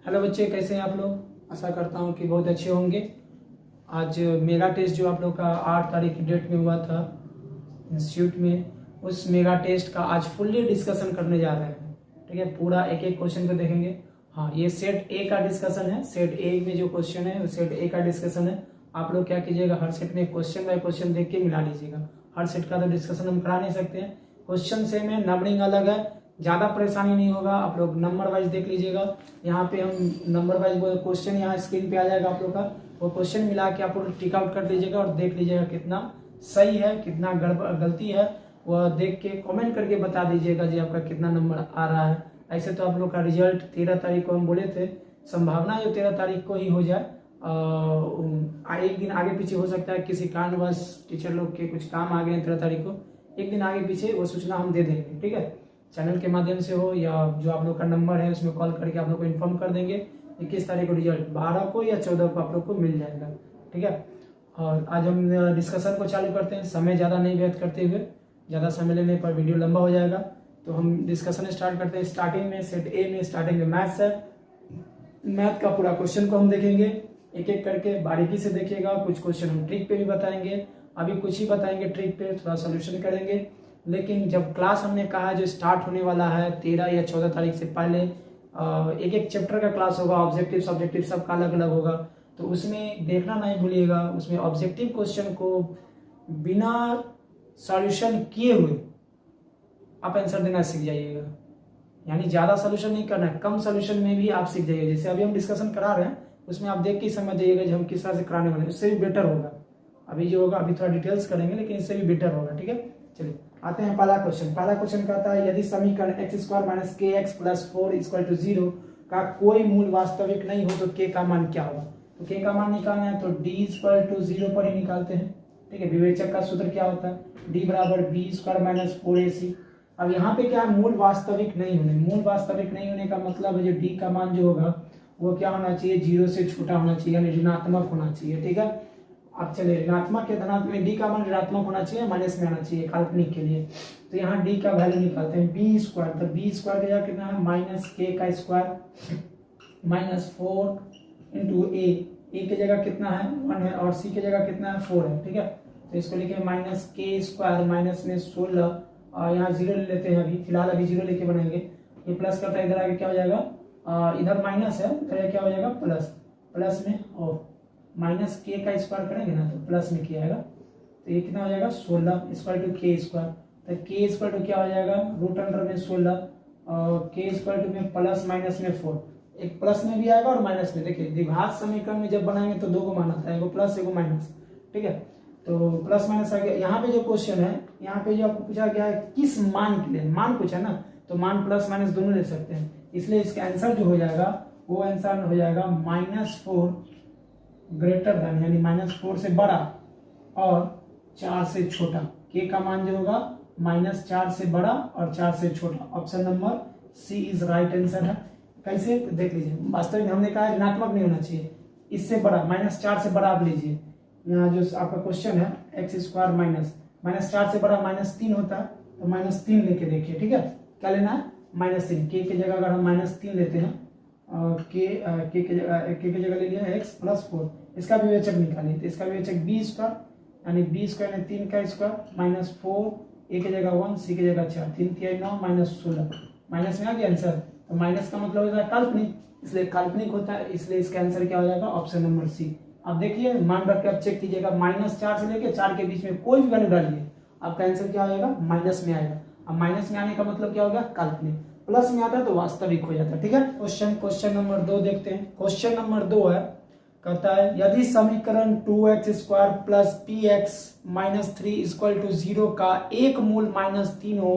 Hello बच्चे, कैसे हैं आप लोग। आशा करता हूं कि बहुत अच्छे होंगे। आज मेगा टेस्ट जो आप लोग का 8 तारीख की डेट में हुआ था इंस्टीट्यूट में, उस मेगा टेस्ट का आज फुल्ली डिस्कशन करने जा रहे हैं। ठीक है, पूरा एक एक क्वेश्चन को देखेंगे। हाँ, ये सेट ए का डिस्कशन है। सेट ए में जो क्वेश्चन है वो सेट ए का डिस्कशन है। आप लोग क्या कीजिएगा, हर सेट में क्वेश्चन बाय क्वेश्चन देख के मिला लीजिएगा। हर सेट का तो डिस्कशन हम करा नहीं सकते हैं। क्वेश्चन सेम है, नंबरिंग अलग है, ज़्यादा परेशानी नहीं होगा। आप लोग नंबर वाइज देख लीजिएगा। यहाँ पे हम नंबर वाइज वो क्वेश्चन यहाँ स्क्रीन पे आ जाएगा आप लोग का, वो क्वेश्चन मिला के आप लोग टिक आउट कर लीजिएगा और देख लीजिएगा कितना सही है कितना गलती है, वह देख के कमेंट करके बता दीजिएगा जी आपका कितना नंबर आ रहा है। ऐसे तो आप लोग का रिजल्ट 13 तारीख को हम बोले थे, संभावना जो 13 तारीख को ही हो जाए। एक दिन आगे पीछे हो सकता है, किसी कारणवश टीचर लोग के कुछ काम आ गए हैं 13 तारीख को, एक दिन आगे पीछे वो सूचना हम दे देंगे। ठीक है, चैनल के माध्यम से हो या जो आप लोग का नंबर है उसमें कॉल करके आप लोग को इन्फॉर्म कर देंगे। 21 तारीख को रिजल्ट 12 को या 14 को आप लोग को मिल जाएगा। ठीक है, और आज हम डिस्कशन को चालू करते हैं, समय ज़्यादा नहीं व्यर्थ करते हुए। ज़्यादा समय लेने पर वीडियो लंबा हो जाएगा, तो हम डिस्कशन स्टार्ट करते हैं। स्टार्टिंग में सेट ए में स्टार्टिंग में मैथ्स है। मैथ का पूरा क्वेश्चन को हम देखेंगे एक एक करके, बारीकी से देखिएगा। कुछ क्वेश्चन हम ट्रिक पे भी बताएंगे, अभी कुछ ही बताएंगे ट्रिक पे, थोड़ा सोल्यूशन करेंगे। लेकिन जब क्लास हमने कहा जो स्टार्ट होने वाला है 13 या 14 तारीख से पहले, एक एक चैप्टर का क्लास होगा, ऑब्जेक्टिव सब्जेक्टिव सबका अलग अलग होगा, तो उसमें देखना नहीं भूलिएगा। उसमें ऑब्जेक्टिव क्वेश्चन को बिना सॉल्यूशन किए हुए आप आंसर देना सीख जाइएगा। यानी ज़्यादा सॉल्यूशन नहीं करना है, कम सॉल्यूशन में भी आप सीख जाइएगा। जैसे अभी हम डिस्कशन करा रहे हैं उसमें आप देख के समझ जाइएगा कि हम किस तरह से कराने वाले हैं, उससे भी बेटर होगा। अभी जो होगा अभी थोड़ा डिटेल्स करेंगे, लेकिन इससे भी बेटर होगा। ठीक है, चलिए आते हैं पहला क्वेश्चन। पहला क्वेश्चन कहता है यदि समीकरण x² minus kx plus 4 equal to 0 का कोई मूल वास्तविक नहीं हो तो k का मान क्या होगा। तो k का मान निकालना है तो d इक्वल टू 0 पर ही निकालते हैं। ठीक है, विवेचक का सूत्र क्या होता है, d बराबर b² माइनस 4ac। अब यहाँ पे क्या मूल वास्तविक नहीं होने, मूल वास्तविक नहीं होने का मतलब है जो d का मान जो होगा वो क्या होना चाहिए, 0 से छोटा होना चाहिए, यानी ऋणात्मक होना चाहिए। ठीक है, अब चलिए ऋणात्मक या धनात्मक में डी का मान ऋणात्मक होना चाहिए, माइनस में आना चाहिए काल्पनिक के लिए। तो यहाँ डी का वैल्यू निकालते हैं बी स्क्वायर। तो बी स्क्वायर का कितना है, माइनस के का स्क्वायर माइनस 4 इंटू ए की जगह कितना है 1 है और सी की जगह कितना है 4 है। ठीक है, तो इसको लिखे माइनस के स्क्वायर माइनस में 16 और यहाँ 0 ले लेते हैं, अभी फिलहाल अभी 0 लेके बनाएंगे। ये प्लस करता है, इधर आगे क्या हो जाएगा, इधर माइनस है, इधर क्या हो जाएगा प्लस, प्लस में और माइनस के का स्क्वायर करेंगे ना तो प्लस में किया आएगा। तो ये कितना हो जाएगा 16 इक्वल टू के स्क्वायर। तो के इक्वल टू क्या हो जाएगा रूट अंडर में 16 और के इक्वल टू में प्लस माइनस में 4। एक प्लस में भी आएगा और माइनस में। देखिए द्विघात समीकरण में जब बनाएंगे तो दो को मान आता है, एगो प्लस एगो माइनस। ठीक है, तो प्लस माइनस आ गया। यहाँ पे जो क्वेश्चन है, यहाँ पे जो आपको पूछा गया है किस मान के लिए, मान पूछा ना, तो मान प्लस माइनस दोनों ले सकते हैं। इसलिए इसका आंसर जो हो जाएगा वो आंसर हो जाएगा -4 ग्रेटर देन, यानी -4 से बड़ा और 4 से छोटा। के का मान जो होगा -4 से बड़ा और 4 से छोटा। Option number C is right answer है। कैसे, तो देख लीजिए, वास्तविक में हमने कहा ऋणात्मक नहीं होना चाहिए, इससे बड़ा -4 से बड़ा आप लीजिए। यहाँ जो आपका क्वेश्चन है x² -4 से बड़ा -3 होता है, तो -3 लेके देखिए। ठीक है, क्या लेना है -3। के की जगह अगर हम -3 लेते हैं और के की जगह ले लिया x प्लस 4, इसका विवेचक निकालिए। तो इसका विवेचक b² यानी b² यानी 3 का स्क्वायर -4 a की जगह 1 c की जगह 4, 3 3 9 -16 माइनस में आ गया आंसर। तो माइनस का मतलब होता है काल्पनिक, इसलिए काल्पनिक होता है, इसलिए इसका आंसर क्या हो जाएगा ऑप्शन नंबर सी। अब देखिए मान रख के आप चेक कीजिएगा, -4 से लेके 4 के बीच में कोई भी वैल्यू डालिए, आपका आंसर क्या हो जाएगा माइनस में आएगा। अब माइनस में आने का मतलब क्या होगा काल्पनिक, प्लस में आता है तो वास्तविक हो जाता है। ठीक है, क्वेश्चन नंबर 2 देखते हैं। क्वेश्चन नंबर 2 है, कहता है यदि समीकरण 2x² plus px minus 3 equal to 0 का एक मूल -3 हो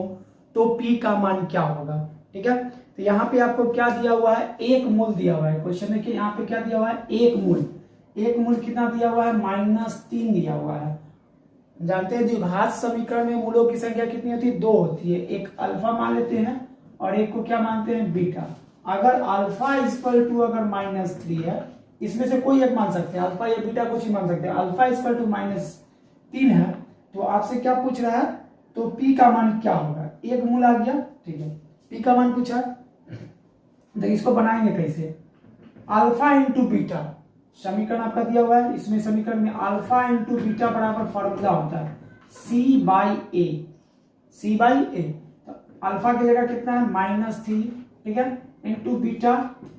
तो p का मान क्या होगा। ठीक है, तो यहाँ पे आपको क्या दिया हुआ है, एक मूल दिया हुआ है। क्वेश्चन में कि यहाँ पे क्या दिया हुआ है, एक मूल। एक मूल कितना दिया हुआ है, -3 दिया हुआ है। जानते हैं द्विघात समीकरण में मूलों की संख्या कितनी होती है, 2 होती है। एक अल्फा मान लेते हैं और एक को क्या मानते हैं, बीटा। अगर अल्फा इक्वल टू अगर -3 है, इसमें से कोई एक मान सकते हैं, अल्फा या बीटा कुछ ही मान सकते हैं। अल्फा इक्वल टू -3 है, तो आपसे क्या पूछ रहा है, तो पी का मान क्या होगा, एक मूल आ गया। ठीक है, पी का मान पूछा, तो इसको बनाएंगे कैसे, अल्फा इंटू बीटा, समीकरण आपका दिया हुआ है, इसमें समीकरण में अल्फा इंटू बीटा बराबर फॉर्मूला होता है सी बाई ए, सी बाई ए। तो अल्फा की जगह कितना है -3, ठीक है, इंटू बीटा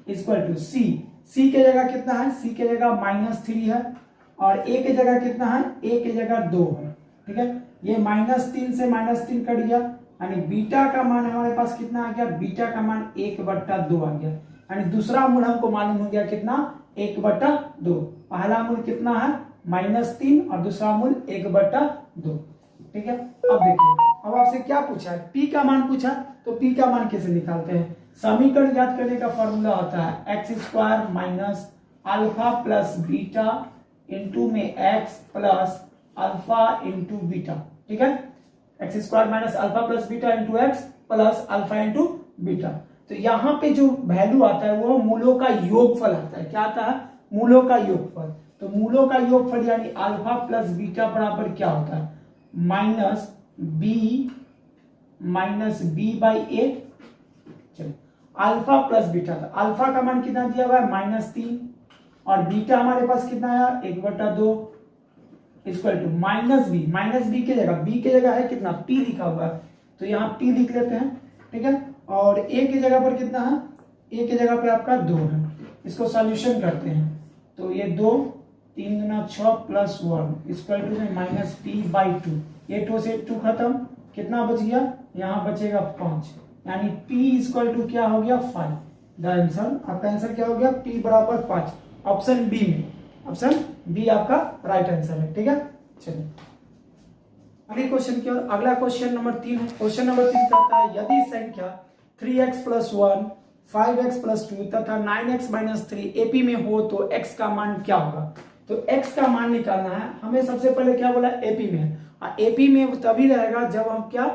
इक्वल टू सी, सी के जगह कितना है, सी के जगह -3 है, और ए के जगह कितना है, ए के जगह 2 है, ठीक है। ये -3 से -3 कट गया, यानी बीटा का मान हमारे पास कितना आ गया, बीटा का मान 1/2 आ गया, यानी दूसरा मूल हमको मालूम हो गया कितना, 1/2। पहला मूल कितना है -3 और दूसरा मूल 1/2, ठीक है। अब देखिए, अब आपसे क्या पूछा है, p का मान पूछा, तो p का मान कैसे निकालते हैं। समीकरण ज्ञात करने का फॉर्मूला होता है x² minus alpha plus beta into में x plus alpha into beta, ठीक है। x² minus alpha plus beta into x plus alpha into beta. तो यहाँ पे जो वैल्यू आता है वो मूलों का योगफल आता है, क्या आता है, मूलों का योगफल। तो मूलों का योगफल यानी अल्फा प्लस बीटा बराबर क्या होता है, -b बाई ए। चलिए, अल्फा प्लस बीटा, था अल्फा का मान कितना दिया हुआ है -3, और बीटा हमारे पास कितना है 1/2 इक्वल टू -b के जगह, b के जगह है कितना, p लिखा हुआ है, तो यहाँ p लिख लेते हैं, ठीक है। और a की जगह पर कितना है, a की जगह पे आपका 2 है, इसको सॉल्यूशन करते हैं, तो ये 2 3 गुना 6 प्लस 1 इक्वल टू -p/2, ये 2 से 2 खत्म, कितना बच गया, यहाँ बचेगा 5, यानी p इक्वल टू क्या हो गया 5। द आंसर, आपका आंसर क्या हो गया, p बराबर 5, ऑप्शन बी में, ऑप्शन बी आपका राइट आंसर है, ठीक है। चलिए अगले क्वेश्चन की ओर, अगला क्वेश्चन नंबर 3 है। क्वेश्चन नंबर 3 कहता है यदि संख्या 3x + 1 5x + 2 तथा 9x - 3 एपी में हो तो x का मान क्या होगा। तो x का मान निकालना है हमें, सबसे पहले क्या बोला, एपी में है, और एपी में तभी रहेगा जब हम क्या,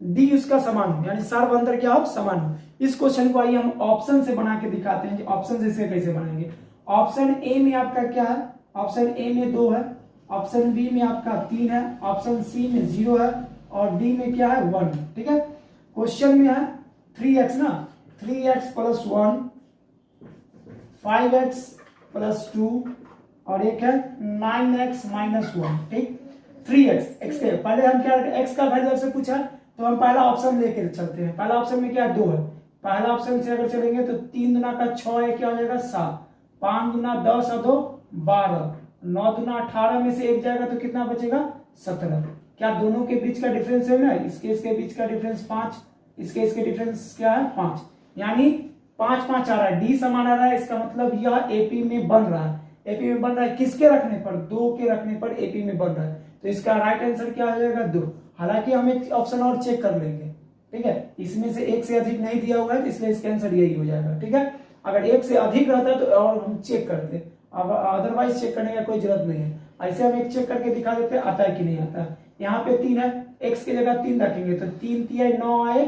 डी उसका समान हो, यानी सर्व अंतर क्या हो, समान हो। इस क्वेश्चन को आइए हम ऑप्शन से बना के दिखाते हैं कि ऑप्शन से कैसे बनाएंगे। ऑप्शन ए में आपका क्या है, ऑप्शन ए में 2 है, ऑप्शन बी में आपका 3 है, ऑप्शन सी में 0 है, और डी में क्या है 1, ठीक है। क्वेश्चन में है 3x ना, 3x + 1 5x + 2 और एक है 9x - 1, ठीक। 3x, x के पहले हम क्या, x का वैल्यू से पूछा तो हम पहला ऑप्शन लेकर चलते हैं। पहला ऑप्शन में क्या है 2 है, पहला ऑप्शन से अगर चलेंगे तो 3 गुना का 6 है, क्या हो जाएगा 7, 5 गुना 10 और 2 12, 9 गुना 18 में से 1 जाएगा तो कितना बचेगा 17। क्या दोनों के बीच का डिफरेंस है ना, इसके बीच का डिफरेंस 5, इसके डिफरेंस क्या है 5, यानी 5 5 आ रहा है, डी समान आ रहा है, इसका मतलब यह एपी में बन रहा है। एपी में बन रहा है किसके रखने पर, 2 के रखने पर एपी में बन रहा है, तो इसका राइट आंसर क्या हो जाएगा 2। हालांकि हम एक ऑप्शन और चेक कर लेंगे, ठीक है, इसमें से 1 से अधिक नहीं दिया हुआ है तो इसलिए इसका आंसर यही हो जाएगा, ठीक है। अगर 1 से अधिक रहता है तो और हम चेक करते, अब अदरवाइज चेक करने का कोई जरूरत नहीं है, ऐसे हम एक चेक करके दिखा देते हैं आता है कि नहीं आता है। यहाँ पे 3 है, x की जगह 3 रखेंगे तो 3 3 9 आए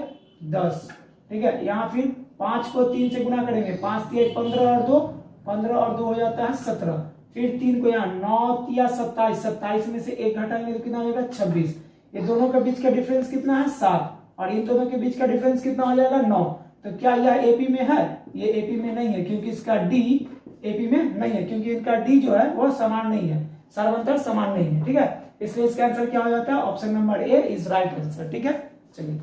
10, ठीक है। यहाँ फिर 5 को 3 से गुना करेंगे, 5 3 15 और 2 15 और 2 हो जाता है 17, फिर 3 को यहाँ 9 3 27, 27 में से 1 घटाएंगे तो कितना हो जाएगा 26। ये दोनों के बीच का डिफरेंस कितना है 7, और इन दोनों के बीच का डिफरेंस कितना हो जाएगा 9। तो क्या यह एपी में है, ये एपी में नहीं है, क्योंकि इसका डी एपी में नहीं है, क्योंकि इनका डी जो है वो समान नहीं है, सर्वांतर समान नहीं है, ठीक है। इसलिए इसका आंसर क्या हो जाता है, option number A is right answer, ठीक है। चलिए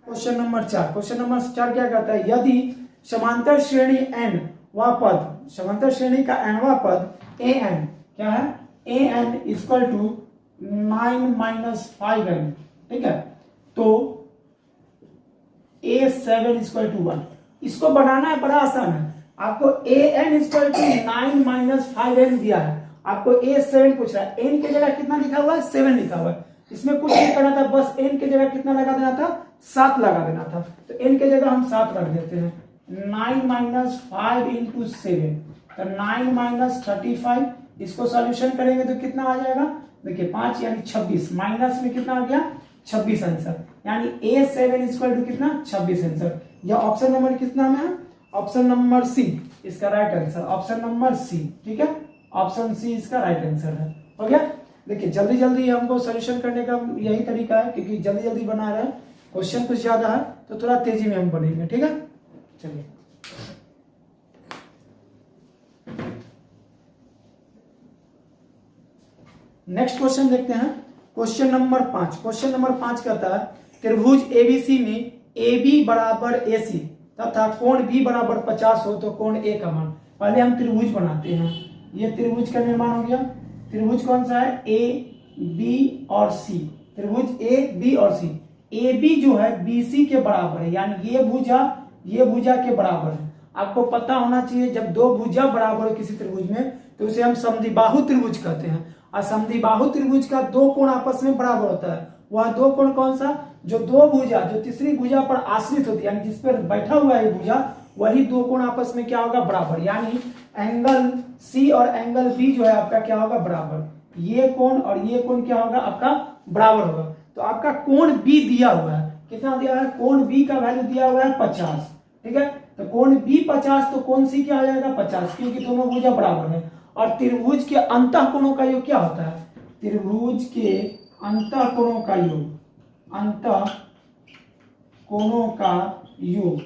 क्वेश्चन नंबर 4, क्वेश्चन नंबर 4 क्या कहता है, यदि समांतर श्रेणी n वा पद, समांतर श्रेणी का nवा पद an क्या है, an इक्वल टू 9 - 5n, ठीक है, तो a7 इक्वल टू 1, इसको बनाना है, बड़ा आसान है। आपको an इक्वल टू 9 - 5n दिया है, आपको a7 पूछ रहा है, n की जगह कितना लिखा हुआ है 7 लिखा हुआ है, इसमें कुछ नहीं करना था, बस n की जगह कितना लगा देना था 7 लगा देना था, तो n की जगह हम 7 रख देते हैं। 9 - 5 × 7 तो 9 - 35, इसको सॉल्यूशन करेंगे तो कितना आ जाएगा, देखिए 5 यानी 26, माइनस में कितना आ गया 26 आंसर, यानी a7 इक्वल टू कितना 26 आंसर। यह ऑप्शन नंबर कितना में है, ऑप्शन नंबर सी इसका right answer, option number C, ठीक है, ऑप्शन सी इसका राइट आंसर है। हो गया, देखिए जल्दी जल्दी हमको सॉल्यूशन करने का यही तरीका है, क्योंकि जल्दी जल्दी बना रहे हैं, क्वेश्चन कुछ ज्यादा है तो थोड़ा तेजी में हम बनेंगे, ठीक है। चलिए नेक्स्ट क्वेश्चन देखते हैं, क्वेश्चन नंबर 5। क्वेश्चन नंबर 5 कहता है त्रिभुज एबीसी में AB बराबर AC तथा कोण B बराबर 50 हो तो कोण A का मान। पहले हम त्रिभुज बनाते हैं, ये त्रिभुज का निर्माण हो गया। त्रिभुज कौन सा है? A B और C, त्रिभुज A B और C। AB जो है BC के बराबर है, यानी ये भुजा के बराबर है। आपको पता होना चाहिए जब दो भुजा बराबर हो किसी त्रिभुज में तो उसे हम समद्विबाहु त्रिभुज कहते हैं। और समद्विबाहु त्रिभुज का दो कोण आपस में बराबर होता है। वह दो कोण कौन सा? जो दो भुजा जो तीसरी भुजा पर आश्रित होती है, यानी जिस पर बैठा हुआ है भुजा, वही दो कोण आपस में क्या होगा? बराबर। यानी एंगल C और एंगल B जो है आपका क्या होगा? बराबर। ये कोण और ये कोण क्या होगा? आपका बराबर होगा। तो आपका कोण B दिया हुआ है, कितना दिया है? कोण B का वैल्यू दिया हुआ है 50, ठीक है। तो कोण B 50 तो कोण C क्या हो जाएगा? 50, क्योंकि दोनों भुजा बराबर है। और त्रिभुज के अंतः कोणों का योग क्या होता है? त्रिभुज के अंतः कोणों का योग, अंतः कोणों का योग,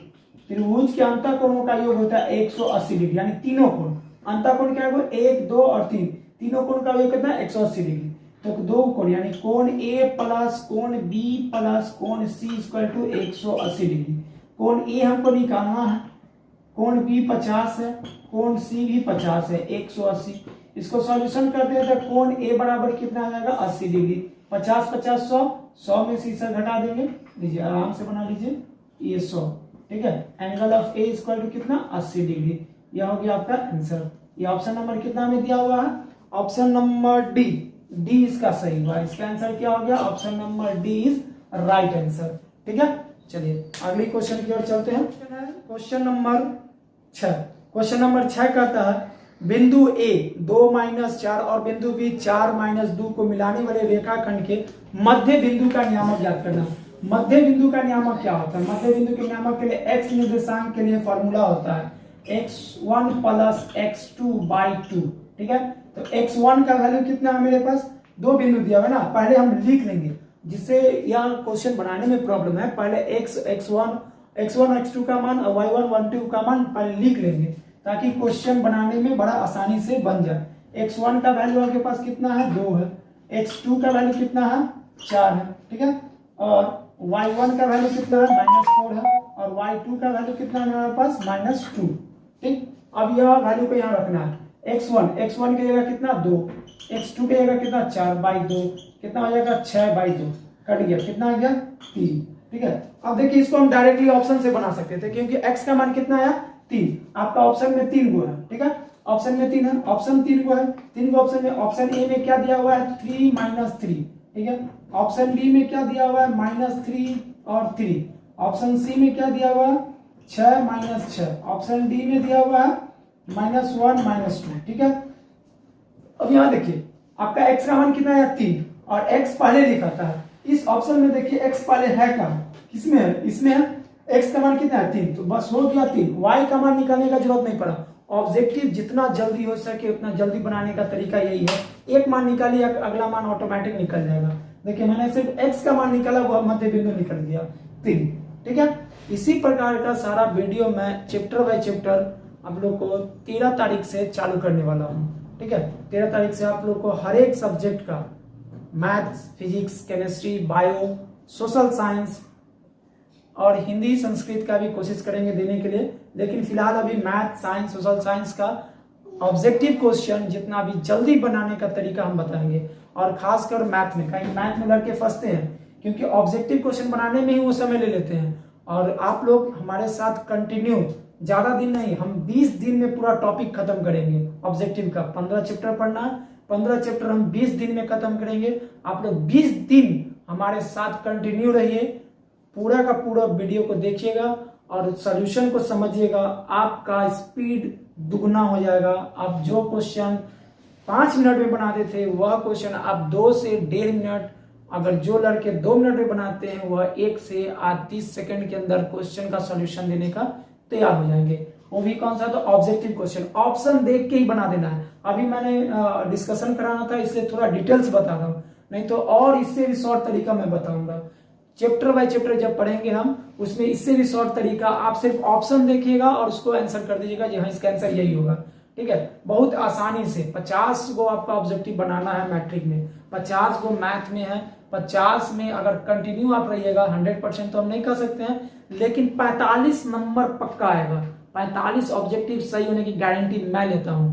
त्रिभुज के अंतः कोणों का योग होता है 180 डिग्री, यानी तीनों कोण। अंतः कोण क्या है? 1, 2 और 3, तीनों कोण का योग कितना है? 180 डिग्री। तो दो कोण यानी कोण A प्लस कोण B प्लस कोण C इक्वल टू 180 डिग्री। कोण A हमको निकालना है, कोण B 50 है, कोण C भी 50 है, 180। इसको सॉल्यूशन करते हैं तो कोण A बराबर कितना आ जाएगा? 80 डिग्री। 50 50 100, 100 में से इसे घटा देंगे, लीजिए आराम से बना लीजिए, ये 100, ठीक है। Angle of A equal to कितना? 80 डिग्री। यह हो गया आपका आंसर। ये ऑप्शन नंबर कितना में दिया हुआ है? ऑप्शन नंबर डी इसका सही हुआ। इसका आंसर क्या हो गया? Option number D is right answer, ठीक है। चलिए अगली क्वेश्चन की ओर चलते हैं। Question number 6। क्वेश्चन नंबर 6 कहता है बिंदु A 2-4 और बिंदु B 4-2 को मिलाने वाले रेखाखंड के मध्य बिंदु का नियामक ज्ञात करना। मध्य बिंदु का नियामक क्या होता है? मध्य बिंदु के नियामक के लिए x निर्देशांक के लिए फॉर्मूला होता है x1 प्लस x2/2, ठीक है। तो x1 का वैल्यू कितना है मेरे पास? दो बिंदु दिया हुआ है ना, पहले हम लिख लेंगे जिससे यह क्वेश्चन बनाने में प्रॉब्लम है। पहले x1 x2 का मान और y1 y2 का मान पहले लिख लेंगे ताकि क्वेश्चन बनाने में बड़ा आसानी से बन जाए। x1 का वैल्यू आपके पास कितना है? 2 है। x2 का वैल्यू कितना है? 4 है, ठीक है। और y1 का वैल्यू कितना है? -4 है। और y2 का वैल्यू कितना है हमारे पास? -2, ठीक। अब यह वैल्यू को यहाँ रखना है। x1 की जगह कितना? 2, x2 की जगह कितना? 4/2, कितना हो जाएगा? 6/2, कट गया, कितना आ गया? 3, ठीक है। अब देखिए इसको हम डायरेक्टली ऑप्शन से बना सकते थे क्योंकि x का मान कितना है? 3। आपका ऑप्शन में 3 गो है, ठीक है। ऑप्शन में 3 है, ऑप्शन 3 गो है, 3 गो ऑप्शन में। ऑप्शन ए में क्या दिया हुआ है? 3-3, ठीक है। ऑप्शन बी में क्या दिया हुआ है? -3 और 3। ऑप्शन सी में क्या दिया हुआ है? 6-6। ऑप्शन डी में दिया हुआ है -1-2, ठीक है। अब यहाँ देखिए आपका x का मान कितना है? 3 और x पहले लिखा था। इस ऑप्शन में देखिए x पहले है का, किसमें है? इसमें है। x का मान कितना है? 3, तो बस हो गया 3। y का मान निकालने का जरूरत नहीं पड़ा। ऑब्जेक्टिव जितना जल्दी हो सके उतना जल्दी बनाने का तरीका यही है। एक मान निकालिए, अगला मान ऑटोमेटिक निकल जाएगा। देखिए मैंने सिर्फ x का मान निकाला, वो मध्य बिंदु निकल गया 3, ठीक है। इसी प्रकार का सारा वीडियो मैं चैप्टर बाय चैप्टर आप लोग को 13 तारीख से चालू करने वाला हूँ, ठीक है। 13 तारीख से आप लोग को हर एक सब्जेक्ट का maths, physics, chemistry, bio, social science और हिंदी संस्कृत का भी कोशिश करेंगे देने के लिए। लेकिन फिलहाल अभी मैथ, साइंस, सोशल साइंस का ऑब्जेक्टिव क्वेश्चन जितना भी जल्दी बनाने का तरीका हम बताएंगे। और खासकर मैथ में, कहीं मैथ में लड़के फंसते हैं क्योंकि ऑब्जेक्टिव क्वेश्चन बनाने में ही वो समय ले लेते हैं। और आप लोग हमारे साथ कंटिन्यू, ज्यादा दिन नहीं, हम 20 दिन में पूरा टॉपिक खत्म करेंगे ऑब्जेक्टिव का। 15 चैप्टर पढ़ना है, 15 चैप्टर हम 20 दिन में खत्म करेंगे। आप लोग 20 दिन हमारे साथ कंटिन्यू रहिए, पूरा का पूरा वीडियो को देखिएगा और सॉल्यूशन को समझिएगा। आपका स्पीड दुगना हो जाएगा। आप जो क्वेश्चन 5 मिनट में बनाते थे वह क्वेश्चन आप 2 से 1.5 मिनट, अगर जो लड़के 2 मिनट में बनाते हैं वह 1 से 30 सेकंड के अंदर क्वेश्चन का सॉल्यूशन देने का तैयार हो जाएंगे। वो भी कौन सा? तो ऑब्जेक्टिव क्वेश्चन। ऑप्शन देख के ही बना देना है। अभी मैंने डिस्कशन कराना था इसलिए थोड़ा डिटेल्स बता रहा हूँ, नहीं तो और इससे भी शॉर्ट तरीका मैं बताऊंगा। चैप्टर बाय चैप्टर जब पढ़ेंगे हम, उसमें इससे भी शॉर्ट तरीका, आप सिर्फ ऑप्शन देखिएगा और उसको आंसर कर दीजिएगा जी हाँ इसका आंसर यही होगा। ठीक है। बहुत आसानी से 50 को आपका ऑब्जेक्टिव बनाना है मैट्रिक में, 50 को मैथ में है, 50 में अगर कंटिन्यू आप रहिएगा 100% तो हम नहीं कर सकते हैं, लेकिन 45 नंबर पक्का आएगा। 45 ऑब्जेक्टिव सही होने की गारंटी मैं लेता हूं।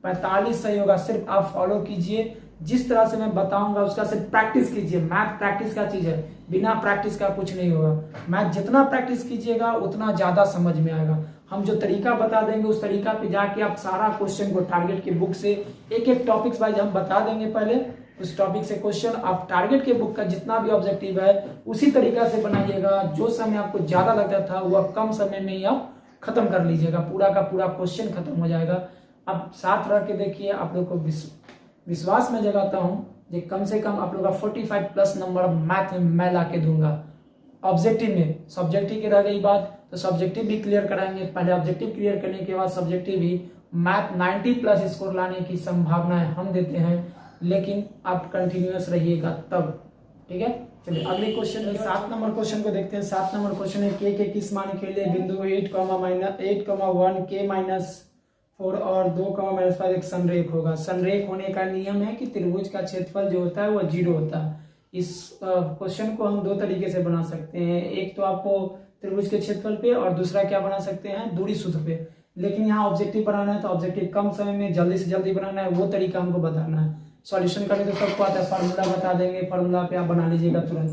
45 सही होगा, सिर्फ आप फॉलो कीजिए, जिस तरह से मैं बताऊंगा उसका सिर्फ प्रैक्टिस कीजिए। मैथ प्रैक्टिस का चीज है, बिना प्रैक्टिस का कुछ नहीं होगा। मैथ जितना प्रैक्टिस कीजिएगा उतना ज्यादा समझ में आएगा। हम जो तरीका बता देंगे उस तरीका पे जाके आप सारा क्वेश्चन को टारगेट के बुक से एक एक टॉपिक्स वाइज हम बता देंगे। पहले उस टॉपिक से क्वेश्चन आप टारगेट के बुक का जितना भी ऑब्जेक्टिव है उसी तरीका से बनाइएगा। जो समय आपको ज्यादा लगता था वह कम समय में ही आप खत्म कर लीजिएगा, पूरा का पूरा क्वेश्चन खत्म हो जाएगा। अब साथ रह के देखिए, आप लोग को विश्वास में जगाता हूं कि कम से कम आप लोग का 45 प्लस नंबर मैथ में मैं ला के दूंगा। ऑब्जेक्टिव में सब्जेक्टिव की रह गई बात, तो सब्जेक्टिव भी क्लियर कराएंगे। पहले ऑब्जेक्टिव क्लियर करने के बाद सब्जेक्टिव भी। मैथ 90 प्लस स्कोर लाने की संभावना हम देते हैं, लेकिन आप कंटिन्यूअस रहिएगा तब, ठीक है। चलिए अगले क्वेश्चन में 7 नंबर क्वेश्चन को देखते हैं। 7 नंबर क्वेश्चन है के किस मान के लिए बिंदु 8,1 के -4 और 2,-5 एक संरेख होगा। संरेख होने का नियम है कि त्रिभुज का क्षेत्रफल जो होता है वो 0 होता है। इस क्वेश्चन को हम दो तरीके से बना सकते हैं, एक तो आपको त्रिभुज के क्षेत्रफल पे और दूसरा क्या बना सकते हैं, दूरी सूत्र पे। लेकिन यहाँ ऑब्जेक्टिव बनाना है तो ऑब्जेक्टिव कम समय में जल्दी से जल्दी बनाना है, वो तरीका हमको बताना है। सॉल्यूशन करने तो सबको आता है, फार्मूला बता देंगे, फार्मूला पे आप बना लीजिएगा तुरंत,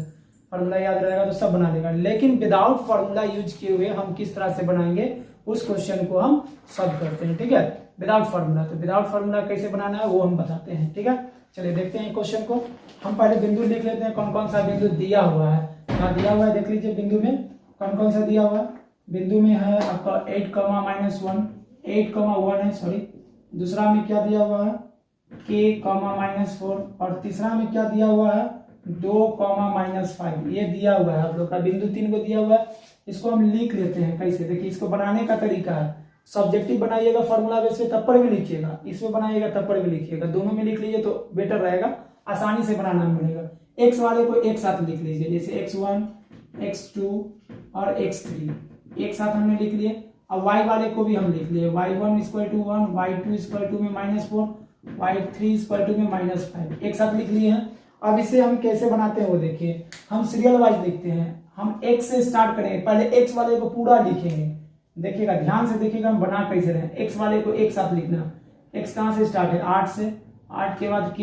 फार्मूला याद रहेगा तो सब बना लेगा। लेकिन विदाउट फार्मूला यूज किए हुए हम किस तरह से बनाएंगे उस क्वेश्चन को हम सॉल्व करते हैं, ठीक है, विदाउट फार्मूला। तो विदाउट फार्मूला कैसे बनाना है वो हम बताते हैं, ठीक है। चलिए देखते हैं क्वेश्चन को। हम पहले बिंदु लिख लेते हैं, कौन कौन सा बिंदु दिया हुआ है। क्या दिया हुआ है देख लीजिए, बिंदु में कौन कौन सा दिया हुआ है। बिंदु में है आपका 8,-1 8,1 है, सॉरी। दूसरा में क्या दिया हुआ है, k, -4, और तीसरा में क्या दिया हुआ है, 2, -5। ये दिया हुआ है आप लोग का, बिंदु 3 को दिया हुआ है। इसको हम लिख लेते हैं कैसे, देखिए इसको बनाने का तरीका है। सब्जेक्टिव बनाइएगा फॉर्मूला बेस पे तब पर भी लिखिएगा, इसमें बनाइएगा तब पर भी लिखिएगा, दोनों में लिख लीजिए तो बेटर रहेगा, आसानी से बनाना मिलेगा। एक्स वाले को एक साथ लिख लीजिए, जैसे x1, x2 और x3 एक साथ हमने लिख लिए। अब y वाले को भी हम लिख लिए, y1 = 1, y2 = में -4, y3 = में -5, एक साथ लिख लिए हैं। अब इसे हम कैसे बनाते हैं वो देखिए, हम सीरियल वाइज लिखते हैं। हम x से स्टार्ट करेंगे, पहले x वाले को पूरा लिखेंगे, देखिएगा ध्यान से देखिएगा हम बना कैसे रहे। x वाले को एक साथ लिखना, x कहां से स्टार्ट है, 8 से, 8 के बाद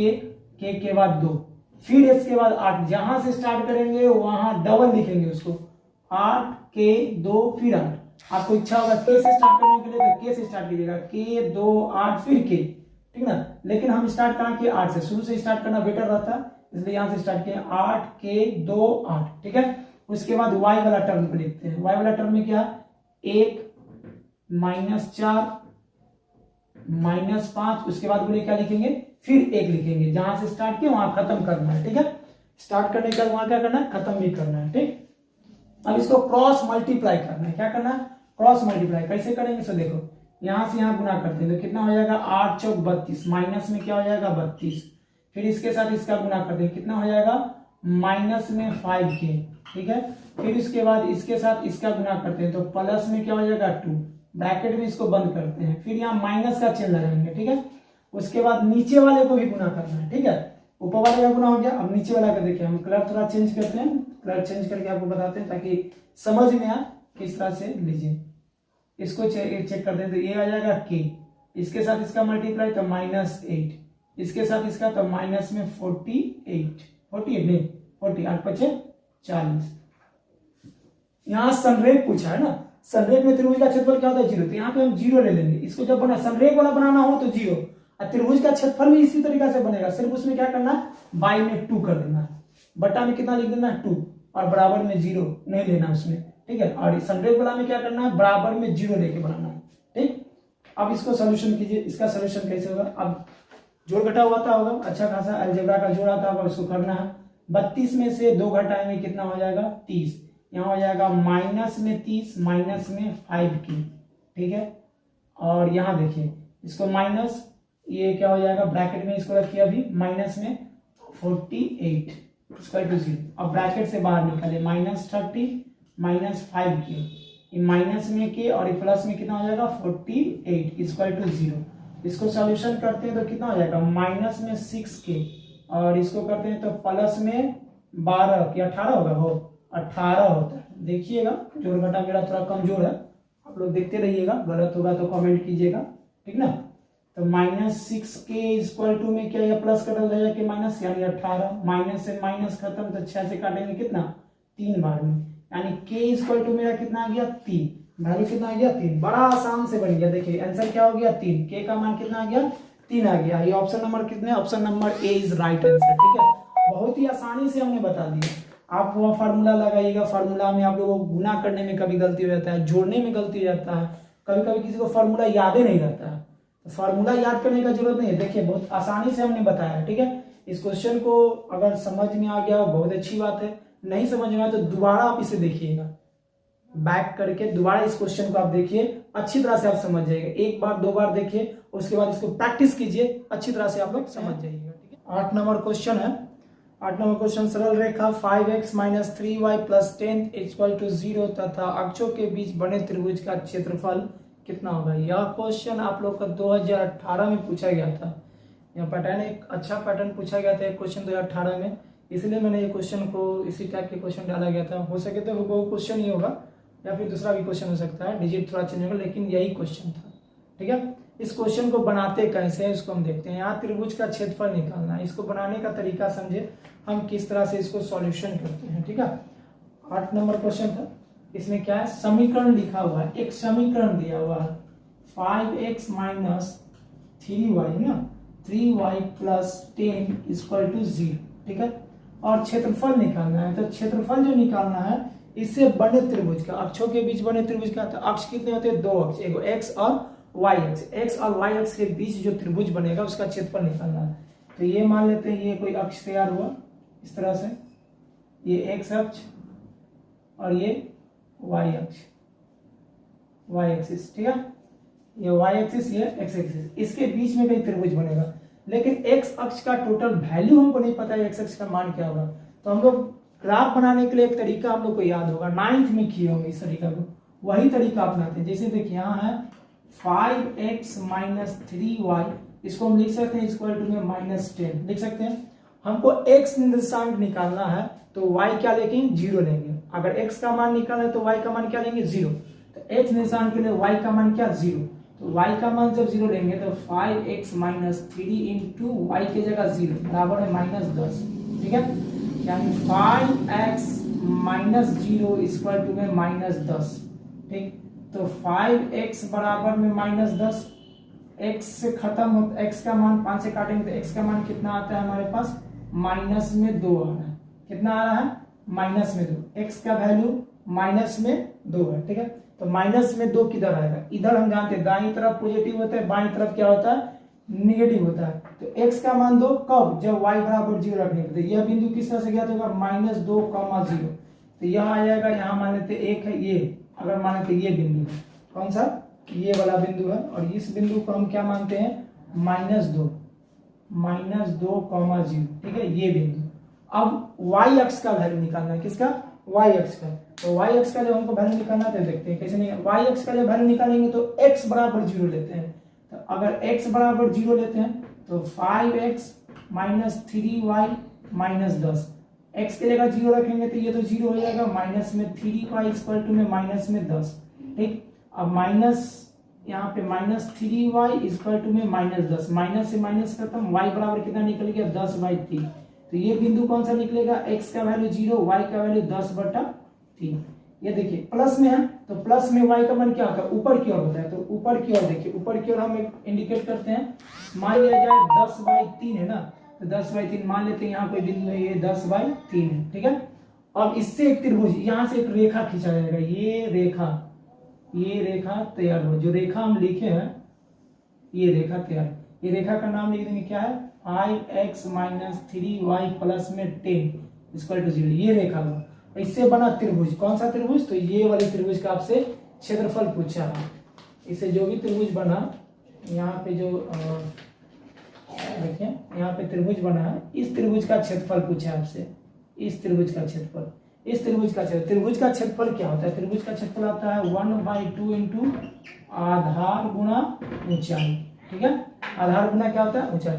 k के बाद 2, फिर x के बाद 8, जहां से स्टार्ट करेंगे वहां डबल लिखेंगे उसको, 8 k 2 फिर 8। आपको इच्छा होगा k से स्टार्ट करने के लिए तो k से स्टार्ट कीजिएगा, k 2 8 फिर k, ठीक ना। लेकिन हम स्टार्ट कहां किए, 8 से, शुरू से स्टार्ट करना बेटर रहता है, इसलिए यहां से स्टार्ट किए 8 k 2 8, ठीक है। उसके बाद y वाला टर्म को लिखते हैं। y वाला टर्म में क्या, 1 -4 -5, उसके बाद बोले क्या लिखेंगे, फिर 1 लिखेंगे, जहां से स्टार्ट किए वहां खत्म करना है, ठीक है। स्टार्ट करने के बाद वहां क्या करना है, खत्म भी करना है, ठीक। अब इसको क्रॉस मल्टीप्लाई करना है, क्या करना है, क्रॉस मल्टीप्लाई। कैसे करेंगे, सो देखो यहां से यहां गुना करते हैं तो कितना हो जाएगा, 8 चौक 32, माइनस में क्या हो जाएगा 32, फिर इसके साथ इसका गुना करते हैं, कितना हो जाएगा माइनस में 5k, ठीक है। फिर इसके बाद इसके साथ इसका गुना करते हैं तो प्लस में क्या हो जाएगा 2, ब्रैकेट में इसको बंद करते हैं, फिर यहाँ माइनस का चिन्ह लगाएंगे, ठीक है। उसके बाद नीचे वाले को भी गुना करना है, ठीक है। ऊपर वाले का गुना हो गया, अब नीचे वाला का देखिए, हम कलर थोड़ा चेंज करते हैं, कलर चेंज करके आपको बताते हैं ताकि समझ में आए किस तरह से लीजिए। इसको चेक करते हैं तो ये आ जाएगा k, इसके साथ इसका मल्टीप्लाई तो -8, इसके साथ इसका तो माइनस में 48 नहीं 40, 8 × 5 = 40। यहाँ संरेख पूछा है ना, संरेख में त्रिभुज का क्षेत्रफल क्या होता है 0, तो यहाँ पे हम 0 ले लेंगे। इसको जब बना संरेख वाला बनाना हो तो 0, और त्रिभुज का क्षेत्रफल भी इसी तरीका से बनेगा, सिर्फ उसमें क्या करना है, बाई में 2 कर देना है, बट्टा में कितना लिख देना है 2, और बराबर में 0 नहीं लेना उसमें, ठीक है। और संरेख वाला में क्या करना है, बराबर में 0 लेके बनाना है, ठीक। अब इसको सोल्यूशन कीजिए, इसका सोल्यूशन कैसे होगा, अब जोड़ घटा होता होगा, अच्छा खासा अलजेब्रा का जोड़ आता होगा, उसको करना है। 32 में से 2 घटाएंगे कितना हो जाएगा 30, यहाँ हो जाएगा माइनस में 30 माइनस में 5k, ठीक है। और यहाँ देखिए इसको माइनस, ये क्या हो जाएगा ब्रैकेट में इसको रखिए अभी, माइनस में 48 = 0, अब ब्रैकेट से बाहर निकाले -30 -5k, ये माइनस में k और ये प्लस में कितना हो जाएगा 48 = 0। इसको सॉल्यूशन करते हैं तो कितना हो जाएगा, माइनस में 6k, और इसको करते हैं तो प्लस में 12 कि 18 होगा, हो 18 होता है। देखिएगा जोड़ घटा मेरा थोड़ा कमजोर है, आप लोग देखते रहिएगा, गलत होगा तो कमेंट कीजिएगा, ठीक ना। तो -6k इक्वल टू में क्या, प्लस कट हो जाएगा कि माइनस, यानी 18, माइनस से माइनस खत्म, तो 6 से काटेंगे कितना, 3 बार में, यानी k इक्वल टू मेरा कितना आ गया, 3, वैल्यू कितना आ गया, 3। बड़ा आसान से बन गया, देखिए आंसर क्या हो गया, 3, k का मान कितना आ गया, 3 आ गया। ये ऑप्शन नंबर कितने, option number A is right answer, ठीक है। बहुत ही आसानी से हमने बता दिया। आप वो फार्मूला लगाइएगा, फार्मूला में आप लोगों को गुना करने में कभी गलती हो जाता है, जोड़ने में गलती हो जाता है, कभी कभी किसी को फार्मूला याद ही नहीं रहता है, तो फार्मूला याद करने का जरूरत नहीं है। देखिए बहुत आसानी से हमने बताया, ठीक है। इस क्वेश्चन को अगर समझ में आ गया हो बहुत अच्छी बात है, नहीं समझ में आया तो दोबारा आप इसे देखिएगा, बैक करके दोबारा इस क्वेश्चन को आप देखिए, अच्छी तरह से आप समझ जाइएगा। एक बार 2 बार देखिए, उसके बाद इसको प्रैक्टिस कीजिए, अच्छी तरह से आप लोग समझ जाइएगा, ठीक है। 8 नंबर क्वेश्चन है। 8 नंबर क्वेश्चन, सरल रेखा 5x - 3y + 10 = 0 तथा अक्षों के बीच बने त्रिभुज का क्षेत्रफल कितना होगा। यह क्वेश्चन आप लोग का 2018 में पूछा गया था। यह पैटर्न एक अच्छा पैटर्न पूछा गया था, एक क्वेश्चन 2018 में, इसलिए मैंने ये क्वेश्चन को इसी टाइप के क्वेश्चन डाला गया था। हो सके तो वो क्वेश्चन ही होगा या फिर दूसरा भी क्वेश्चन हो सकता है, डिजिट थोड़ा चेंज होगा, लेकिन यही क्वेश्चन था, ठीक है। इस क्वेश्चन को बनाते कैसे हैं इसको हम देखते हैं। यहाँ त्रिभुज का क्षेत्रफल निकालना है, इसको बनाने का तरीका समझे, हम किस तरह से इसको सॉल्यूशन करते हैं, ठीक है। 8 नंबर क्वेश्चन था, इसमें क्या है, समीकरण लिखा हुआ है, एक समीकरण दिया हुआ है 5x - 3y ना, 3y + 10 = 0, ठीक है। और क्षेत्रफल निकालना है, तो क्षेत्रफल जो निकालना है इससे बने त्रिभुज का, अक्षों के बीच बने त्रिभुज का, तो अक्ष कितने होते हैं, 2 अक्ष, एक x और y अक्ष, x और y अक्ष के बीच जो त्रिभुज बनेगा उसका क्षेत्रफल निकालना है। तो ये मान लेते हैं ये कोई अक्ष तैयार हुआ इस तरह से, ये x अक्ष और ये y अक्ष, y एक्सिस, ठीक है, ये y एक्सिस, ये x एक्सिस, इसके बीच में कहीं त्रिभुज बनेगा। लेकिन x अक्ष का टोटल वैल्यू हमको नहीं पता है, x अक्ष का मान क्या होगा, तो हम लोग ग्राफ बनाने के लिए एक तरीका हम लोग को याद होगा, 9th में किए होंगे इस तरीका को, वही तरीका अपनाते हैं। जैसे देखिए यहाँ है 5x - 3y, इसको हम लिख सकते हैं इक्वल टू में -10 लिख सकते हैं। हमको x निर्देशांक निकालना है तो y क्या लेंगे, 0 लेंगे। अगर x का मान निकालना है तो y का मान क्या लेंगे, 0। तो x निर्देशांक के लिए y का मान क्या, 0। तो y का मान जब 0 लेंगे तो 5x - 3 × y की जगह 0 बराबर है -10, ठीक है। यानी 5x - 0 इक्वल टू में -10, ठीक। तो 5x बराबर में -10, x से खत्म हो, x का मान 5 से काटेंगे तो x का मान कितना आता है हमारे पास, -2 आ रहा है। कितना आ रहा है, -2। x का वैल्यू -2 है, ठीक है। तो -2 किधर आएगा, इधर हम जानते हैं दाईं तरफ पॉजिटिव होता है, बाईं तरफ क्या होता है, निगेटिव होता है। तो x का मान 2 कब, जब y बराबर 0 रखने पे। यह बिंदु किस तरह से ज्ञात होगा, -2, 0। तो यह आ जाएगा, यहाँ मान लेते 1 है, ये अगर मान लेते ये बिंदु है, कौन सा, ये वाला बिंदु है, और इस बिंदु को हम क्या मानते हैं, -2, 0, ठीक है, ये बिंदु। अब y अक्ष का वैल्यू निकालना है, किसका, y अक्ष का। तो y अक्ष का जब हमको वैल्यू निकालना है तो देखते हैं कैसे नहीं, y अक्ष का जब वैल्यू निकालेंगे तो x बराबर 0 लेते हैं। तो अगर x बराबर 0 लेते हैं तो 5x - 3y -10, x की जगह 0 रखेंगे तो ये तो 0 हो जाएगा, -3y इक्वल टू में -10, ठीक। अब माइनस यहाँ पे -3y इक्वल टू में -10, माइनस से माइनस खत्म, y बराबर कितना निकल गया, 10/3। तो ये बिंदु कौन सा निकलेगा, x का वैल्यू 0, y का वैल्यू 10/3। ये देखिए प्लस में है तो प्लस में y का मान क्या होता है, ऊपर की ओर होता है। तो ऊपर की ओर देखिए, ऊपर की ओर हम इंडिकेट करते हैं, मान लिया जाए 10/3 है ना, तो 10/3 मान लेते हैं, यहाँ कोई बिंदु है, ये 10/3 है, ठीक है। अब इससे एक त्रिभुज, यहाँ से एक रेखा खींचा जाएगा, ये रेखा तैयार हो, जो रेखा हम लिखे हैं ये रेखा तैयार। ये रेखा का नाम लिख देंगे, क्या है, 5x - 3y + में 10 इक्वल टू 0, ये रेखा हुआ। इससे बना त्रिभुज, कौन सा त्रिभुज, तो ये वाले त्रिभुज का आपसे क्षेत्रफल पूछा है। इससे जो भी त्रिभुज बना, यहाँ पे जो देखिए यहाँ पे त्रिभुज बना है, इस त्रिभुज का क्षेत्रफल पूछा है आपसे, इस त्रिभुज का क्षेत्रफल, इस त्रिभुज का क्षेत्रफल क्या होता है, त्रिभुज का क्षेत्रफल आता है 1/2 × आधार गुणा ऊंचाई, ठीक है। आधार गुना क्या होता है ऊंचाई।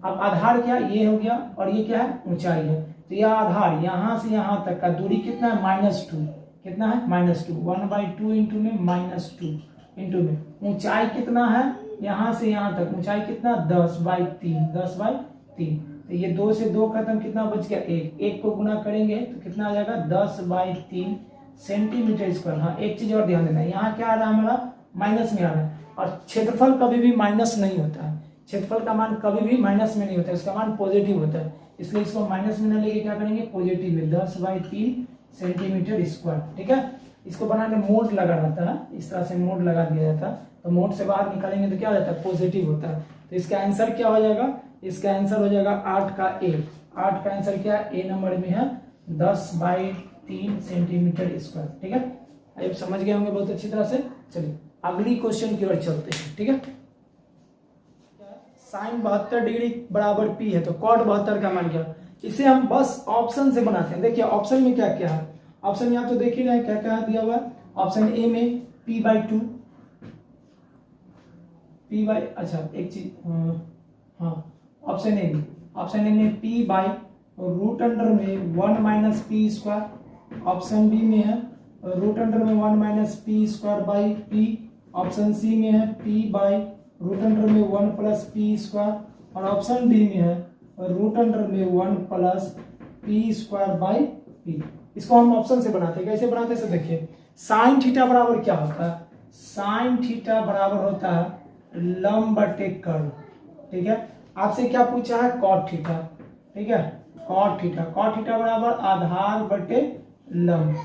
अब आधार क्या ये हो गया और ये क्या है ऊंचाई है। तो यह आधार यहाँ से यहाँ तक का दूरी कितना है -2, कितना है -2, 1/2 इंटू में -2 इंटू में ऊंचाई कितना है यहाँ से यहाँ तक ऊंचाई कितना 10/3, 10/3। तो ये 2 से 2 खत्म, कितना बच गया 1, 1 को गुना करेंगे तो कितना आ जाएगा 10/3 सेंटीमीटर स्क्वायर। हाँ एक चीज और ध्यान देना है, यहाँ क्या आ रहा है हमारा माइनस में आ रहा है, और क्षेत्रफल कभी भी माइनस नहीं होता है, क्षेत्रफल का मान कभी भी माइनस में नहीं होता है, इसका मान पॉजिटिव होता है, इसलिए इसको माइनस में न लेके क्या करेंगे पॉजिटिव में 10/3 सेंटीमीटर स्क्वायर। ठीक है, इसको बनाने में मोड लगा रहता है, इस तरह से मोड लगा दिया जाता है, तो मोड से बाहर निकालेंगे तो क्या हो जाता है पॉजिटिव होता है। तो इसका आंसर क्या हो जाएगा, इसका आंसर हो जाएगा 8 का ए। 8 का आंसर क्या है ए नंबर में है 10/3 सेंटीमीटर स्क्वायर। ठीक है, अब समझ गए होंगे बहुत अच्छी तरह से। चलिए अगली क्वेश्चन की ओर चलते हैं। ठीक है, साइन 72 डिग्री बराबर पी है तो कॉट 72 का मान क्या, इसे हम बस ऑप्शन से बनाते हैं। देखिए ऑप्शन में क्या क्या है, ऑप्शन यहाँ तो देख ही रहे क्या क्या दिया हुआ है। ऑप्शन ए में p/2, अच्छा एक चीज हाँ ऑप्शन ए में p/√अंडर में 1 - p²। ऑप्शन बी में है √अंडर में 1 - p²/p। ऑप्शन सी में है p/√अंडर में 1 + p²। और ऑप्शन डी में है √अंडर में 1 + p²/p। इसको हम ऑप्शन से बनाते हैं, कैसे बनाते हैं से देखिए। साइन थीटा बराबर क्या होता है, साइन थीटा बराबर होता है लंब बटे कर्ल। ठीक है, आपसे क्या पूछा है कॉट थीटा। ठीक है, कॉट थीटा बराबर आधार बटे लंब।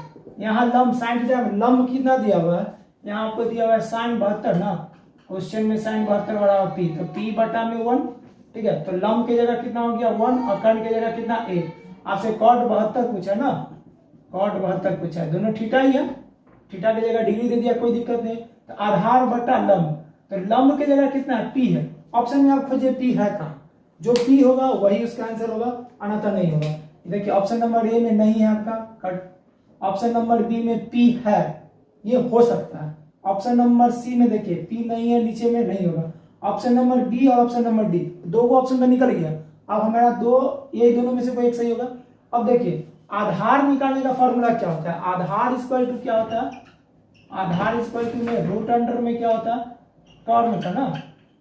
यहाँ लंब साइन थीटा लंब कितना दिया हुआ है, यहाँ आपको दिया हुआ है साइन 72 ना, क्वेश्चन में साइन 72 बराबर पी, तो p/1। ठीक है, तो लंब की जगह कितना हो गया 1 और कर्ल की जगह कितना 1। आपसे कॉट 72 पूछा ना, कॉट 72 पूछा है, दोनों थीटा ही है, थीटा की जगह डिग्री दे दिया कोई दिक्कत नहीं। तो आधार बटा लंब, तो लंब की जगह कितना है p है। ऑप्शन में आप खोजिए p है कहाँ, जो p होगा वही उसका आंसर होगा, अन्यथा नहीं होगा। देखिए ऑप्शन नंबर ए में नहीं है आपका कट, ऑप्शन नंबर बी में p है, ये हो सकता है। ऑप्शन नंबर सी में देखिए p नहीं है, नीचे में नहीं होगा। ऑप्शन नंबर बी और ऑप्शन नंबर डी, दो को ऑप्शन तो निकल गया। अब हमारा ये दोनों में से कोई एक सही होगा। अब देखिए आधार निकालने का फॉर्मूला क्या होता है, आधार इक्वल टू क्या होता है, आधार इक्वल टू में √अंडर में क्या होता है कर्ण का ना,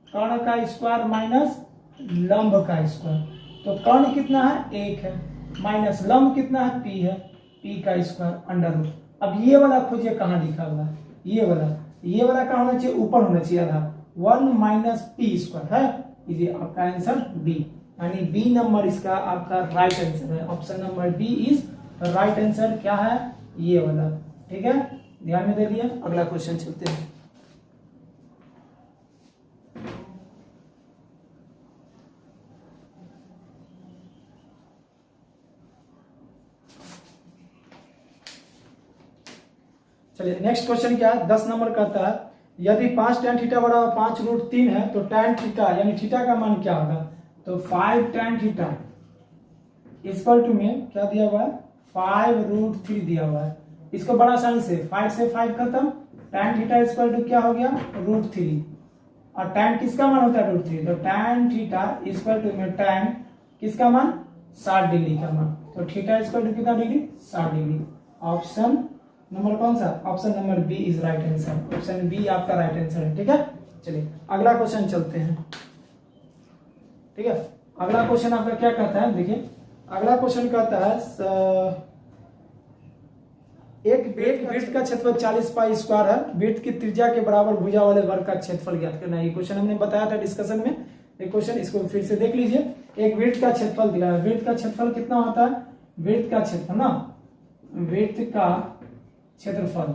कर्ण का स्क्वायर माइनस लंब का स्क्वायर। तो कर्ण कितना है 1 है, माइनस लंब कितना है p है, p का स्क्वायर √। अब ये वाला खोजिए कहाँ लिखा हुआ है, ये वाला कहाँ होना चाहिए, ऊपर होना चाहिए आधार 1 - p² है, ये आपका आंसर बी, यानी बी नंबर इसका आपका राइट आंसर है। Option number B is right answer, क्या है ये वाला। ठीक है, ध्यान में दे लिया। अगला क्वेश्चन चलते हैं। चलिए नेक्स्ट क्वेश्चन क्या है, 10 नंबर कहता है यदि 5 tan थीटा बराबर 5√3 है तो tan थीटा यानी थीटा का मान क्या होगा। तो 5 tan थीटा इक्वल टू में क्या दिया हुआ है 5√3 दिया हुआ है। इसको बड़ा आसानी से 5 से 5 खत्म, tan थीटा इक्वल टू क्या हो गया √3, और tan किसका मान होता है √3, तो tan थीटा इक्वल टू में tan किसका मान 60 डिग्री का मान, तो थीटा इक्वल टू कितना डिग्री 60 डिग्री। ऑप्शन नंबर कौन सा, option number B is right answer, option B आपका राइट आंसर है। ठीक है, चलिए अगला क्वेश्चन चलते हैं। ठीक है, अगला क्वेश्चन आपका क्या कहता है, देखिए अगला क्वेश्चन कहता है एक वृत्त का क्षेत्रफल 40 π² है, वृत्त की त्रिज्या के बराबर भुजा वाले वर्ग का क्षेत्रफल ज्ञात करना है। ये क्वेश्चन हमने बताया था डिस्कशन में, एक क्वेश्चन इसको फिर से देख लीजिए। एक वृत्त का क्षेत्रफल दिया है, वृत्त का क्षेत्रफल कितना होता है, वृत्त का क्षेत्रफल ना, वृत्त का क्षेत्रफल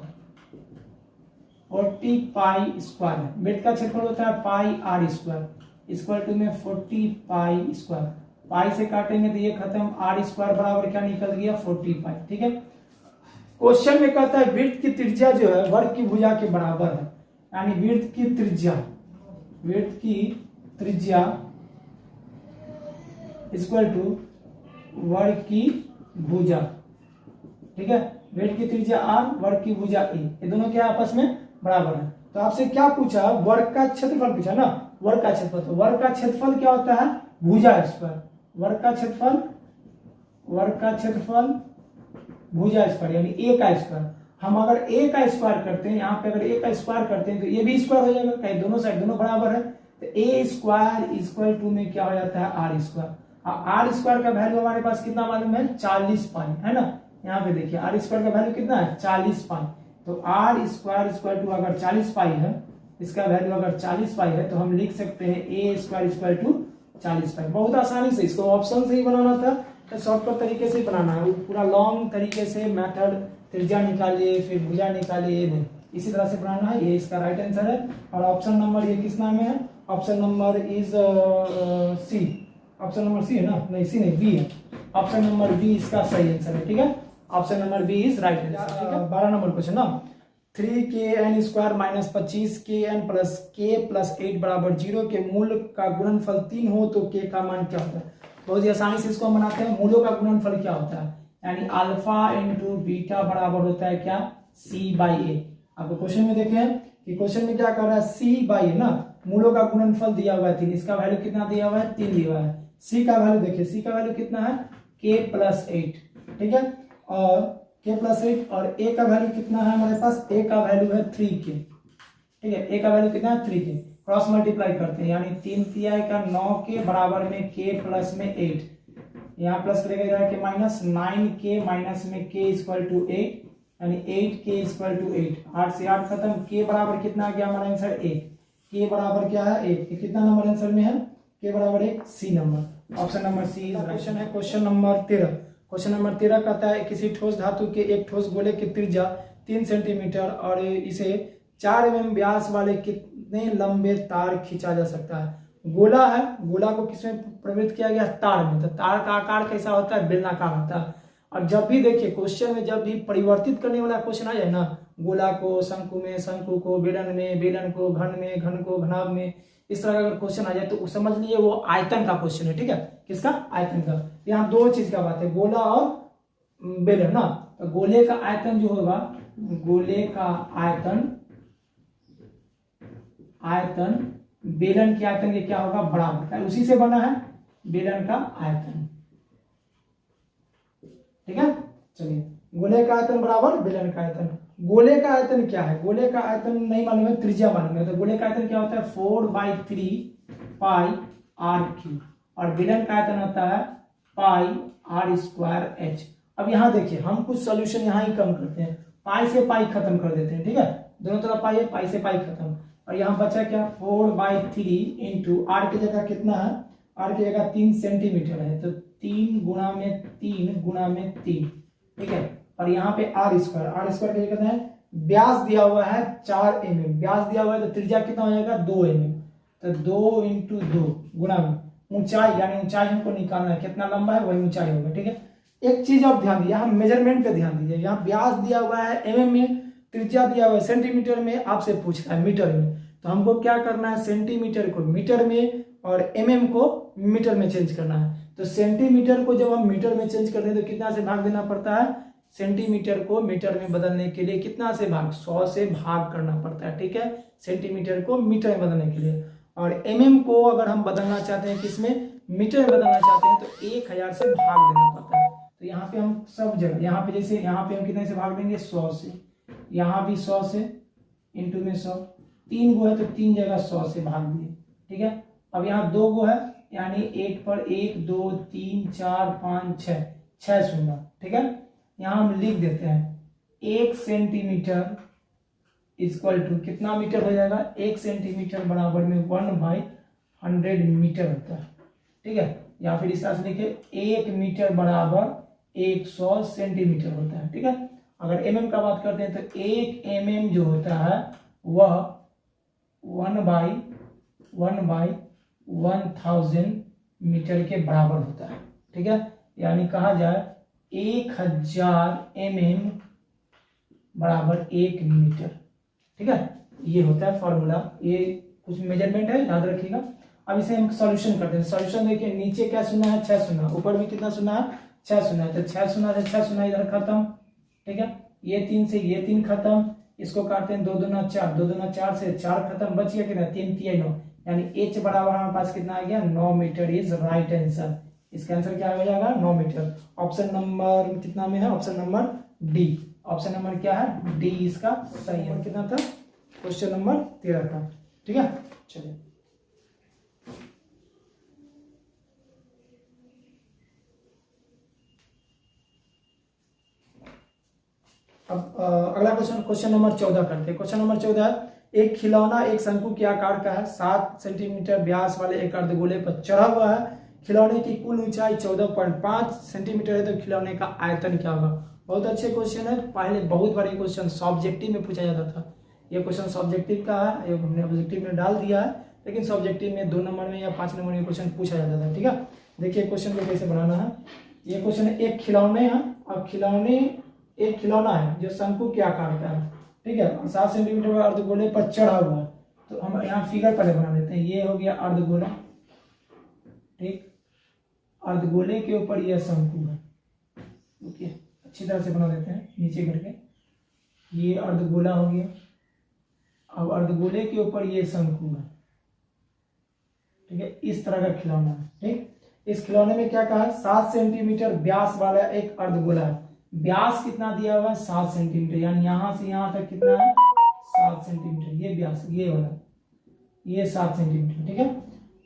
40 π² है, वृत्त का क्षेत्रफल होता है πr² इक्वल टू में 40 π², पाई से काटेंगे तो ये खत्म, r² बराबर क्या निकल गया 40 π। ठीक है, क्वेश्चन में कहता है वृत्त की त्रिज्या जो है वर्ग की भुजा के बराबर है, यानी वृत्त की त्रिज्या इक्वल टू वर्ग की भुजा। ठीक है, वृत्त की त्रिज्या r, वर्ग की भुजा a, ये दोनों क्या आपस में बराबर है। तो आपसे क्या पूछा, वर्ग का क्षेत्रफल पूछा ना, वर्ग का क्षेत्रफल। तो वर्ग का क्षेत्रफल क्या होता है? भुजा स्क्वायर। वर्ग का क्षेत्रफल भुजा स्क्वायर यानी ए का स्क्वायर। हम अगर ए का स्क्वायर करते हैं, यहाँ पे अगर ए का स्क्वायर करते हैं तो ये भी स्क्वायर हो जाएगा, कहीं दोनों साइड दोनों बराबर है। तो ए स्क्वायर इक्वल टू में क्या हो जाता है? R square. आर स्क्वायर का वैल्यू हमारे पास कितना मालूम है? 40 पाई, है ना। यहाँ पे देखिए आर स्क्वायर का वैल्यू कितना है? 40 पाई। तो आर स्क्वायर इक्वल टू अगर 40 पाई है, इसका वैल्यू अगर 40 पाई है, तो हम लिख सकते हैं ए स्क्वायर इक्वल टू 40 पाई। बहुत आसानी से इसको ऑप्शन से ही बनाना था, तो शॉर्टकट तरीके से ही बनाना है, पूरा लॉन्ग तरीके से मेथड, त्रिज्या निकालिए फिर भुजा निकालिए, नहीं, इसी तरह से बनाना है। ये इसका राइट आंसर है। और ऑप्शन नंबर ये किस नाम में है? Option number is C. Option number C है ना? नहीं, सी नहीं, बी है। ऑप्शन नंबर बी इसका सही आंसर है, ठीक है। Option number B is right answer, ठीक है। 12 नंबर क्वेश्चन ना, 3kn square minus 25kn plus k plus 8 बराबर 0 के मूल का गुणनफल 3 हो तो k का मान क्या होता है? बहुत ही आसानी से इसको हम बनाते हैं। मूलों का गुणनफल क्या होता है? यानी अल्फा इंटू बीटा बराबर होता है क्या? सी बाई ए। आपको क्वेश्चन में देखें कि क्वेश्चन में क्या कर रहा है? सी बाई ए ना, मूलों का गुणनफल दिया हुआ है 3, इसका वैल्यू कितना दिया हुआ है? 3 दिया हुआ है। सी का वैल्यू देखिए, सी का वैल्यू कितना है? k प्लस 8, ठीक है। और k प्लस 8 और a का वैल्यू कितना है हमारे पास? a का वैल्यू है 3k, ठीक है। a का वैल्यू कितना है? 3k। क्रॉस मल्टीप्लाई करते हैं, यानी 3 तिहाई का 9 के बराबर में k प्लस में 8, यहाँ प्लस करेगा इधर के माइनस, 9k माइनस में k इक्वल टू 8, यानी 8k इक्वल टू 8। 8 से 8 खत्म, k बराबर कितना आ गया हमारा आंसर? 1। k बराबर क्या है? 1। कितना नंबर आंसर में है? k बराबर 1, C number. Option number C question है। Question number 13। क्वेश्चन नंबर 13 कहता है किसी ठोस धातु के एक ठोस गोले की त्रिज्या 3 सेंटीमीटर और इसे 4 mm व्यास वाले कितने लंबे तार खींचा जा सकता है? गोला है, गोला को किसमें प्रवृत्त किया गया? तार में। तो तार का आकार कैसा होता है? बेलनाकार होता है। और जब भी देखिए क्वेश्चन में जब भी परिवर्तित करने वाला क्वेश्चन आ जाए ना, गोला को शंकु में, शंकु को बेलन में, बेलन को घन में, घन को घनाभ में, इस तरह का अगर क्वेश्चन आ जाए तो समझ लीजिए वो आयतन का क्वेश्चन है, ठीक है। किसका? आयतन का। यहाँ दो चीज का बात है, गोला और बेलन ना। तो गोले का आयतन जो होगा, गोले का आयतन बेलन के आयतन के क्या होगा? बराबर। उसी से बना है बेलन का आयतन, ठीक है। चलिए, गोले का आयतन बराबर बेलन का आयतन। गोले का आयतन क्या है? गोले का आयतन नहीं मालूम है, त्रिज्या मालूम है। तो गोले का आयतन क्या होता है? 4/3 पाई आर क्यूब। और बेलन का आयतन होता है पाई आर स्क्वायर एच। अब यहाँ देखिए हम कुछ सॉल्यूशन यहाँ ही कम करते हैं, पाई से पाई खत्म कर देते हैं, ठीक है। दोनों तरफ पाई है, पाई से पाई खत्म। और यहाँ बचा क्या? 4/3 इंटू आर की जगह कितना है? आर की जगह 3 सेंटीमीटर है, तो 3 गुणा में 3 गुणा में 3, ठीक है। और यहाँ पे आर स्क्वायर की जगह कितना है? व्यास दिया हुआ है 4 mm, व्यास दिया हुआ है तो त्रिज्या कितना हो जाएगा? 2 mm। तो 2 इंटू 2 गुणा में ऊंचाई, यानी ऊंचाई हमको निकालना है, कितना लंबा है वही ऊंचाई होगा, ठीक है। एक चीज आप ध्यान दीजिए, हम मेजरमेंट पे ध्यान दीजिए। यहाँ व्यास दिया हुआ है mm में, त्रिज्या दिया हुआ है सेंटीमीटर में, आपसे पूछ रहा है मीटर में। तो हमको क्या करना है? सेंटीमीटर को मीटर में और mm को मीटर में चेंज करना है। तो सेंटीमीटर को जब हम मीटर में चेंज करते हैं तो कितना से भाग देना पड़ता है? सेंटीमीटर को मीटर में बदलने के लिए कितना से भाग? 100 से भाग करना पड़ता है, ठीक है, सेंटीमीटर को मीटर में बदलने के लिए। और mm को अगर हम बदलना चाहते हैं किसमें? मीटर में बदलना चाहते हैं तो 1000 से भाग देना पड़ता है। तो यहाँ पे हम सब जगह, यहाँ पे जैसे यहाँ पे हम कितने से भाग देंगे? 100 से। यहाँ भी 100 से, इंटू में 100, 3 गो है तो 3 जगह 100 से भाग दिए, ठीक है। अब यहाँ 2 गो है, यानी 1 पर 1 2 3 4 5 6, 6 शून्य, ठीक है। यहाँ हम लिख देते हैं 1 सेंटीमीटर इक्वल टू कितना मीटर हो जाएगा? 1 सेंटीमीटर बराबर में 1/100 मीटर होता है, ठीक है। या फिर इस तरह से लिखे 1 मीटर बराबर 100 सेंटीमीटर होता है, ठीक है। अगर mm का बात करते हैं तो 1 mm जो होता है वह 1/1000 मीटर के बराबर होता है, ठीक है। यानी कहा जाए 1000 mm बराबर 1 मीटर, ठीक है। ये होता है फॉर्मूला, ये कुछ मेजरमेंट है, याद रखिएगा। अब इसे हम सॉल्यूशन करते हैं। सॉल्यूशन देखिए, नीचे क्या सुना है? 6 सुना, ऊपर में कितना सुना है? 6 सुना है। तो 6 सुना से 6 सुना इधर खत्म, ठीक है। ये 3 से ये 3 खत्म, इसको काटते हैं 2 दूना 4, 2 दूना 4 से 4 खत्म, बच गया कितना? 3 3 9, यानी h बराबर हमारे पास कितना आ गया 9 मीटर इज राइट आंसर। इसका आंसर क्या हो जाएगा 9 मीटर। ऑप्शन नंबर कितना में है, option number D. Option number क्या है डी इसका सही है। कितना था क्वेश्चन नंबर 13 का, ठीक है। चलिए अब अगला क्वेश्चन नंबर 14 करते हैं। क्वेश्चन नंबर 14, एक खिलौना एक शंकु के आकार का है, 7 सेंटीमीटर व्यास वाले एक अर्धगोले पर चढ़ा हुआ है। खिलौने की कुल ऊंचाई 14.5 सेंटीमीटर है, तो खिलौने का आयतन क्या होगा। बहुत अच्छे क्वेश्चन है, पहले बहुत बड़े क्वेश्चन सब्जेक्टिव में पूछा जाता था। ये क्वेश्चन सब्जेक्टिव का है, ये हमने ऑब्जेक्टिव में डाल दिया है, लेकिन सब्जेक्टिव में 2 नंबर में या 5 नंबर में क्वेश्चन पूछा जाता था, ठीक है। देखिए क्वेश्चन को कैसे बनाना है। ये क्वेश्चन है, एक खिलौने है और एक खिलौना है जो शंकु के आकार का है, ठीक है, और 7 सेंटीमीटर अर्धगोले पर चढ़ा हुआ है। तो हम यहाँ फिगर पहले बना लेते हैं। ये हो गया अर्धगोला, ठीक, अर्धगोले के ऊपर यह शंकु है। ओके, अच्छी तरह से बना देते हैं नीचे करके। ये अर्धगोला हो गया, अब अर्धगोले के ऊपर ये शंकु है, ठीक है। इस तरह का खिलौना है, ठीक। इस खिलौने में क्या कहा है 7 सेंटीमीटर व्यास वाला एक अर्धगोला है। व्यास कितना दिया हुआ है 7 सेंटीमीटर, यानी यहां से यहां तक कितना है 7 सेंटीमीटर। ये व्यास ये वाला ये 7 सेंटीमीटर, ठीक है।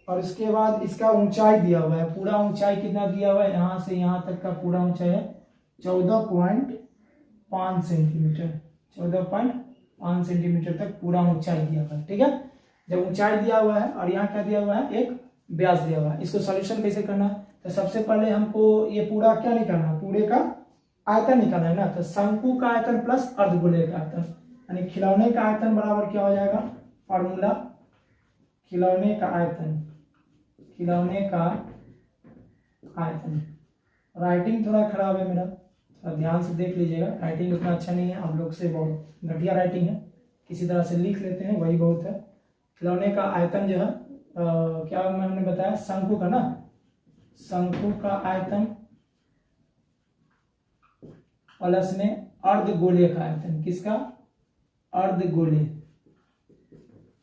और इसके बाद इसका ऊंचाई दिया हुआ है, पूरा ऊंचाई कितना दिया हुआ है, यहां से यहां तक का पूरा ऊंचाई है 14.5 सेंटीमीटर। 14.5 सेंटीमीटर तक पूरा ऊंचाई दिया हुआ है, ठीक है। जब ऊंचाई दिया हुआ है और यहाँ क्या दिया हुआ है एक व्यास दिया हुआ है, इसको सॉल्यूशन कैसे करना है। तो सबसे पहले हमको ये पूरा क्या निकालना, पूरे का आयतन निकालना है ना। तो शंकु का आयतन प्लस अर्धगोले का आयतन, यानी खिलौने का आयतन बराबर क्या हो जाएगा, फॉर्मूला खिलौने का आयतन, खिलौने का आयतन। राइटिंग थोड़ा खराब है मेरा, थोड़ा ध्यान से देख लीजिएगा, राइटिंग उतना अच्छा नहीं है, आप लोग से बहुत घटिया राइटिंग है। किसी तरह से लिख लेते हैं वही बहुत है। खिलौने का आयतन जो है क्या मैंने बताया शंकु का ना, शंकु का आयतन प्लस में अर्धगोले का आयतन। किसका, अर्धगोले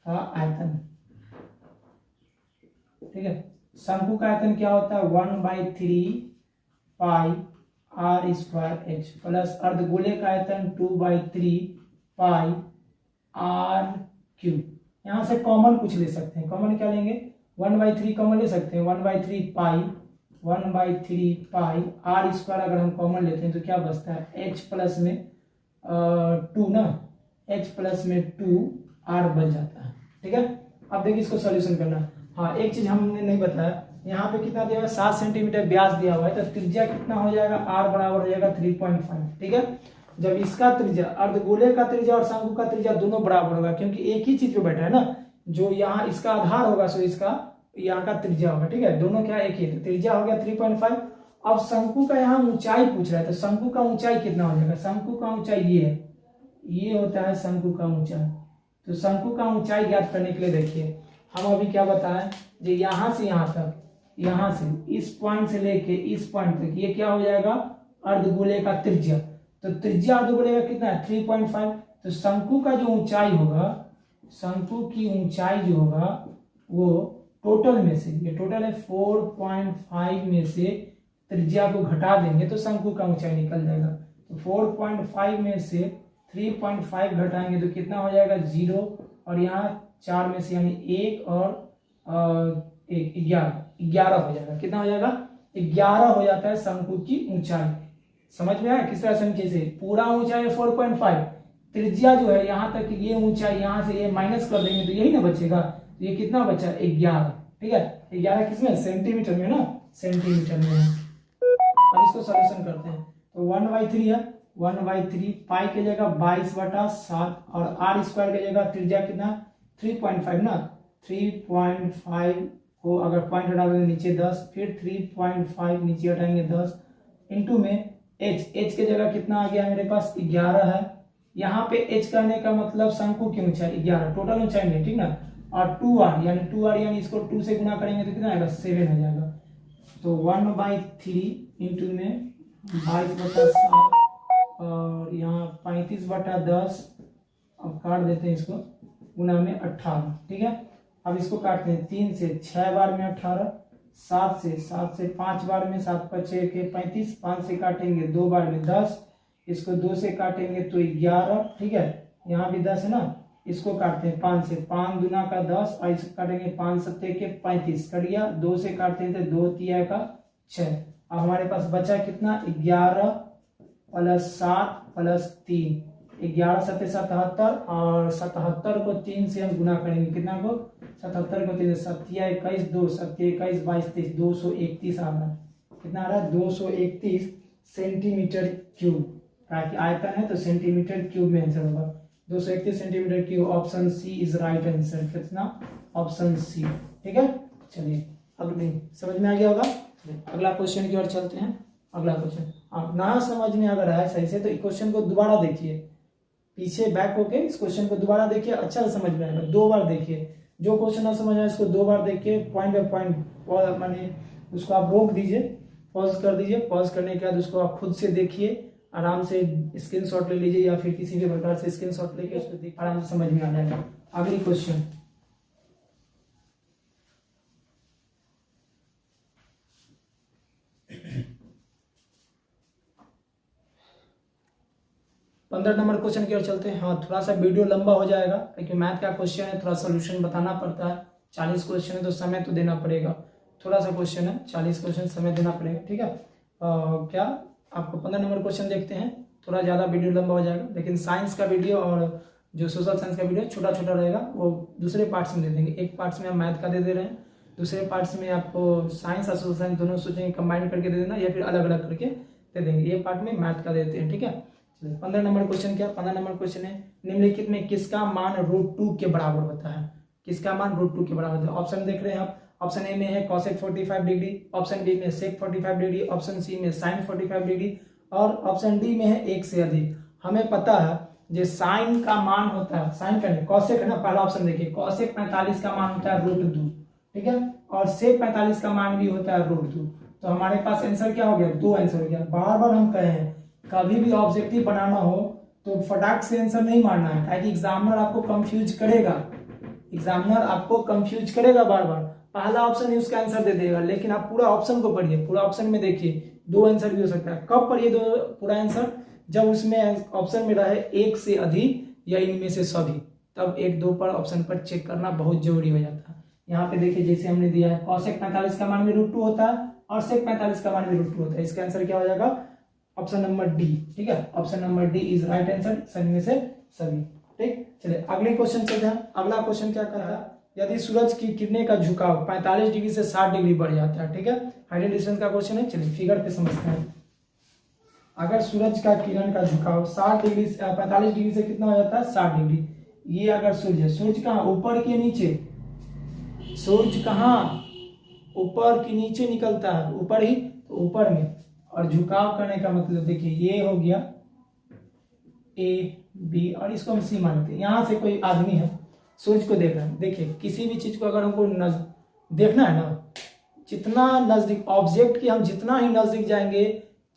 का आयतन, ठीक है। शंकु का आयतन क्या होता है 1/3 पाई आर स्क्वायर एच, प्लस अर्धगोले का आयतन 2/3 पाई आर क्यूब। यहां से कॉमन कुछ ले सकते हैं, कॉमन क्या लेंगे 1/3 कॉमन ले सकते हैं, 1/3 पाई आर स्क्वायर अगर हम कॉमन लेते हैं तो क्या बचता है एच प्लस में 2 ना, एच प्लस में 2 आर बच जाता है, ठीक है। अब देखिए इसको सॉल्यूशन करना है। हाँ, एक चीज हमने नहीं बताया, यहाँ पे कितना दिया हुआ है 7 सेंटीमीटर व्यास दिया हुआ है, तो त्रिज्या कितना हो जाएगा आर बराबर हो जाएगा 3.5, ठीक है। जब इसका त्रिज्या अर्धगोले का त्रिज्या और शंकु का त्रिज्या दोनों बराबर होगा, क्योंकि एक ही चीज पे बैठा है ना, जो यहाँ इसका आधार होगा सो इसका यहाँ का त्रिज्या होगा, ठीक है। दोनों क्या एक ही, तो त्रिज्या हो गया 3.5। अब शंकु का यहाँ ऊंचाई पूछ रहा है, तो शंकु का ऊंचाई कितना हो जाएगा, शंकु का ऊंचाई ये है, ये होता है शंकु का ऊंचाई। तो शंकु का ऊंचाई ज्ञात करने के लिए देखिए हम अभी क्या बताएं, जो यहाँ से यहाँ तक, यहाँ से इस पॉइंट से लेके इस पॉइंट तक, ये क्या हो जाएगा अर्धगोले का त्रिज्या। तो त्रिज्या अर्धगोले का कितना है 3.5। तो शंकु का जो ऊंचाई होगा, शंकु की ऊंचाई जो होगा वो टोटल में से, ये टोटल है 4.5 में से त्रिज्या को घटा देंगे तो शंकु का ऊंचाई निकल जाएगा। तो 4.5 में से 3.5 घटाएंगे तो कितना हो जाएगा 0, और यहाँ 4 में से यानी 1 और 11 हो जाएगा। कितना हो जाएगा 11 हो जाता है शंकु की ऊंचाई। समझ में आया किस तरह से, से पूरा ऊंचाई है 4.5, त्रिज्या जो है यहाँ तक ये ऊंचाई, यहाँ से ये माइनस कर देंगे तो यही ना बचेगा। तो ये कितना बचा 11, ठीक है। 11 किसमें सेंटीमीटर में ना, सेंटीमीटर में। अब इसको सॉल्यूशन करते हैं। तो 1/3 है, 1/3 पाई की जगह 22/7 और आर स्क्वायर की जगह त्रिज्या कितना 3.5 ना, 3.5 को अगर पॉइंट हटा देंगे नीचे 10, फिर 3.5 नीचे हटाएंगे 10 इंटू में h की जगह कितना आ गया मेरे पास 11 है। यहाँ पे h करने का मतलब शंकु की ऊंचाई 11 टोटल ऊंचाई में, ठीक ना, और 2r यानी इसको 2 से गुना करेंगे तो कितना आएगा 7 हो जाएगा। तो 1/3 इंटू में 22/7 और यहाँ 35/10, अब काट देते हैं इसको, गुना में 18, ठीक है। अब इसको काटते हैं 3 से 6 बार में 18, 7 से 5 बार में, 7 × 6 = 35, 5 से काटेंगे 2 बार में 10, इसको 2 से काटेंगे तो 11, ठीक है, यहाँ भी 10 है ना, इसको काटते हैं 5 से, 5 दूना का 10 और इसको काटेंगे 5 7 के 35, कट गया, 2 से काटते हैं तो 2 3 का 6। अब हमारे पास बचा कितना, 11 + 7 + 3, 11 7 77, और 77 को 3 से हम गुना करेंगे, कितना को, 77 को 3 से, 7 21 2, 7 21 22 23, 231 आ रहा है, कितना आ रहा है, 231 सेंटीमीटर क्यूब, ताकि आयतन है तो सेंटीमीटर क्यूब में आंसर होगा, 231 centimetre cube. Option C is right answer, कितना, ऑप्शन सी, ठीक है। चलिए अगले, समझ में आ गया होगा। अगला क्वेश्चन की ओर चलते हैं। अगला क्वेश्चन ना समझ में अगर आया सही से तो क्वेश्चन को दोबारा देखिए, पीछे बैक होके इस क्वेश्चन को दोबारा देखिए, अच्छा से समझ में आएगा, 2 बार देखिए, जो क्वेश्चन ना समझ आए इसको 2 बार देखिए, पॉइंट बाय पॉइंट, माने उसको आप रोक दीजिए, पॉज कर दीजिए, पॉज करने के बाद उसको आप खुद से देखिए, आराम से स्क्रीनशॉट ले लीजिए या फिर किसी भी प्रकार से स्क्रीनशॉट लेके उसको देखिए, आराम से समझ में आ जाएगा। अगली क्वेश्चन, पंद्रह नंबर क्वेश्चन की ओर चलते हैं। हाँ, थोड़ा सा वीडियो लंबा हो जाएगा क्योंकि मैथ का क्वेश्चन है, थोड़ा सोल्यूशन बताना पड़ता है, 40 क्वेश्चन है तो समय तो देना पड़ेगा, थोड़ा सा क्वेश्चन है, 40 क्वेश्चन समय देना पड़ेगा, ठीक है। क्या आपको 15 नंबर क्वेश्चन देखते हैं, थोड़ा ज़्यादा वीडियो लंबा हो जाएगा, लेकिन साइंस का वीडियो और जो सोशल साइंस का वीडियो छोटा छोटा रहेगा, वो दूसरे पार्ट्स में दे देंगे। एक पार्ट्स में हम मैथ का दे दे रहे हैं, दूसरे पार्ट्स में आपको साइंस और सोशल साइंस दोनों सोचेंगे कंबाइन करके दे देना, या फिर अलग अलग करके दे देंगे। ये पार्ट में मैथ का देते हैं, ठीक है। 15 नंबर क्वेश्चन क्या, 15 नंबर क्वेश्चन है, निम्नलिखित में किसका मान √2 के बराबर होता है, किसका मान √2 के बराबर होता है। ऑप्शन देख रहे हैं आप, ऑप्शन ए में है cosec 45 डिग्री, ऑप्शन बी में sec 45 डिग्री, ऑप्शन सी में sin 45 डिग्री, और ऑप्शन डी में है 1 से अधिक। हमें पता है जो साइन का मान होता है, साइन का नहीं, cosec है ना, पहला ऑप्शन देखिए, cosec 45 का मान होता है √2, ठीक है, और sec 45 का मान भी होता है √2। तो हमारे पास आंसर क्या हो गया, 2 आंसर हो गया। बार बार हम कहे हैं कभी भी ऑब्जेक्टिव बनाना हो तो फटाक से आंसर नहीं मारना है, ताकि एग्जामिनर आपको कंफ्यूज करेगा, एग्जामिनर आपको कंफ्यूज करेगा बार बार, पहला ऑप्शन ही उसका आंसर दे देगा, लेकिन आप पूरा ऑप्शन को पढ़िए, पूरा ऑप्शन में देखिए 2 आंसर भी हो सकता है। कब पढ़िए 2 पूरा आंसर, जब उसमें ऑप्शन में रहे 1 से अधिक या इनमें से सभी, तब 1 2 पर ऑप्शन पर चेक करना बहुत जरूरी हो जाता है। यहाँ पे देखिए जैसे हमने दिया है cosec 45 का मान भी √2 होता है और sec 45 का मान भी √2 होता है, इसका आंसर क्या हो जाएगा, ऑप्शन नंबर डी, ठीक है, option number D is right answer, सभी में से सभी, ठीक। चलिए अगले क्वेश्चन चलते हैं। अगला क्वेश्चन क्या कर रहा है, यदि सूरज की किरणें का झुकाव 45 डिग्री से 60 डिग्री बढ़ जाता है, ठीक है, हाइड्रोजन डिस्टेंस का क्वेश्चन है। चलिए फिगर पे समझते हैं। अगर सूरज का किरण का झुकाव 60 डिग्री 45 डिग्री से कितना हो जाता है, 60 डिग्री, ये अगर सूर्य है, सूर्य कहाँ, ऊपर के नीचे, सूर्य कहाँ, ऊपर के नीचे निकलता है, ऊपर ही, तो ऊपर में, और झुकाव करने का मतलब देखिए ये हो गया ए बी, और इसको हम सी मानते हैं। यहां से कोई आदमी है, सूर्य को देख रहा है, देखिए किसी भी चीज को अगर हमको देखना है ना, जितना नजदीक ऑब्जेक्ट की हम जितना ही नजदीक जाएंगे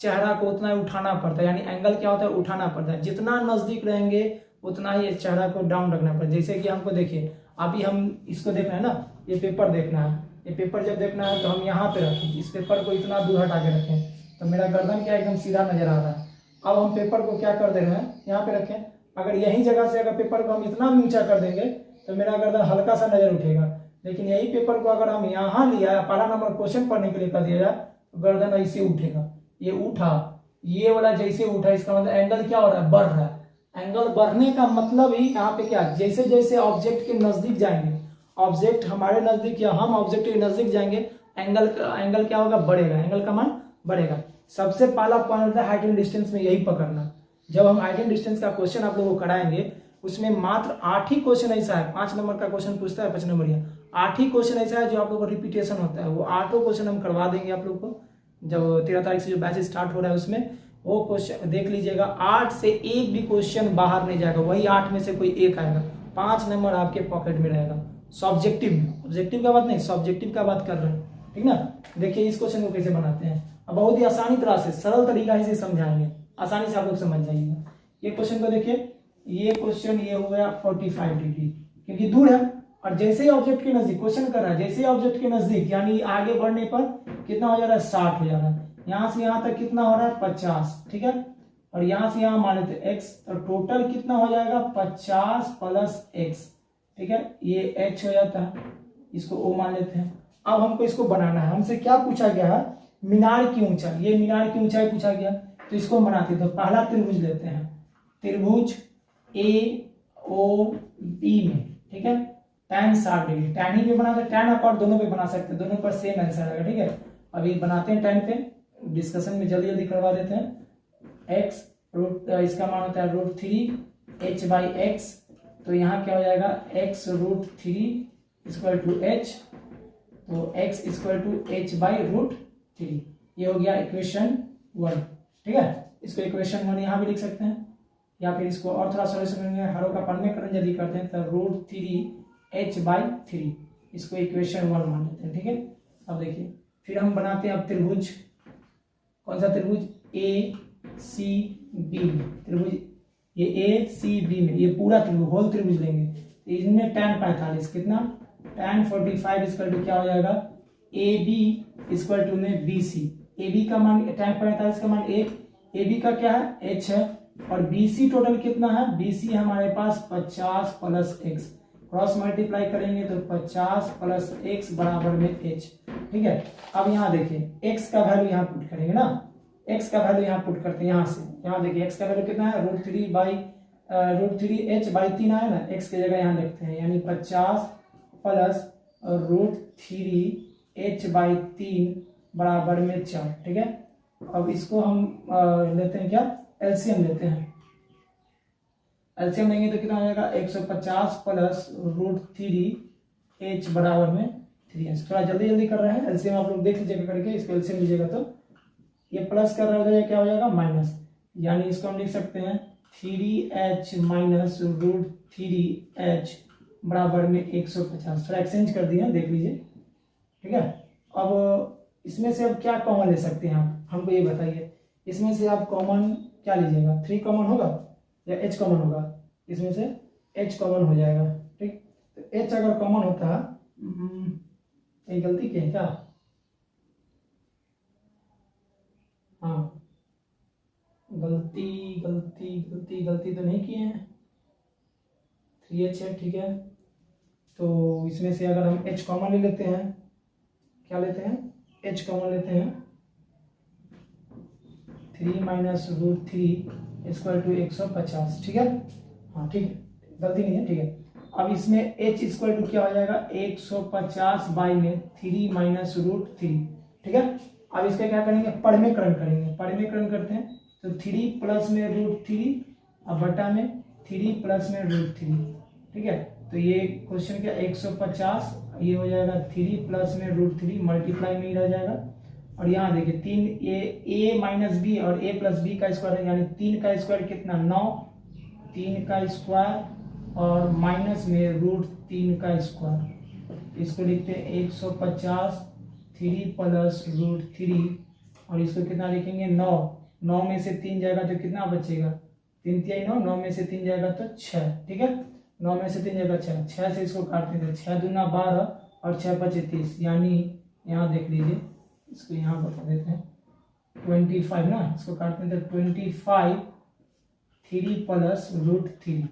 चेहरा को उतना ही उठाना पड़ता है, यानी एंगल क्या होता है, उठाना पड़ता है, जितना नजदीक रहेंगे उतना ही चेहरा को डाउन रखना पड़ता है। जैसे कि हमको देखिए अभी हम इसको देखना है ना, ये पेपर देखना है, ये पेपर जब देखना है तो हम यहाँ पे रखें, इस पेपर को इतना दूर हटा के रखें तो मेरा गर्दन क्या एकदम सीधा नजर आ रहा है। अब हम पेपर को क्या कर दे रहे हैं, यहाँ पे रखें, अगर यही जगह से अगर पेपर को हम इतना भी ऊंचा कर देंगे तो मेरा गर्दन हल्का सा नजर उठेगा, लेकिन यही पेपर को अगर हम यहाँ लिया, पहला नंबर क्वेश्चन पढ़ने के लिए कर दिया जाए तो गर्दन ऐसे उठेगा, ये उठा, ये वाला जैसे उठा, इसका मतलब एंगल क्या हो रहा है, बढ़ रहा है। एंगल बढ़ने का मतलब ही यहाँ पे क्या, जैसे जैसे ऑब्जेक्ट के नजदीक जाएंगे, ऑब्जेक्ट हमारे नजदीक या हम ऑब्जेक्ट के नजदीक जाएंगे, एंगल क्या होगा, बढ़ेगा, एंगल का मान बढ़ेगा। सबसे पहला पॉइंट होता है हाइट एंड डिस्टेंस में यही पकड़ना। जब हम हाइट एंड डिस्टेंस का क्वेश्चन आप लोगों को कराएंगे, उसमें मात्र 8 ही क्वेश्चन ऐसा है, 5 नंबर का क्वेश्चन पूछता है 5 नंबर, 8 ही क्वेश्चन ऐसा है जो आप लोगों को रिपीटेशन होता है, वो 8 क्वेश्चन हम करवा देंगे आप लोग को। जब 13 तारीख से जो बैच स्टार्ट हो रहा है उसमें वो क्वेश्चन देख लीजिएगा, 8 से एक भी क्वेश्चन बाहर नहीं जाएगा, वही 8 में से कोई एक आएगा, 5 नंबर आपके पॉकेट में रहेगा। सब्जेक्टिव में, ऑब्जेक्टिव का बात नहीं, सब्जेक्टिव का बात कर रहे हैं, ठीक ना। देखिए इस क्वेश्चन को कैसे बनाते हैं, अब बहुत ही आसानी तरह से सरल तरीका से समझाएंगे, आसानी से आप लोग समझ जाइएगा। ये क्वेश्चन को देखिए, ये क्वेश्चन ये हो गया 45 डिग्री, क्योंकि दूर है और जैसे ही ऑब्जेक्ट के नजदीक, क्वेश्चन कर रहा है जैसे ही ऑब्जेक्ट के नजदीक यानी आगे बढ़ने पर कितना हो जा रहा है 60 हो जा रहा है, यहां से यहां तक कितना हो रहा है 50, ठीक है, और यहां से यहां मान लेते हैं x, तो टोटल कितना हो जाएगा 50 प्लस x, ठीक है, ये h हो जाता है, इसको o मान लेते हैं। अब हमको इसको बनाना है, हमसे क्या पूछा गया है, मीनार की ऊंचाई, ये मीनार की ऊंचाई पूछा गया, तो इसको हम बनाते हैं। तो पहला त्रिभुज लेते हैं, त्रिभुज AOB में, ठीक है, tan 60 डिग्री, tan ही पे बना सकते, tan अकॉर्ड दोनों पे बना सकते हैं, दोनों पर सेम आंसर आएगा, ठीक है। अभी बनाते हैं tan पे, डिस्कशन में जल्दी जल्दी करवा देते हैं। x रूट, इसका मान होता है √3 h/x, तो यहाँ क्या हो जाएगा x √3 इक्वल टू h, तो x इक्वल टू h/√3, ये हो गया इक्वेशन 1, ठीक है। इसको इक्वेशन 1 यहाँ भी लिख सकते हैं, या फिर इसको और थोड़ा सॉल्यूशन करेंगे, हरों का परमेकरण यदि करते हैं तो √3 h/3, इसको इक्वेशन 1 मान लेते हैं, ठीक है। अब देखिए फिर हम बनाते हैं अब त्रिभुज, कौन सा त्रिभुज, ACB में, त्रिभुज ये ACB में, ये पूरा त्रिभुज होल त्रिभुज लेंगे, इनमें tan 45 कितना, tan 45 इक्वल टू क्या हो जाएगा AB इक्वल टू में BC, AB का मान tan 45 का मान 1, AB का क्या है h है, और BC टोटल कितना है, BC हमारे पास 50 प्लस x, क्रॉस मल्टीप्लाई करेंगे तो 50 प्लस x बराबर में h, ठीक है। अब यहाँ देखिए x का वैल्यू यहाँ पुट करेंगे ना, x का वैल्यू यहाँ पुट करते हैं, यहाँ से यहाँ देखिए x का वैल्यू कितना है √3 h/3 आया ना, x की जगह यहाँ लिखते हैं, यानी 50 प्लस √3 h/3 बराबर में 4, ठीक है। अब इसको हम लेते हैं क्या, एलसीएम लेते हैं, एलसीएम लेंगे तो कितना हो जाएगा 150 प्लस √3 h बराबर में 3h। थोड़ा जल्दी जल्दी कर रहे हैं, एलसीएम आप लोग देख लीजिएगा करके, इसको एलसीएम लीजिएगा तो ये प्लस कर रहा है, क्या हो जाएगा माइनस, यानी इसको हम लिख सकते हैं 3h माइनस √3h बराबर में 150। थोड़ा एक्सचेंज कर दिया, देख लीजिए, ठीक है। अब इसमें से अब क्या कॉमन ले सकते हैं आप, हमको ये बताइए, इसमें से आप कॉमन क्या लीजिएगा, 3 कॉमन होगा या h कॉमन होगा, इसमें से h कॉमन हो जाएगा, ठीक। तो h अगर कॉमन होता है, ये गलती की है क्या, हाँ गलती तो नहीं किए हैं, 3h है, ठीक है। तो इसमें से अगर हम h कॉमन ले लेते हैं, क्या लेते हैं, h कॉमन लेते हैं, 3 माइनस √3 इक्वल टू 150, ठीक है, हाँ ठीक है, गलती नहीं है, ठीक है। अब इसमें h इक्वल टू क्या हो जाएगा 150 बाई में 3 माइनस √3, ठीक है। अब इसका क्या करेंगे, परमेकरण करेंगे, परमेकरण करते हैं तो 3 प्लस में √3 अब बटा में 3 प्लस में √3, ठीक है। तो ये क्वेश्चन क्या 150, ये हो जाएगा 3 प्लस में √3 मल्टीप्लाई में ही रह जाएगा, और यहाँ देखिए 3 a माइनस बी और a प्लस बी का स्क्वायर है, यानी 3 का स्क्वायर कितना 9, 3 का स्क्वायर और माइनस में √3 का स्क्वायर, इसको लिखते हैं 150 3 प्लस √3, और इसको कितना लिखेंगे 9 में से 3 जाएगा तो कितना बचेगा 3 3 9, 9 में से 3 जाएगा तो 6, ठीक है, 9 में से 3 जाएगा 6 से इसको काटते हैं, 6 दूना 12 और 6 25 30, यानी यहाँ देख लीजिए, इसको यहाँ बता देते हैं 25 ना, इसको काटते हैं तो 25 3 प्लस √3,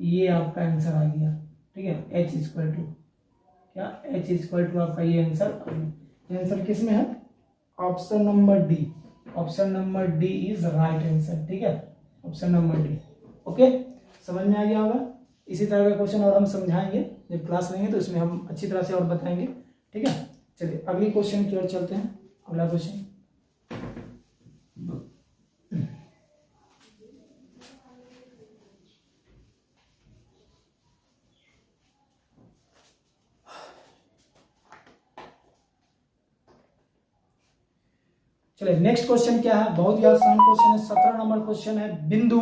ये आपका आंसर आ गया, ठीक है। h इक्वल टू क्या, h इक्वल टू आपका ये आंसर किस में है, option number D, option number D is right answer, ठीक है, ऑप्शन नंबर डी। ओके, समझ में आ गया होगा। इसी तरह का क्वेश्चन और हम समझाएंगे जब क्लास लेंगे, तो इसमें हम अच्छी तरह से और बताएंगे, ठीक है। चलिए अगली क्वेश्चन की ओर चलते हैं। अगला क्वेश्चन, चलिए नेक्स्ट क्वेश्चन क्या है, बहुत ही आसान क्वेश्चन है, 17 नंबर क्वेश्चन है। बिंदु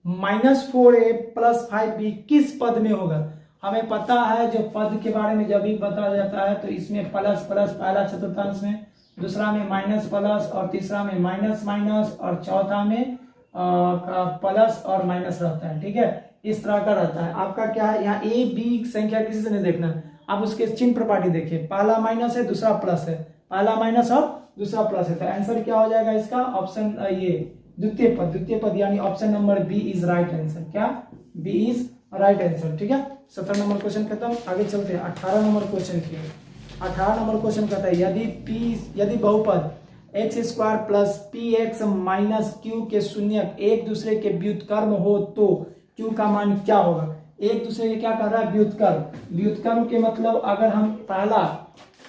-4a + 5b किस पद में होगा। हमें पता है जो पद के बारे में जब भी बताया जाता है तो इसमें प्लस प्लस पहला चतुर्थांश में, दूसरा में माइनस प्लस, और तीसरा में माइनस माइनस, और चौथा में प्लस और माइनस रहता है, ठीक है। इस तरह का रहता है। आपका क्या है, यहाँ ए बी संख्या किसी से नहीं देखना है, आप उसके चिन्ह प्रॉपर्टी देखिए, पहला माइनस है दूसरा प्लस है, पहला माइनस और दूसरा प्लस है, तो आंसर क्या हो जाएगा इसका, ऑप्शन ये द्वितीय पद यानी option number B is right answer. क्या, बी इज राइट आंसर। ठीक है, 17 नंबर क्वेश्चन खत्म। आगे चलते हैं 18 नंबर क्वेश्चन की। 18 नंबर क्वेश्चन कहता है यदि बहुपद x square plus P x minus Q के शून्यक एक दूसरे के व्युत्क्रम हो तो क्यू का मान क्या होगा। एक दूसरे के क्या कर रहा है, व्युत्क्रम। व्युत्क्रम के मतलब अगर हम पहला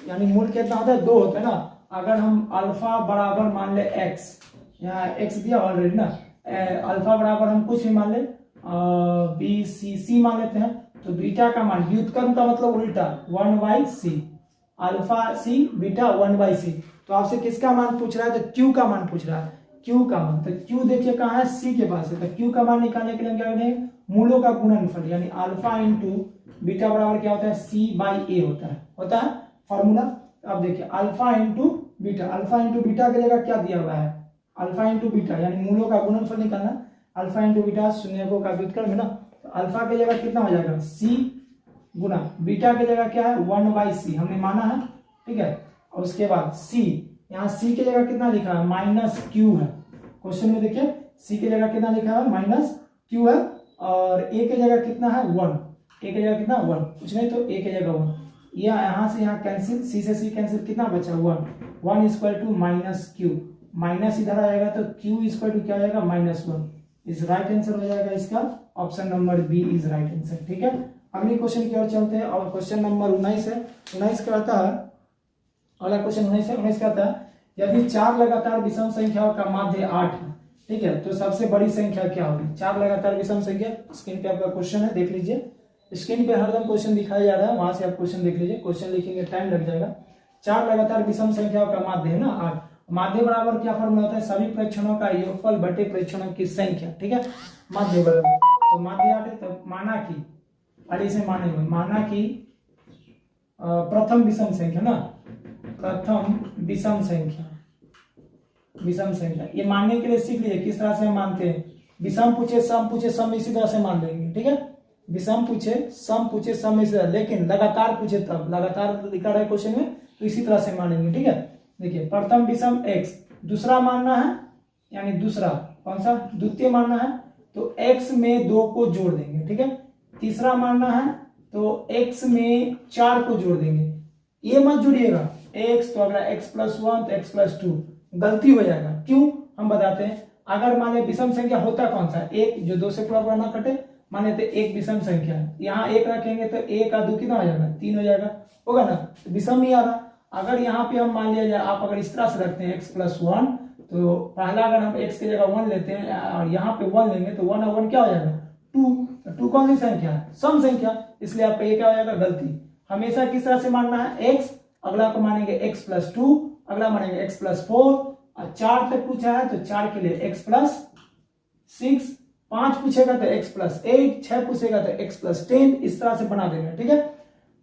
यानी मूल कितना होता है, 2 होता है ना, अगर हम अल्फा बराबर मान ले एक्स, यहाँ एक्स दिया ऑलरेडी ना, अल्फा बराबर हम कुछ भी मान ले बी सी मान लेते हैं, तो बीटा का मान, व्युत्क्रम का मतलब उल्टा 1/c, अल्फा सी बीटा 1/c। तो आपसे किसका मान पूछ रहा है, तो क्यू का मान पूछ रहा है, क्यू का मान। तो क्यू देखिए कहाँ है, सी के पास है, तो क्यू का मान निकालने के लिए क्या करेंगे, मूलों का गुणनफल यानी अल्फा इंटू बीटा बराबर क्या होता है, c/a होता है फॉर्मूला। अब देखिए अल्फा इंटू बीटा की जगह क्या दिया हुआ है, अल्फा इंटू बीटा यानी मूलों का गुणनफल निकालना, अल्फा इंटू बीटा शून्यकों का व्युत्क्रम है ना, तो अल्फा की जगह कितना हो जाएगा, c गुना बीटा की जगह क्या है 1/c हमने माना है। ठीक है, और उसके बाद c, यहाँ c की जगह कितना लिखा है, -q है। क्वेश्चन में देखिए c की जगह कितना लिखा है, -q है, और a की जगह कितना है 1, a की जगह कितना 1, कुछ नहीं तो a की जगह 1, यहाँ से यहाँ कैंसिल, c से c कैंसिल, कितना बचा 1 इक्वल टू -q, माइनस इधर आ जाएगा तो q इक्वल टू क्या हो जाएगा, -1 इज राइट आंसर हो जाएगा इसका, option number B is right answer. ठीक है, अगले क्वेश्चन की ओर चलते हैं और क्वेश्चन नंबर 19 है। 19 कहता है, अगला क्वेश्चन 19 कहता है यदि 4 लगातार विषम संख्याओं का माध्य 8 है, ठीक है, तो सबसे बड़ी संख्या क्या होगी। 4 लगातार विषम संख्या, स्क्रीन पे आपका क्वेश्चन है, देख लीजिए, स्क्रीन पे हरदम क्वेश्चन दिखाया जा रहा है, वहां से आप क्वेश्चन देख लीजिए, क्वेश्चन लिखेंगे टाइम लग जाएगा। 4 लगातार विषम संख्याओं का माध्य है ना 8, माध्य बराबर क्या फॉर्मूला होता है, सभी प्रेक्षणों का योगफल बटे प्रेक्षणों की संख्या। ठीक है, माध्य बराबर, तो माध्य 8 है, तो माना कि, और इसे मानेंगे, माना कि प्रथम विषम संख्या ना, प्रथम विषम संख्या, ये मानने के लिए सीख लीजिए किस तरह से हम मानते हैं, विषम पूछे सम इसी तरह से मान लेंगे। ठीक है, विषम पूछे सम इसी तरह, लेकिन लगातार पूछे तब, लगातार लिखा रहा है क्वेश्चन में, तो इसी तरह से मानेंगे। ठीक है, देखिए प्रथम विषम x, दूसरा मानना है यानी दूसरा कौन सा, द्वितीय मानना है तो x में 2 को जोड़ देंगे। ठीक है, तीसरा मानना है तो x में 4 को जोड़ देंगे, ये मत जोड़िएगा x, तो अगला x + 1 तो x + 2, गलती हो जाएगा। क्यों, हम बताते हैं, अगर मान ले विषम संख्या होता कौन सा, एक जो 2 से पूरा ना कटे, मान लेते एक विषम संख्या है, यहाँ 1 रखेंगे तो 1 का 2 कितना हो जाएगा, 3 हो जाएगा, होगा ना, तो विषम ही आ रहा। अगर यहाँ पे हम मान लिया जाए, आप अगर इस तरह से रखते हैं x + 1, तो पहला अगर हम x की जगह 1 लेते हैं और यहाँ पे 1 लेंगे तो 1 और 1 क्या हो जाएगा, 2। 2 कौन सी संख्या है, सम संख्या, इसलिए आपका ये क्या हो जाएगा, गलती। हमेशा किस तरह से मानना है, x, अगला को मानेंगे x + 2, अगला मानेंगे x + 4, और 4 तक पूछा है तो 4 के लिए x + 6, 5 पूछेगा तो x + 8, 6 पूछेगा तो x + 10, इस तरह से बना देंगे। ठीक है,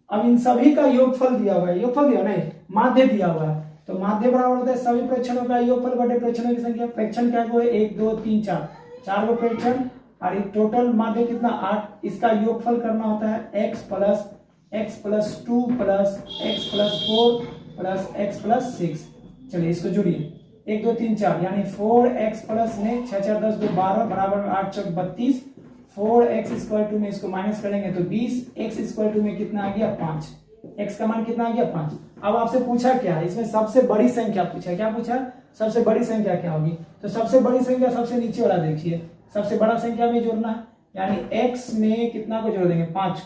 अब इन सभी का योगफल दिया हुआ है, योगफल दिया नहीं, माध्य दिया हुआ है, तो माध्य बराबर होता है सभी प्रेक्षणों का योगफल बटे प्रेक्षणों की संख्या। प्रेक्षण क्या है, 1 2 3 4, 4 को प्रेक्षण, और ये टोटल माध्य कितना 8, इसका योगफल करना होता है x + 2 + x + 4 + x + 6। चलिए इसको जोड़िए, 1 2 3 4 यानी 4x + 6 4 10 2 12 बराबर 8 4 32, 4x = में इसको माइनस करेंगे तो 20, x = में कितना आ गया 5, x का मान कितना आ गया 5। अब आपसे पूछा क्या है, इसमें सबसे बड़ी संख्या पूछा, क्या पूछा, सबसे बड़ी संख्या क्या होगी, तो सबसे बड़ी संख्या सबसे नीचे वाला देखिए, सबसे बड़ा संख्या में जोड़ना है, यानी x में कितना को जोड़ देंगे 5,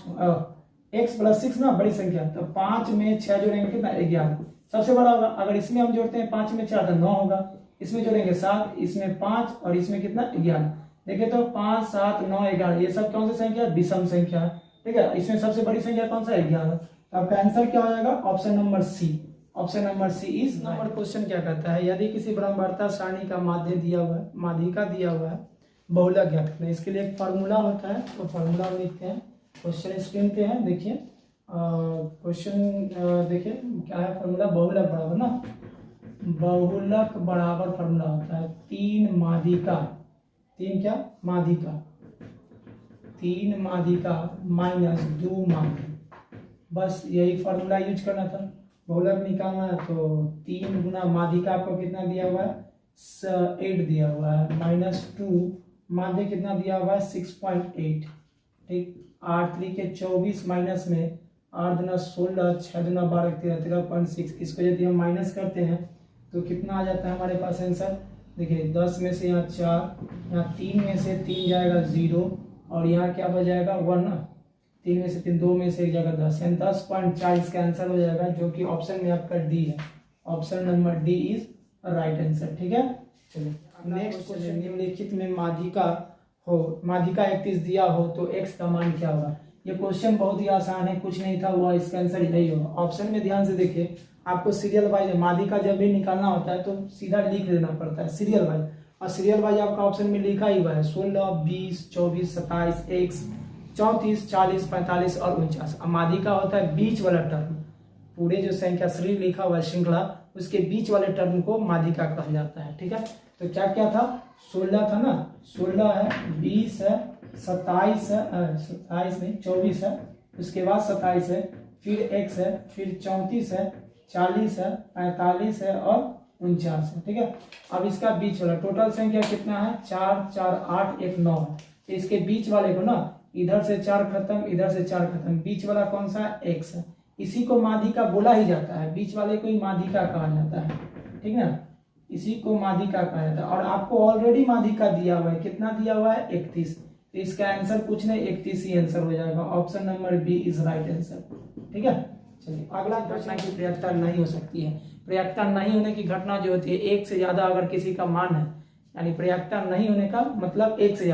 x + 6 ना बड़ी संख्या, तो 5 में 6 जोड़ेंगे कितना 11, सबसे बड़ा होगा। अगर इसमें हम जोड़ते हैं 5 में 4 तो 9 होगा, इसमें जोड़ेंगे 7, इसमें 5 और इसमें कितना 11, देखिए तो 5 7 9 11, ये सब कौन सी संख्या, विषम संख्या। ठीक है, इसमें सबसे बड़ी संख्या कौन सा है 11, तो आपका आंसर क्या हो जाएगा, option number C, option number C is number. Question क्या कहता है, यदि किसी ब्रह्मावर्त सारणी का माध्य दिया हुआ है, माध्यिका दिया हुआ है, बहुलक ज्ञात करना, इसके लिए एक फार्मूला होता है, तो फार्मूला हम लिखते हैं, क्वेश्चन स्क्रीन पे है, देखिए क्वेश्चन देखिए क्या है फार्मूला, बहुलक बराबर ना, बहुलक बराबर फार्मूला होता है 3 माध्यिका, 3 क्या माध्यिका, 3 माध्यिका माइनस 2 माध्य, बस यही फॉर्मूला यूज करना था। बहुलक निकालना है तो 3 गुना माध्यिका आपको कितना दिया हुआ है 8 दिया हुआ है, माइनस 2 माध्य कितना दिया हुआ है 6.8, ठीक। 8 3 के 24 माइनस में 8 दूना 16, 6 दूना 12, 13.6, इसको यदि हम माइनस करते हैं तो कितना आ जाता है हमारे पास आंसर। देखिए 10 में से यहाँ 4, यहाँ 3 में से 3 जाएगा 0 और यहाँ क्या बच जाएगा 1 ना, 3 में से 3, 2 में से 1 जाएगा 10, यानी 10.40 का आंसर हो जाएगा, जो कि ऑप्शन में आपका डी है। Option number D is right answer, ठीक है। चलिए नेक्स्ट क्वेश्चन, निम्नलिखित में माध्यिका हो, माध्यिका 31 दिया हो तो x का मान क्या होगा। ये क्वेश्चन बहुत ही आसान है, कुछ नहीं था हुआ, इसका आंसर यही होगा। ऑप्शन में ध्यान से देखिए, आपको सीरियल वाइज माध्यिका जब भी निकालना होता है तो सीधा लिख देना पड़ता है सीरियल वाइज, और सीरियल वाइज आपका ऑप्शन में लिखा ही हुआ है 16, 20, 24, 27, 1, 34, 40, 45 और 49। माध्यिका होता है बीच वाला टर्म, पूरे जो संख्या श्रेणी लिखा हुआ है श्रृंखला, उसके बीच वाले टर्म को माध्यिका कहा जाता है, ठीक है। तो क्या क्या था, 16 था ना, 16 है, 20 है, 27 है, 27 नहीं 24 है, उसके बाद 27 है, फिर x है, फिर 34 है, 40 है, 45 है और 49 है, ठीक है। अब इसका बीच वाला टोटल संख्या कितना है 4, 4, 8, 1, 9 है। तो इसके बीच वाले को ना, इधर से 4 खत्म, इधर से 4 खत्म, बीच वाला कौन सा है x है, इसी को माध्यिका बोला ही जाता है, बीच वाले को ही माध्यिका कहा जाता है, ठीक है, इसी को माध्यिका कहा जाता है। और आपको ऑलरेडी माध्यिका दिया हुआ है, कितना दिया हुआ है 31, तो इसका आंसर कुछ नहीं 31 ही आंसर हो जाएगा। Option number B is right answer, ठीक है। चलिए अगला घटना की प्रयाक्ता नहीं हो सकती है। प्रयाक्ता नहीं होने की घटना जो होती है, एक से ज्यादा अगर किसी का मान है, यानी प्रयाक्ता नहीं होने का मतलब एक से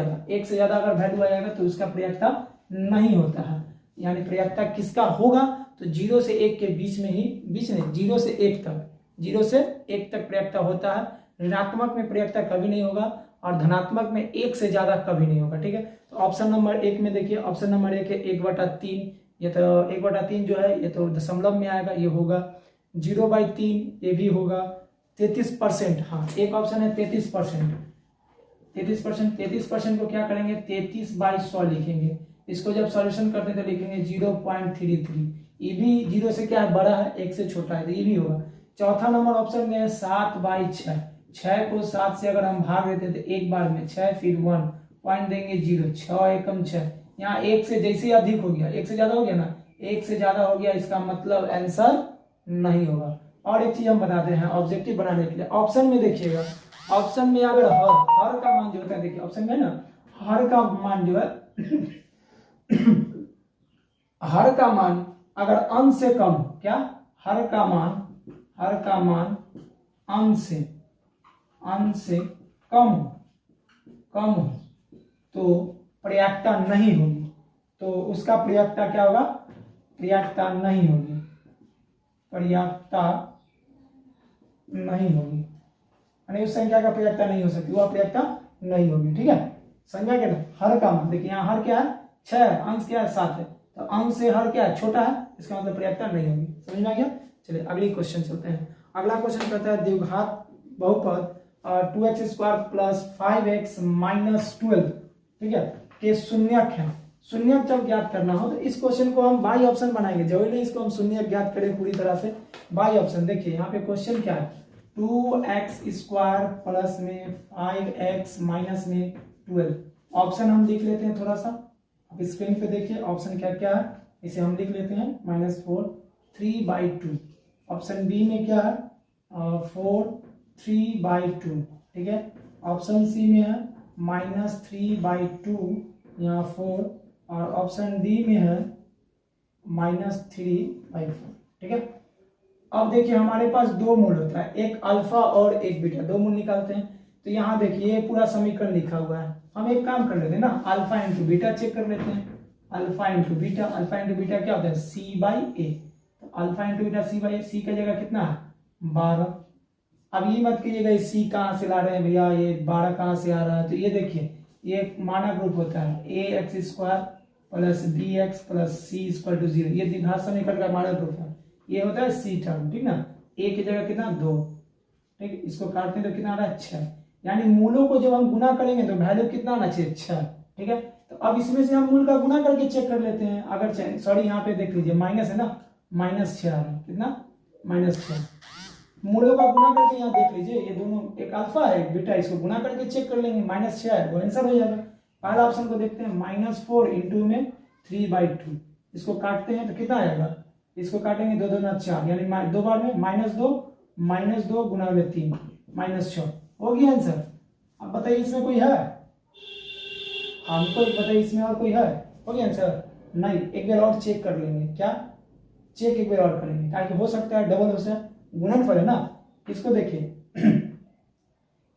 ज्यादा अगर वैल्यू आएगा तो उसका प्रयाक्ता नहीं होता है। यानी प्रयाक्ता किसका होगा तो 0 से 1 के बीच में ही, बीच नहीं 0 से 1 तक, 0 से 1 तक प्रयाक्ता होता है। ऋणात्मक में प्रयाक्ता कभी नहीं होगा और धनात्मक में 1 से ज्यादा कभी नहीं होगा, ठीक है। तो ऑप्शन नंबर 1 में देखिए, ऑप्शन नंबर 1 है 1/3, ये तो 1/3 जो है ये तो दशमलव में आएगा, ये होगा 0/3, ये भी होगा 33%, हाँ एक ऑप्शन है 33%, 33% को क्या करेंगे 33/100 लिखेंगे। इसको जब सॉल्यूशन करते हैं तो लिखेंगे 0.33, ये भी 0 से क्या है बड़ा है, 1 से छोटा है, तो ये भी होगा। चौथा नंबर ऑप्शन में है 7/6, 6 को 7 से अगर हम भाग देते तो एक बार में 6, फिर 1 पॉइंट देंगे 0, 6 एकम 6, यहाँ 1 से जैसे ही अधिक हो गया, 1 से ज्यादा हो गया ना, 1 से ज्यादा हो गया, इसका मतलब आंसर नहीं होगा। और एक चीज हम बताते हैं ऑब्जेक्टिव बनाने के लिए, ऑप्शन में देखिएगा, ऑप्शन में अगर हर का मान जो होता है, देखिए ऑप्शन में ना हर का मान जो है हर का मान अगर अंश से कम, क्या हर का मान अंश से कम हो तो प्रयाक्ता नहीं होगी, तो उसका प्रयाक्ता क्या होगा, प्रयाक्ता नहीं होगी, प्रयाक्ता नहीं होगी, यानी उस संख्या का प्रयाक्ता नहीं हो सकती, वह प्रयाक्ता नहीं होगी, ठीक है। संख्या क्या है हर का मान, देखिए यहाँ हर क्या है 6 है, अंश क्या है 7 है, तो अंश से हर क्या है छोटा है, इसका मतलब प्रयाक्ता नहीं होगी, समझ में आ गया। चलिए अगली क्वेश्चन चलते हैं। अगला क्वेश्चन कहता है द्विघात बहुपद 2x² + 5x - 12, ठीक है, के शून्यक है। शून्यक जब ज्ञात करना हो तो इस क्वेश्चन को हम बाई ऑप्शन बनाएंगे, जरूरी नहीं इसको हम शून्यक ज्ञात करें पूरी तरह से, बाई ऑप्शन। देखिए यहाँ पे क्वेश्चन क्या है 2x² प्लस में 5x माइनस में 12। ऑप्शन हम लिख लेते हैं थोड़ा सा, अब स्क्रीन पे देखिए ऑप्शन क्या क्या है, इसे हम लिख लेते हैं -4 3/2। ऑप्शन बी में क्या है 4 3/2, ठीक है। ऑप्शन सी में है -3/2 यहाँ 4, और ऑप्शन डी में है -3/4, ठीक है। अब देखिए हमारे पास दो मूल होता है, एक अल्फा और एक बीटा, दो मूल निकालते हैं। तो यहाँ देखिए ये पूरा समीकरण लिखा हुआ है, हम एक काम कर लेते हैं ना, अल्फा इंटू बीटा चेक कर लेते हैं। अल्फा इंटू बीटा क्या होता है c/a, तो alpha into beta c/a, c का जगह कितना है 12। अब ये मत कीजिएगा c कहाँ से ला रहे हैं भैया, ये 12 कहाँ से आ रहा है, तो ये देखिए ये मानक रूप होता है ax² + bx + c = 0, ये द्विघात समीकरण का मानक रूप है, ये होता है c टर्म, ठीक ना। a की जगह कितना 2, ठीक, इसको काटते हैं तो कितना आ रहा है 6, यानी मूलों को जब हम गुना करेंगे तो वैल्यू कितना आना चाहिए 6, ठीक है। तो अब इसमें से हम मूल का गुना करके चेक कर लेते हैं। अगर सॉरी यहाँ पे देख लीजिए माइनस है ना, -6 आ रहा है, कितना -6। मूलों का गुना करके यहाँ देख लीजिए, ये दोनों एक अल्फा है एक बीटा, इसको गुना करके चेक कर लेंगे, -6 है वो आंसर हो जाएगा। पहला ऑप्शन को देखते हैं, -4 इंटू में 3/2, इसको काटते हैं तो कितना आएगा, इसको काटेंगे 2 2 4, यानी 2 बार में -2 गुना में 3 -6 हो गया आंसर। अब बताइए इसमें कोई है, हमको बताइए इसमें और कोई है, हो गया आंसर? नहीं, एक बार और चेक कर लेंगे, क्या चेक एक बार और करेंगे, ताकि हो सकता है डबल हो सकता है, गुणनफल है ना। इसको देखिए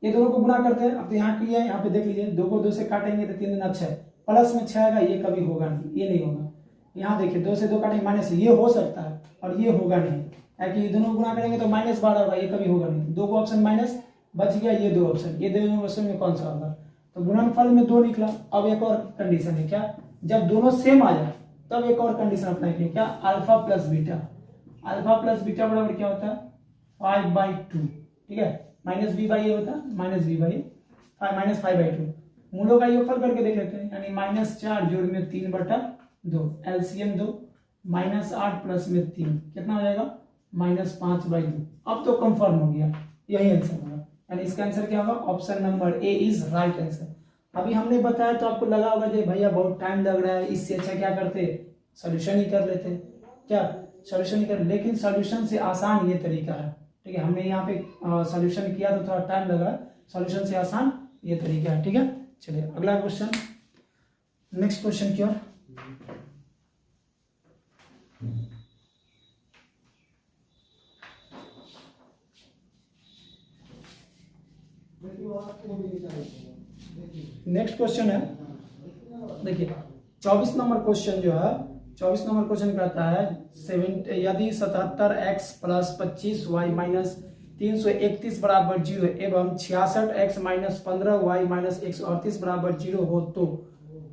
ये दोनों को गुना करते हैं। अब तो यहाँ किया है, यहाँ पे देख लीजिए 2 को 2 से काटेंगे तो 3 दूना 6, प्लस में 6 आएगा, ये कभी होगा नहीं, ये नहीं होगा। यहाँ देखिए 2 से 2 काटेंगे माइनस, ये हो सकता है और ये होगा नहीं, ताकि ये दोनों गुना करेंगे तो -12 होगा, ये कभी होगा नहीं। 2 को ऑप्शन माइनस बच गया, ये 2 ऑप्शन, ये 2 ऑप्शन में कौन सा होगा, तो गुणनफल में 2 निकला। अब एक और कंडीशन है, क्या, जब दोनों सेम आ जाए तब एक और कंडीशन अप्लाई, क्या, alpha plus beta. Alpha plus beta बराबर क्या होता है, 5/2, ठीक है, -b/a होता है, -5/2। मूलों का योगफल करके देख लेते हैं, यानी -4 जोड़ में 3/2, एलसीएम 2, -8 प्लस में 3 कितना हो जाएगा, -5/2। अब तो कंफर्म हो गया, यही आंसर होगा, यानी इसका आंसर क्या होगा, option number A is right answer. अभी हमने बताया तो आपको लगा होगा कि भैया बहुत टाइम लग रहा है, इससे अच्छा क्या करते, सॉल्यूशन ही कर लेते, क्या सॉल्यूशन ही कर, लेकिन सॉल्यूशन से आसान ये तरीका है, ठीक है। हमने यहाँ पे सॉल्यूशन किया तो थोड़ा टाइम लगा, सॉल्यूशन से आसान ये तरीका है, ठीक है। चलिए अगला क्वेश्चन, नेक्स्ट क्वेश्चन की ओर। नेक्स्ट क्वेश्चन है, देखिए 24 नंबर क्वेश्चन जो है, 24 नंबर क्वेश्चन कहता है यदि 77x + 25y - 331 = 0 एवं 66x - 15y - 138 = 0 हो तो,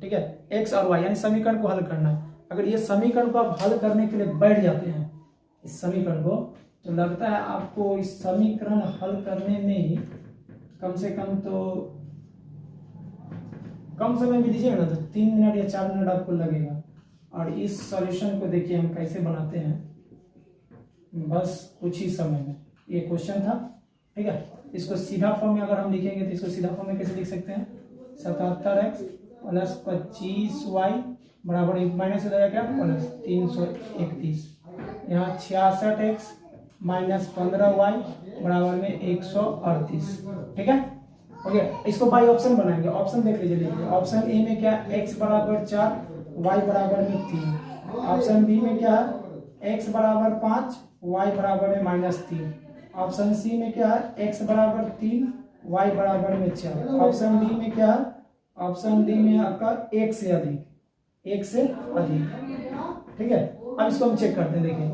ठीक है, x और y यानी समीकरण को हल करना है। अगर ये समीकरण को आप हल करने के लिए बैठ जाते हैं इस समीकरण को, तो लगता है आपको इस समीकरण हल करने में कम से कम तो कम समय भी दीजिएगा ना तो 3 मिनट या 4 मिनट आपको लगेगा। और इस सॉल्यूशन को देखिए हम कैसे बनाते हैं, बस कुछ ही समय में, ये क्वेश्चन था, ठीक है। इसको सीधा फॉर्म में अगर हम लिखेंगे तो इसको सीधा फॉर्म में कैसे लिख सकते हैं, 77x + 25y बराबर माइनस हो जाएगा क्या, प्लस 331, यहाँ 66x - 15y बराबर में 138, ठीक है, हो गया। इसको बाई ऑप्शन बनाएंगे, ऑप्शन देख लीजिए, ऑप्शन ए में क्या, x = 4 y = 3, ऑप्शन बी में क्या है, x = 5 y = -3, ऑप्शन सी में क्या है, x = 3 y = 4, ऑप्शन डी में क्या है, ऑप्शन डी में आपका 1 से अधिक, ठीक है। अब इसको हम चेक करते हैं, देखिए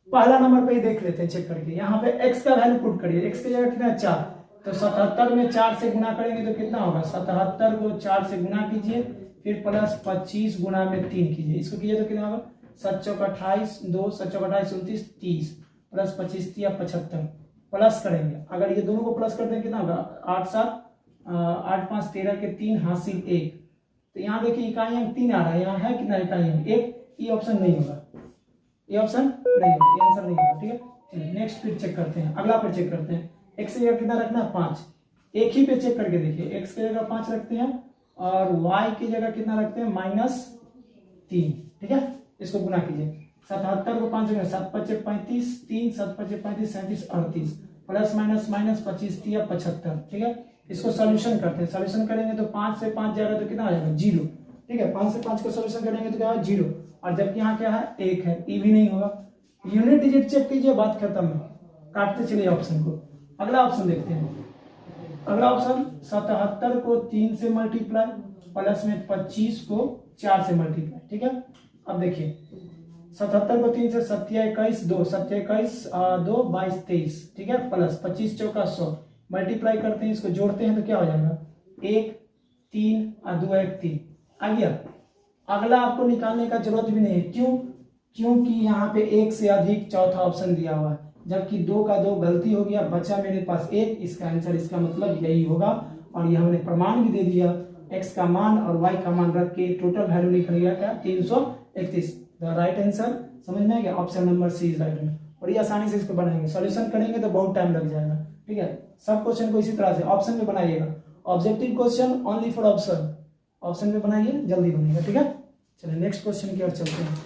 पहला नंबर पे ही देख लेते हैं चेक करके, यहाँ पे x का वैल्यू पुट करिए, x की जगह कितना है 4, तो 77 में 4 से गुना करेंगे तो कितना होगा, 77 को 4 से गुना कीजिए, फिर प्लस 25 गुना में 3 कीजिए, इसको कीजिए तो कितना होगा, 7 चौक 28, 2 7 चौक 28 29 30 प्लस 25 या 75, प्लस करेंगे। अगर ये दोनों को प्लस करते हैं कितना होगा, 8 7 8 5 13 के 3 हासिल 1, तो यहाँ देखिए इकाई अंक 3 आ रहा है, यहाँ है कितना इकाई अंक 1, ये ऑप्शन नहीं होगा, ये ऑप्शन नहीं होगा, ये आंसर नहीं होगा, ठीक है। नेक्स्ट फिर चेक करते हैं, अगला पर चेक करते हैं, x की जगह कितना रखना है 5, एक ही पे चेक करके देखिए, x की जगह 5 रखते हैं और y की जगह कितना रखते हैं, -3, ठीक है। इसको गुना कीजिए, 77 को 5 से 7 5 35 3 7 5 35 37 38 प्लस माइनस माइनस 25 या 75, ठीक है। इसको सॉल्यूशन करते हैं, सॉल्यूशन करेंगे तो 5 से 5 जाएगा तो कितना आ जाएगा 0, ठीक है। 5 से 5 का सॉल्यूशन करेंगे तो क्या है 0, और जबकि यहाँ क्या है 1 है, ई भी नहीं होगा। यूनिट डिजिट चेक कीजिए, बात खत्म है, काटते चलिए ऑप्शन को। अगला ऑप्शन देखते हैं, अगला ऑप्शन 77 को 3 से मल्टीप्लाई प्लस में 25 को 4 से मल्टीप्लाई, ठीक है। अब देखिए 77 को 3 से 7 21 2 7 21 2 22 23, ठीक है, प्लस 25 चौका 100 मल्टीप्लाई करते हैं, इसको जोड़ते हैं तो क्या हो जाएगा 1 3 और 2 1 3 आ गया। अगला आपको निकालने का जरूरत भी नहीं है, क्यों, क्योंकि यहाँ पे 1 से अधिक चौथा ऑप्शन दिया हुआ है, जबकि 2 का 2 गलती हो गया, बचा मेरे पास 1, इसका आंसर इसका मतलब यही होगा। और ये हमने प्रमाण भी दे दिया, x का मान और y का मान रख के टोटल वैल्यू लिख लिया क्या 331। द राइट आंसर समझ में आ गया, option number C is right answer. बड़ी आसानी से इसको बनाएंगे, सॉल्यूशन करेंगे तो बहुत टाइम लग जाएगा, ठीक है। सब क्वेश्चन को इसी तरह से ऑप्शन में बनाइएगा, objective question only for option, option में बनाइए जल्दी बनेगा, ठीक है। चलिए नेक्स्ट क्वेश्चन की ओर चलते हैं।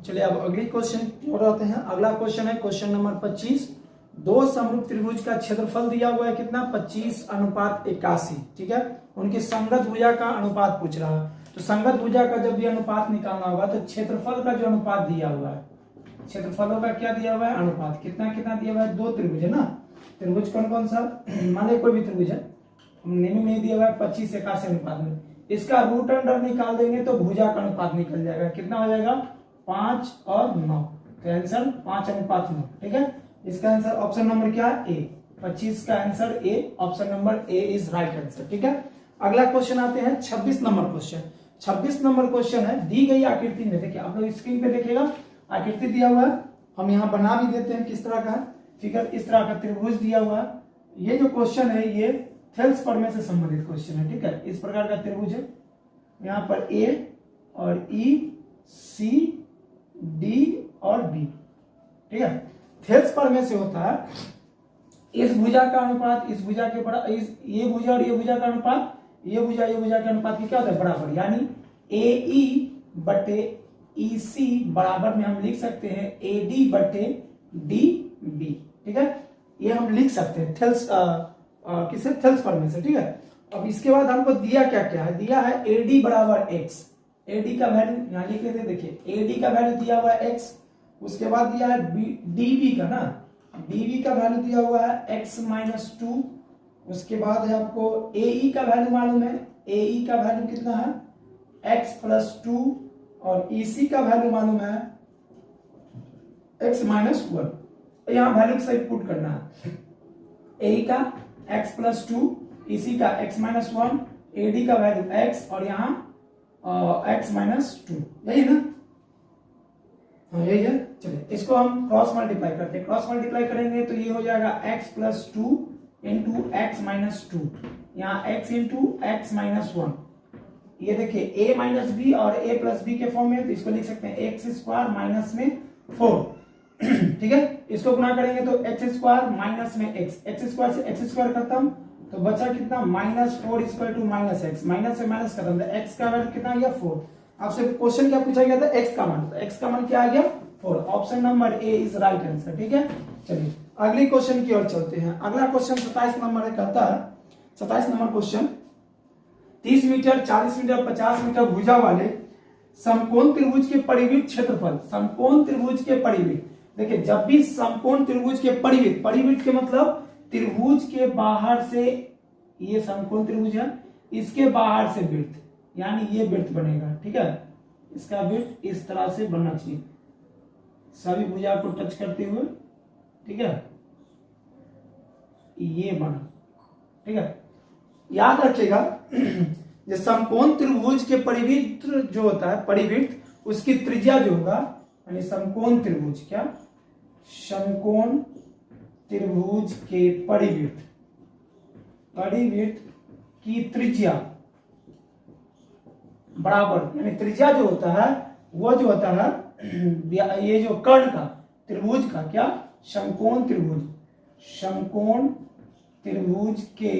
चलिए अब अगली क्वेश्चन की ओर आते हैं। अगला क्वेश्चन है क्वेश्चन नंबर 25। दो समरूप त्रिभुज का क्षेत्रफल दिया हुआ है कितना 25:81, ठीक है। उनकी संगत भुजा का अनुपात पूछ रहा है। तो संगत भुजा का जब भी अनुपात निकालना होगा तो क्षेत्रफल का जो अनुपात दिया हुआ है, क्षेत्रफलों का क्या दिया हुआ है अनुपात, कितना कितना दिया हुआ है, दो त्रिभुज है ना। त्रिभुज कौन कौन सा, माने कोई भी त्रिभुज है, हमने नहीं दिया हुआ है 25:81 अनुपात में। इसका रूट अंडर निकाल देंगे तो भुजा का अनुपात निकल जाएगा, कितना हो जाएगा 5 और 9। तो आंसर 5:9, ठीक है। इसका आंसर ऑप्शन नंबर क्या है ए, 25 का answer A, option number A is right answer, ठीक है। अगला क्वेश्चन आते हैं 26 नंबर क्वेश्चन। 26 नंबर क्वेश्चन है, दी गई आकृति में, देखिए आप लोग स्क्रीन पे देखिएगा आकृति दिया हुआ है, हम यहाँ बना भी देते हैं किस तरह का है फिगर, इस तरह का त्रिभुज दिया हुआ है। ये जो क्वेश्चन है ये थेल्स प्रमेय से संबंधित क्वेश्चन है, ठीक है। इस प्रकार का त्रिभुज है, यहाँ पर ए और ई, सी, डी और बी, ठीक है। थेल्स प्रमेय से होता है इस भुजा का अनुपात इस भुजा के बड़ा, ये भुजा और ये भुजा का अनुपात, ये भुजा के अनुपात की क्या होता है बराबर, यानी ए ई बटे ई सी बराबर में हम लिख सकते हैं ए डी बटे डी बी, ठीक है। ये हम लिख सकते हैं थेल्स किसे, थेल्स प्रमेय से, ठीक है। अब इसके बाद हमको दिया क्या क्या है, दिया है ए डी बराबर एक्स, ए डी का वैल्यू यहाँ लिख लेते हैं, देखिए ए डी का वैल्यू दिया हुआ है एक्स, उसके बाद दिया है डी बी का ना, डी बी का वैल्यू दिया हुआ है x-2, उसके बाद है आपको ए ई का वैल्यू मालूम है, ए ई का वैल्यू कितना है x+2 और ई सी का वैल्यू मालूम है x-1। यहाँ वैल्यू सही पुट करना है, ए ई का x+2, ई सी का x-1, ए डी का वैल्यू x और यहाँ x-2, यही ना, हाँ यही है। चलिए इसको हम क्रॉस मल्टीप्लाई करते हैं, क्रॉस मल्टीप्लाई करेंगे तो ये हो जाएगा x+2 इंटू x-2, यहाँ x इंटू x-1। ये देखिए a माइनस बी और a प्लस बी के फॉर्म में, तो इसको लिख सकते हैं x² माइनस में 4, ठीक है। इसको गुना करेंगे तो x² माइनस में x² से x² खत्म, तो बचा कितना -4 = -x, माइनस से माइनस खत्म, तो x का वैल्यू कितना आ गया 4। आपसे क्वेश्चन क्या पूछा गया था, x का मान, तो x का मान क्या आ गया 4, option number A is right answer, ठीक है। चलिए अगली क्वेश्चन की ओर चलते हैं। अगला क्वेश्चन 27 नंबर है, कहता है 27 number question, 30 metre 40 metre 50 metre भुजा वाले समकोण त्रिभुज के परिवृत्त क्षेत्रफल, समकोण त्रिभुज के परिवृत्त, देखिए जब भी समकोण त्रिभुज के परिवृत्त, परिवृत्त के मतलब त्रिभुज के बाहर से, ये समकोण त्रिभुज है, इसके बाहर से वृत्त, यानी ये वृत्त बनेगा, ठीक है। इसका वृत्त इस तरह से बनना चाहिए, सभी भुजा को टच करते हुए, ठीक है, ये बना, ठीक है। याद रखिएगा जो समकोण त्रिभुज के परिवृत्त जो होता है, परिवृत्त उसकी त्रिज्या जो होगा, यानी समकोण त्रिभुज, क्या समकोण त्रिभुज के परिवृत्त, परिवृत्त की त्रिज्या बराबर, यानी त्रिज्या जो होता है वो जो होता है ये जो कर्ण का त्रिभुज का, क्या समकोण त्रिभुज, समकोण त्रिभुज के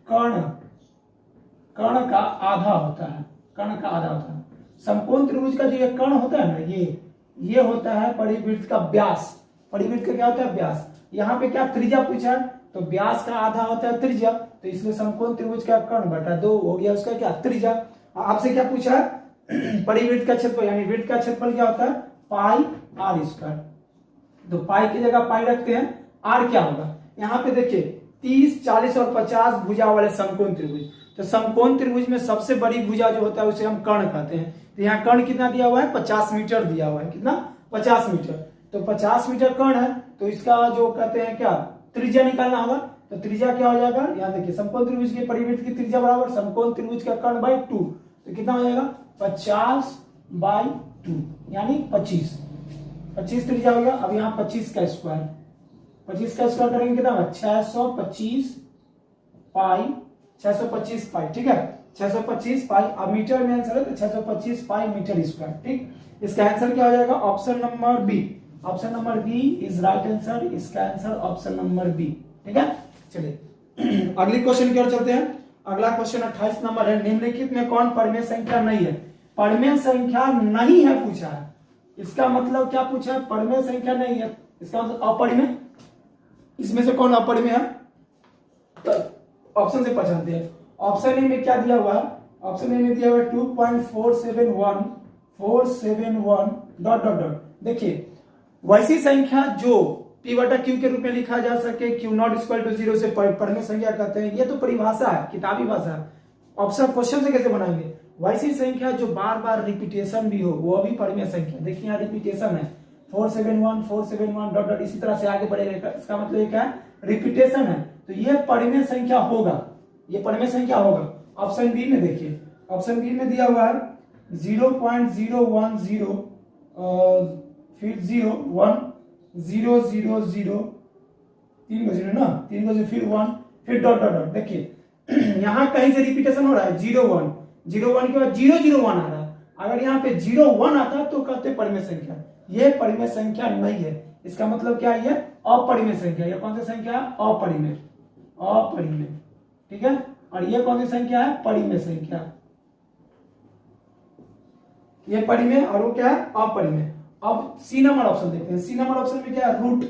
कर्ण, कर्ण का आधा होता है, कर्ण का आधा होता है। समकोण त्रिभुज का जो ये कर्ण होता है ना, ये होता है परिवृत्त का व्यास, परिवृत्त का क्या होता है व्यास। यहाँ पे क्या त्रिज्या पूछा है, तो व्यास का आधा होता है त्रिज्या, तो इसलिए समकोण त्रिभुज का कर्ण बटा 2 हो गया उसका क्या त्रिज्या। आपसे क्या पूछा है परिवृत्त का क्षेत्रफल, यानी वृत्त का क्षेत्रफल क्या होता है पाई आर स्क्वायर, तो पाई की जगह पाई रखते हैं, आर क्या होगा, यहाँ पे देखिए 30 40 और 50 भुजा वाले समकोण त्रिभुज, तो समकोण त्रिभुज में सबसे बड़ी भुजा जो होता है उसे हम कर्ण कहते हैं। तो यहाँ कर्ण कितना दिया हुआ है 50 मीटर दिया हुआ है, कितना 50 मीटर, तो 50 मीटर कर्ण है, तो इसका जो कहते हैं क्या त्रिज्या निकालना होगा, तो त्रिज्या क्या हो जाएगा, यहाँ देखिए समकोण त्रिभुज के परिवृत्त की त्रिज्या बराबर समकोण त्रिभुज का कर्ण बाई 2, तो कितना हो जाएगा 50/2 यानी 25, 25 त्रिज्या हो गया। अब यहाँ 25 का स्क्वायर, 25 का स्क्वायर करेंगे कितना होगा 625 पाई, 625 पाई, ठीक है 625 पाई। अब मीटर में आंसर है तो 625 पाई मीटर स्क्वायर, ठीक। इसका आंसर क्या हो जाएगा option number B, option number B is right answer. इसका आंसर ऑप्शन नंबर बी, ठीक है। चलिए अगली क्वेश्चन की ओर चलते हैं। अगला क्वेश्चन 28 नंबर है, निम्नलिखित में कौन परिमेय संख्या नहीं है? परिमेय संख्या नहीं है पूछा है, इसका मतलब क्या पूछा है? परिमेय संख्या नहीं है, इसका मतलब अपरिमेय। इसमें से कौन अपरिमेय है? तो ऑप्शन से पहचानते हैं। ऑप्शन ए में क्या दिया हुआ है? ऑप्शन ए में दिया हुआ है 2.471 डॉट डॉट डॉट। देखिए वैसी संख्या जो p बटा q के रूप में लिखा जा सके, q नॉट इक्वल टू 0 से परिमेय संख्या कहते हैं। ये तो परिभाषा है, किताबी भाषा है। ऑप्शन क्वेश्चन से कैसे बनाएंगे? वैसी संख्या जो बार बार रिपीटेशन भी हो वो भी परिमेय संख्या। देखिए यहाँ रिपीटेशन है 471 डॉट डॉट, इसी तरह से आगे बढ़ेगा। इसका मतलब क्या है? रिपीटेशन है, तो ये परिमेय संख्या होगा, ये परिमेय संख्या होगा। ऑप्शन बी में देखिए, ऑप्शन बी में दिया हुआ है 0.010 फिर 0 तीन को जीरो ना, तीन को फिर 1 फिर डॉट डॉट डॉट। देखिए यहाँ कहीं से रिपीटेशन हो रहा है 0 1 के बाद 0 1 आ रहा है। अगर यहाँ पे 0 1 आता तो कहते परिमेय संख्या। ये परिमेय संख्या नहीं है, इसका मतलब क्या है? ये अपरिमेय संख्या। ये कौन सी संख्या है? अपरिमेय, अपरिमेय, ठीक है। और ये कौन सी संख्या है? परिमेय संख्या। ये परिमेय और वो क्या है? अपरिमेय। अब सी नंबर ऑप्शन देखते हैं। सी नंबर ऑप्शन में क्या है? रूट,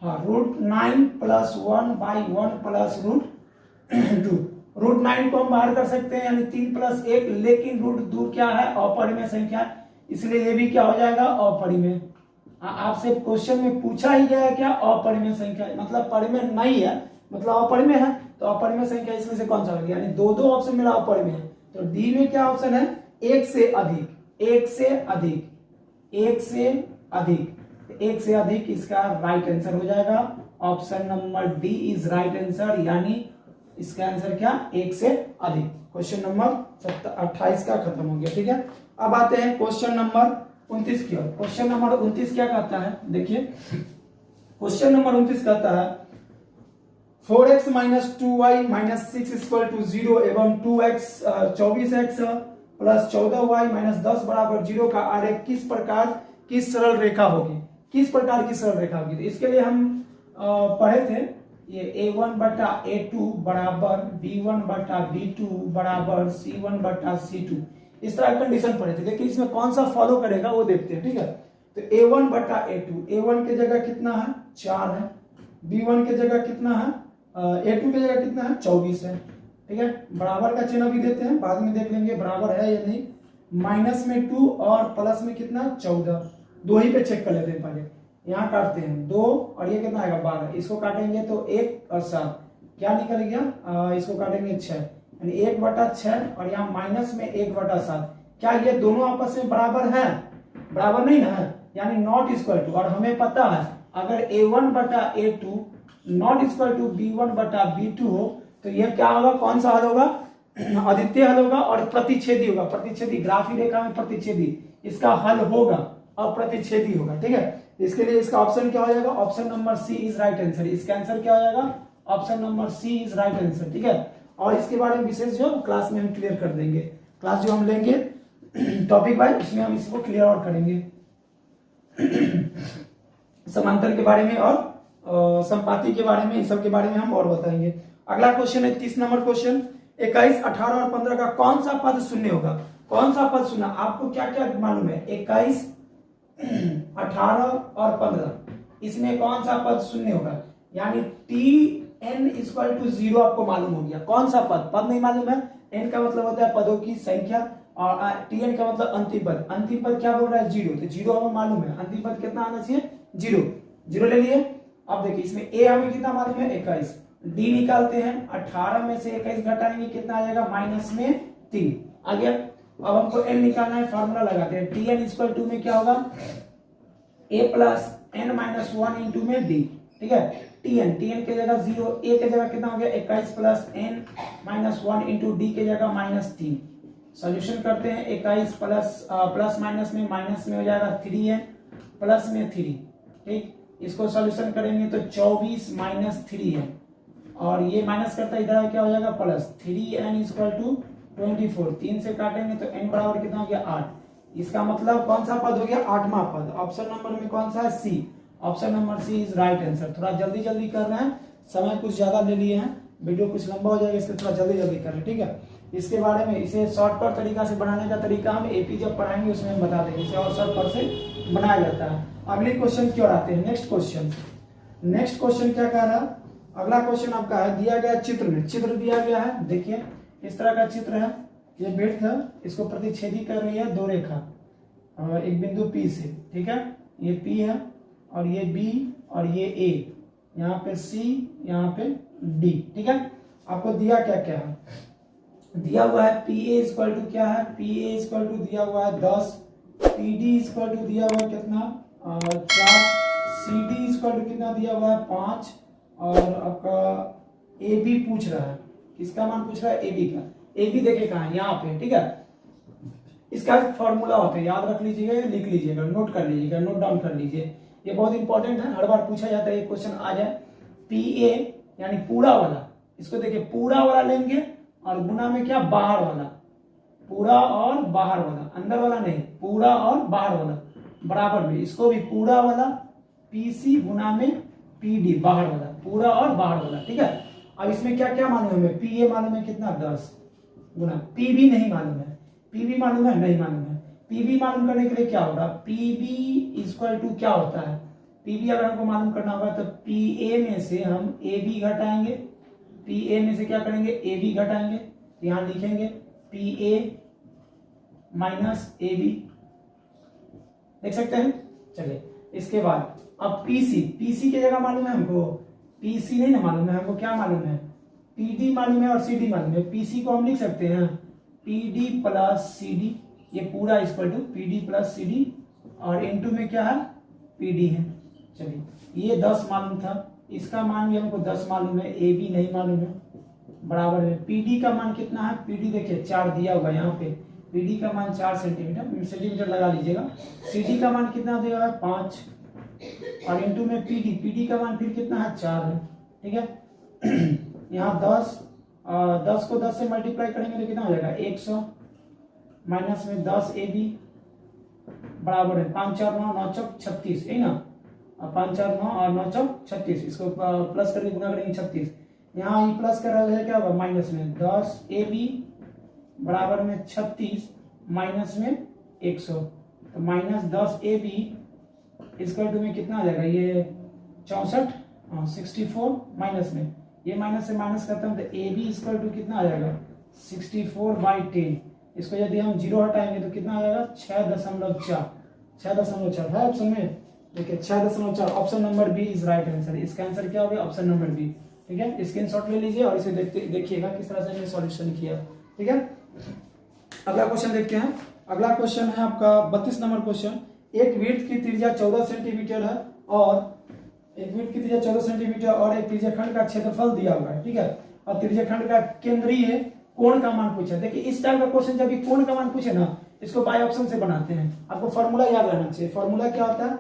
हाँ root 9 plus 1 by 1 plus root 2। Root 9 को हम बाहर कर सकते हैं यानी 3 प्लस 1, लेकिन रूट 2 क्या है? अपरिमेय संख्या, इसलिए ये भी क्या हो जाएगा? अपरिमेय। आपसे क्वेश्चन में पूछा ही गया है क्या? अपरिमेय संख्या, मतलब परिमेय नहीं है, मतलब अपरिमेय है, तो अपरिमेय संख्या इसमें से कौन सा हो गया? यानी दो दो ऑप्शन मेरा अपरिमेय है। तो डी में क्या ऑप्शन है? एक से अधिक, एक से अधिक, एक से अधिक, एक से अधिक इसका राइट आंसर हो जाएगा। Option number D is right answer, यानी इसका आंसर क्या? एक से अधिक। क्वेश्चन नंबर 28 का खत्म हो गया, ठीक है। अब आते हैं क्वेश्चन नंबर 29 की ओर। क्वेश्चन नंबर 29 क्या कहता है? देखिए क्वेश्चन नंबर 29 कहता है 4x minus 2y minus 6 equal to 0 एवं 24x प्लस 14y माइनस 10 बराबर 0 का आरेख किस प्रकार की सरल रेखा होगी? किस प्रकार की सरल रेखा होगी? तो इसके लिए हम पढ़े थे ये a1 बटा a2 बराबर b1 बटा b2 बराबर c1 बटा c2, इस तरह कंडीशन पढ़े थे। लेकिन इसमें कौन सा फॉलो करेगा वो देखते हैं, ठीक है। तो a1 बटा a2, a1 के जगह कितना है? 4 है, b1 के जगह कितना है? a2 के जगह कितना है? 24 है, ठीक है। बराबर का चिन्ह भी देते हैं, बाद में देख लेंगे बराबर है या नहीं। माइनस में 2 और प्लस में कितना? 14, दो ही पे चेक कर लेते हैं पहले। यहाँ काटते हैं 2 और ये कितना आएगा? 12। इसको काटेंगे तो 1 और 7 क्या निकल गया? इसको काटेंगे 6, यानी 1 बटा 6 और यहाँ माइनस में 1 बटा 7। क्या ये दोनों आपस में बराबर है? बराबर नहीं ना है, यानी नॉट इक्वल टू। और हमें पता है अगर a1 बटा a2 not equal to b1 बटा b2 हो तो ये क्या होगा? कौन सा हल होगा? अद्वितीय हल होगा और प्रतिच्छेदी होगा। प्रतिच्छेदी, ग्राफी रेखा में प्रतिच्छेदी, इसका हल होगा अप्रतिच्छेदी होगा, ठीक है। इसके लिए इसका ऑप्शन क्या हो जाएगा? Option number C is right answer. इसका आंसर क्या हो जाएगा? Option number C is right answer, ठीक है। और इसके बारे में विशेष जो क्लास में हम क्लियर कर देंगे, क्लास जो हम लेंगे टॉपिक वाइज उसमें हम इसको क्लियर आउट करेंगे समांतर के बारे में और संपाति के बारे में, इन सब के बारे में हम और बताएंगे। अगला क्वेश्चन है 30 नंबर क्वेश्चन। 21, 18 और 15 का कौन सा पद शून्य होगा? कौन सा पद शून्य? आपको क्या क्या मालूम है? 21, 18 और 15, इसमें कौन सा पद शून्य होगा? यानी tn इक्वल टू 0 आपको मालूम हो गया। कौन सा पद? पद नहीं मालूम है। n का मतलब होता है पदों की संख्या और tn का मतलब अंतिम पद। अंतिम पद क्या बोल रहा है? 0, तो 0 हमें मालूम है। अंतिम पद कितना आना चाहिए? 0, 0 ले लिए। अब देखिए इसमें a हमें कितना मालूम है? 21। d निकालते हैं, 18 में से 21 घटाएंगे कितना आ जाएगा? माइनस में 3 आ गया। अब हमको n निकालना है, फार्मूला लगाते हैं। tn इक्वल टू में क्या होगा? a plus n minus 1 into में d, ठीक है। tn के जगह 0, a के जगह कितना हो गया? 21 plus n minus 1 into d के जगह माइनस 3। सॉल्यूशन करते हैं, 21 प्लस माइनस में हो जाएगा 3n प्लस में 3, ठीक। इसको सॉल्यूशन करेंगे तो 24 माइनस 3 है, और ये माइनस करता इधर क्या हो जाएगा प्लस 3n इक्वल टू 24। 3 से काटेंगे तो n बराबर कितना हो गया 8। इसका मतलब कौन सा पद हो गया 8वां पद। ऑप्शन नंबर में कौन सा है C. Option number C is right answer. थोड़ा जल्दी जल्दी कर रहे हैं, समय कुछ ज्यादा ले लिए हैं, वीडियो कुछ लंबा हो जाएगा, इसलिए थोड़ा जल्दी जल्दी करें, ठीक है। इसके बारे में इसे शॉर्टकट तरीका से बनाने का तरीका हम एपी जब पढ़ाएंगे उसमें हम बता देंगे, इसे और शॉर्टकट से बनाया जाता है। अगले क्वेश्चन की ओर आते हैं। नेक्स्ट क्वेश्चन क्या कह रहा है। अगला क्वेश्चन आपका है दिया गया चित्र में, चित्र दिया गया है, देखिए इस तरह का चित्र है, ये वृत्त है, इसको प्रतिच्छेदी कर रही है 2 रेखा और एक बिंदु P से, ठीक है। ये P है और ये B और ये A, यहाँ पे C, यहाँ पे D, ठीक है। आपको दिया क्या क्या है, दिया हुआ है PA इक्वल टू क्या है, PA इक्वल टू दिया हुआ है 10, PD इक्वल टू दिया हुआ है कितना 4, CD इक्वल टू कितना दिया हुआ है 5, और आपका AB पूछ रहा है, किसका मान पूछ रहा है AB का। AB देखे कहाँ है, यहाँ पे, ठीक है। इसका फॉर्मूला होता है, याद रख लीजिएगा, लिख लीजिएगा, नोट कर लीजिएगा, नोट डाउन कर लीजिए, ये बहुत इंपॉर्टेंट है, हर बार पूछा जाता है, ये क्वेश्चन आ जाए। PA यानी पूरा वाला, इसको देखिए पूरा वाला लेंगे और गुना में क्या बाहर वाला, पूरा और बाहर वाला, अंदर वाला नहीं, पूरा और बाहर वाला बराबर में, इसको भी पूरा वाला PC गुना में PD बाहर वाला, पूरा और बाहर वाला, ठीक है। अब इसमें क्या क्या मालूम है हमें, PA मालूम है कितना 10 गुना, PB नहीं मालूम है, PB मालूम है नहीं मालूम है। PB मालूम करने के लिए क्या होगा, PB इक्वल टू क्या होता है, PB अगर हमको मालूम करना होगा तो PA में से हम AB घटाएंगे, PA में से क्या करेंगे AB घटाएंगे, यहां लिखेंगे PA माइनस AB, देख सकते हैं। चलिए इसके बाद अब PC की जगह मालूम है हमको, PC नहीं ना मालूम है हमको, क्या मालूम है PD मालूम है और CD मालूम है। PC को हम लिख सकते हैं PD प्लस CD, ये पूरा equal to PD plus CD, और इनटू में क्या है PD है। चलिए ये 10 मालूम था, इसका मान भी हमको 10 मालूम है, AB नहीं मालूम है, बराबर में PD का मान कितना है, PD देखिए 4 दिया होगा यहाँ पे, PD का मान 4 सेंटीमीटर लगा लीजिएगा। CD का मान कितना दिया है 5, और इनटू में PD का मान फिर कितना है 4 है, ठीक है। यहाँ 10 को 10 से मल्टीप्लाई करेंगे तो कितना हो जाएगा 100, माइनस में 10 AB बराबर है 5 4 9 9 चौक 36, है ना, 5 4 9 और 9 चौक 36, इसको प्लस करके गुना करेंगे 36, यहाँ ये प्लस कर रहा है क्या होगा माइनस में 10 AB बराबर में 36 माइनस में 100, तो माइनस 10 AB इक्वल टू में कितना आ जाएगा ये 64, 64 माइनस में ये माइनस से माइनस करते हैं तो AB इक्वल टू कितना आ जाएगा 64/10, इसको यदि हम 0 हटाएंगे तो कितना आ जाएगा 6.4 है ऑप्शन में, देखिए 6.4, option number B is right answer. इसका आंसर क्या हो गया ऑप्शन नंबर बी, ठीक है। स्क्रीनशॉट ले लीजिए और इसे देखिएगा किस तरह से हमने सॉल्यूशन किया, ठीक है। अगला क्वेश्चन देखते हैं। अगला क्वेश्चन है आपका 32 नंबर क्वेश्चन। एक वृत्त की त्रिज्या 14 सेंटीमीटर है और एक त्रिज्याखंड का क्षेत्रफल दिया हुआ है, ठीक है, और त्रिज्याखंड का केंद्रीय कोण का मान पूछा। देखिए इस टाइप का क्वेश्चन जब भी कोण का मान पूछे ना, इसको बाय ऑप्शन से बनाते हैं। आपको फॉर्मूला याद रहना चाहिए। फॉर्मूला क्या होता है,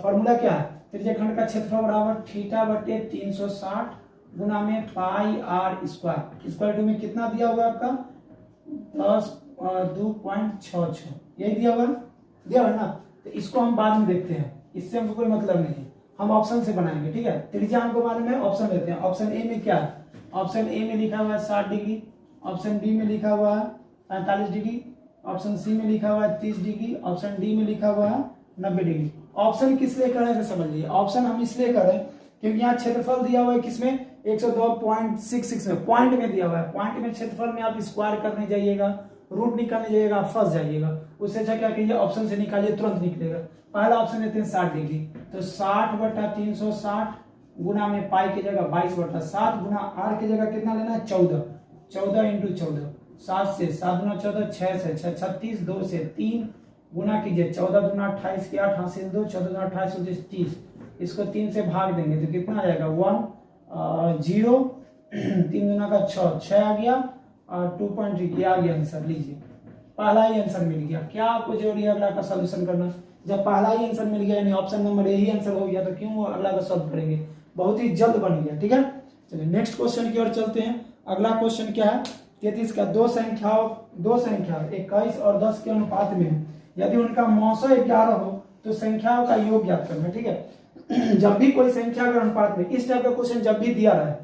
फॉर्मूला क्या है, त्रिज्याखंड का क्षेत्रफल बराबर θ/360 गुना में पाई r स्क्वायर, इक्वल टू में कितना दिया हुआ आपका 2.66, यही दिया हुआ ना। तो इसको हम बाद में देखते हैं, इससे हमको कोई मतलब नहीं है, हम ऑप्शन से बनाएंगे, ठीक है। त्रिज्या हमको मालूम है, ऑप्शन लेते हैं। ऑप्शन ए में क्या है, ऑप्शन ए में लिखा हुआ है 60 डिग्री, ऑप्शन बी में लिखा हुआ है 45 डिग्री, ऑप्शन सी में लिखा हुआ है 30 डिग्री, ऑप्शन डी में लिखा हुआ है 90 डिग्री। ऑप्शन किस लिए करें समझ लीजिए, ऑप्शन हम इसलिए करें क्योंकि यहाँ क्षेत्रफल दिया हुआ है किसमें 102.66 में, पॉइंट में दिया हुआ है। पॉइंट में क्षेत्रफल में आप स्क्वायर करने जाइएगा, रूट निकालने जाइएगा, आप फंस जाइएगा। उससे अच्छा क्या कीजिए ऑप्शन से निकालिए, तुरंत निकलेगा। पहला ऑप्शन लेते हैं 60 डिग्री, तो 60/360 गुना में पाई की जगह 22/7 गुना आर की जगह कितना लेना है 14, 14 × 14, 7 से 7 गुना 14, 6 से 6 36, 2 से 3 गुना कीजिए, 14 दूना 28 की 8 हासिल 2, 14 दूना 28 30, इसको 3 से भाग देंगे तो कितना आ जाएगा 1 0, 3 दूना का 6 आ गया और 2.3 आ गया आंसर। लीजिए पहला ही आंसर मिल गया। क्या आपको जरूरी है अगला का सॉल्यूशन करना, जब पहला ही आंसर मिल गया यानी option number A he answer हो गया, तो क्यों वो अगला का सॉल्व करेंगे, बहुत ही जल्द बन गया। ठीक है, चलिए नेक्स्ट क्वेश्चन की ओर चलते हैं। अगला क्वेश्चन क्या है, 33 का, दो संख्या 21 और 10 के अनुपात में है, यदि उनका मौसा 11 हो तो संख्याओं का योग ज्ञात करना। ठीक है, जब भी कोई संख्या के अनुपात में, इस टाइप का क्वेश्चन जब भी दिया रहा है,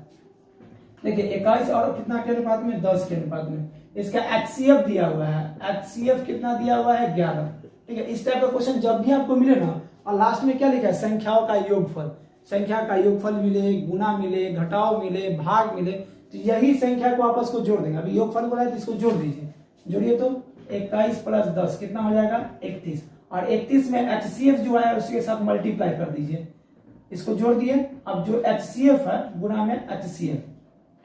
देखिए 21 और कितना के अनुपात में, 10 के अनुपात में, इसका HCF दिया हुआ है, HCF कितना दिया हुआ है, 11। ठीक है, इस टाइप का क्वेश्चन जब भी आपको मिले ना, और लास्ट में क्या लिखा है, संख्याओं का योगफल, संख्या का योगफल मिले, गुना मिले, घटाव मिले, भाग मिले, तो यही संख्या को आपस को जोड़ देंगे। अभी योगफल बोला है तो इसको जोड़ दीजिए, जोड़िए तो 21 प्लस 10 कितना हो जाएगा, 31, और 31 में HCF जो है उसके साथ मल्टीप्लाई कर दीजिए, इसको जोड़ दिए। अब जो HCF है गुना में HCF,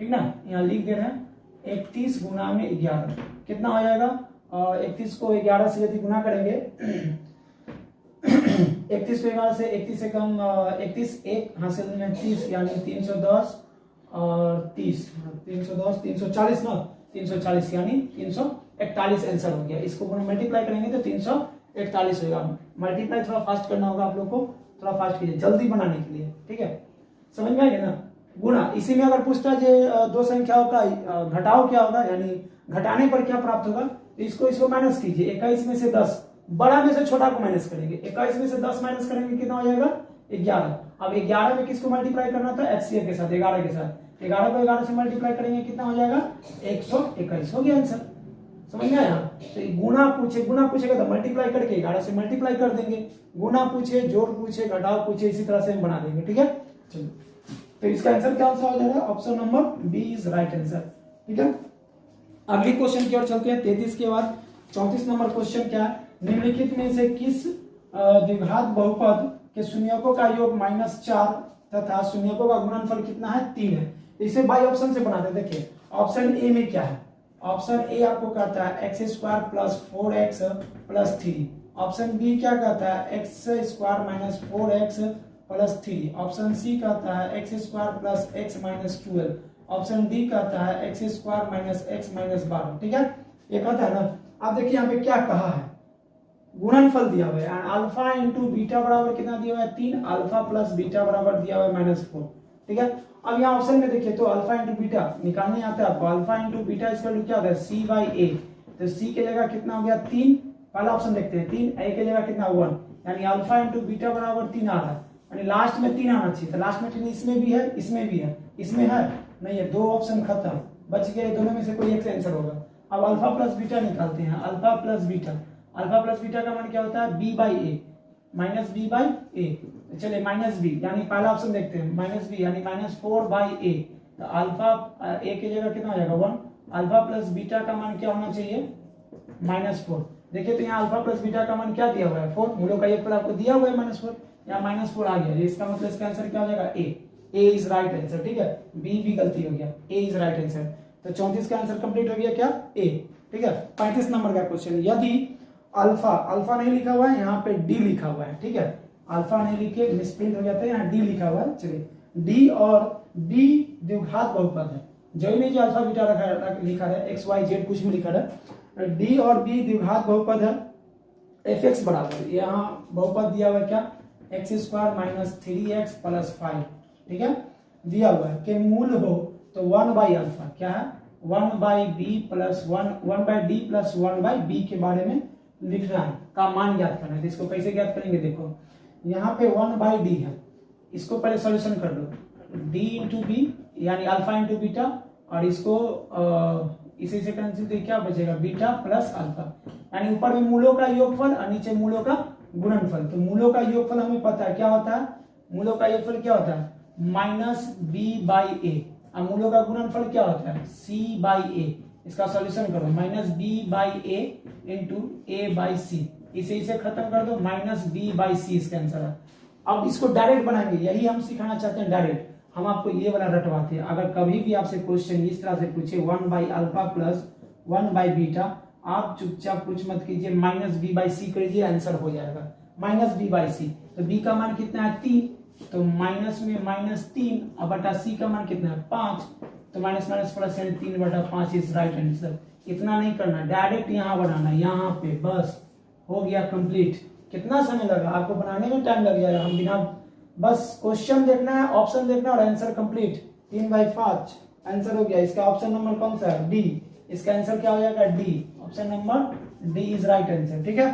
ठीक ना, यहाँ लिख दे रहे हैं 31 गुना में 11 कितना हो जाएगा, 31 को 11 से यदि गुना करेंगे 31 को 11 से 31 से कम 31 एक हासिल में 30 यानी 310 और 30 310 340 ना, 340 यानी 341 आंसर हो गया। इसको मल्टीप्लाई करेंगे तो 341 होगा। मल्टीप्लाई थोड़ा फास्ट करना होगा आप लोग को, थोड़ा फास्ट कीजिए जल्दी बनाने के लिए। ठीक है, समझ में आएगा ना। गुना, इसी में अगर पूछता है कि दो संख्याओं का घटाव क्या होगा, यानी घटाने पर क्या प्राप्त होगा, तो इसको माइनस कीजिए। 21 में से 10, बड़ा में से छोटा को माइनस करेंगे, 21 में से 10 माइनस करेंगे कितना हो जाएगा, 11। अब 11 में किसको मल्टीप्लाई करना था, HCF के साथ, 11 के साथ, 11 को 11 से मल्टीप्लाई करेंगे कितना हो जाएगा, 121 हो गया आंसर। समझ में आया। तो गुना पूछेगा तो मल्टीप्लाई करके 11 से मल्टीप्लाई कर देंगे, गुना पूछे, जोड़ पूछे, घटाव पूछे, इसी तरह से हम बना देंगे। ठीक है, चलिए तो इसका आंसर क्या हो जाएगा, option number B is right answer. ठीक है, अगली क्वेश्चन की ओर चलते हैं। 33 के बाद 34 नंबर क्वेश्चन क्या है, निम्नलिखित में से किस द्विघात बहुपद के शून्यकों का योग -4 तथा शून्यकों का गुणनफल कितना है, 3 है। इसे बाई ऑप्शन से बनाते हैं। देखिए ऑप्शन ए में क्या है, ऑप्शन ए आपको कहता है x² + 4x + 3। ऑप्शन बी क्या कहता है, x² - 4x + 3। ऑप्शन सी कहता है x² + x - 12। ऑप्शन डी कहता है x² - x - 12। ठीक है, ये कहता है ना। अब देखिए यहाँ पे क्या कहा है, गुणनफल दिया हुआ है, अल्फा इंटू बीटा बराबर कितना दिया हुआ है, 3, अल्फा प्लस बीटा बराबर दिया हुआ है -4। ठीक है, अब यहाँ ऑप्शन में देखिए तो अल्फा इंटू बीटा निकालने आता है आपको, अल्फा इंटू बीटा इसका क्या होता है, c/a। तो c के जगह कितना हो गया, 3। पहला ऑप्शन देखते हैं, 3, a के जगह कितना 1, यानी अल्फा इंटू बीटा बराबर 3 आ रहा है, यानी लास्ट में 3 आना चाहिए। तो लास्ट में 3 इसमें भी है, इसमें भी है, इसमें है नहीं है, 2 ऑप्शन खत्म, बच गए, दोनों में से कोई एक आंसर होगा। अब अल्फा प्लस बीटा निकालते हैं, अल्फा प्लस बीटा का मान क्या होता है, b/a -b/a। चलिए -b यानी पहला ऑप्शन देखते हैं, -b यानी -4/a। तो अल्फा a की जगह कितना हो जाएगा 1, अल्फा प्लस बीटा का मान क्या होना चाहिए, -4। देखिए तो यहाँ अल्फा प्लस बीटा का मान क्या दिया हुआ है, 4, मूलों का एक आपको दिया हुआ है -4, यहाँ -4 आ गया, इसका मतलब इसका आंसर क्या हो जाएगा, ए इज राइट आंसर। ठीक है, बी भी गलती हो गया, ए इज राइट आंसर। तो 34 का आंसर कंप्लीट हो गया क्या, ए। ठीक है, 35 नंबर का क्वेश्चन, यदि अल्फा नहीं लिखा हुआ है, यहाँ पे डी लिखा हुआ है। ठीक है, अल्फा नहीं लिखे मिसप्रिंट हो जाता है, यहाँ डी लिखा हुआ है। चलिए डी और बी द्विघात बहुपद है, जो नहीं जो अल्फा बीटा लिखा है, एक्स वाई जेड कुछ भी लिखा है, डी और बी द्विघात बहुपद है, fx बराबर, यहाँ बहुपद दिया हुआ है क्या, x² - 3x + 5। ठीक है, दिया हुआ है कि मूल हो तो 1/α क्या है, 1/b + 1/d + 1/b के बारे में लिखना है, का मान ज्ञात करना है। तो इसको कैसे ज्ञात करेंगे, देखो यहाँ पे 1/d है, इसको पहले सॉल्यूशन कर लो, d × b यानी अल्फा इंटू बीटा, और इसको इसी से कैंसिल तो क्या बचेगा, बीटा प्लस अल्फा, यानी ऊपर में मूलों का योगफल और नीचे मूलों का गुणनफल। तो मूलों का योगफल हमें पता है क्या होता है, मूलों का योगफल क्या होता है, -b/a, और मूलों का गुणनफल क्या होता है, c/a। इसका सॉल्यूशन करो, -b/a × a/c, इसे खत्म कर दो, -b/c इसका आंसर है। अब इसको डायरेक्ट बनाएंगे, यही हम सिखाना चाहते हैं, डायरेक्ट हम आपको ये वाला रटवाते हैं। अगर कभी भी आपसे क्वेश्चन इस तरह से पूछे 1/α + 1/β, आप चुपचाप कुछ मत कीजिए, -b/c करिए, आंसर हो जाएगा, -b/c। तो b का मान कितना है, 3, तो माइनस में -3 और बटा c का मान कितना है, 5, तो minus plus 3/5 is right answer. इतना नहीं करना, डायरेक्ट यहाँ बनाना, यहाँ पे बस हो गया कंप्लीट। कितना समय लगा आपको बनाने में? टाइम लग जाएगा। हम बिना बस क्वेश्चन देखना है, ऑप्शन देखना और आंसर कंप्लीट। 3/5 आंसर हो गया। इसका ऑप्शन नंबर कौन सा है? डी। इसका आंसर क्या हो जाएगा? D. Option number D is right answer. ठीक है,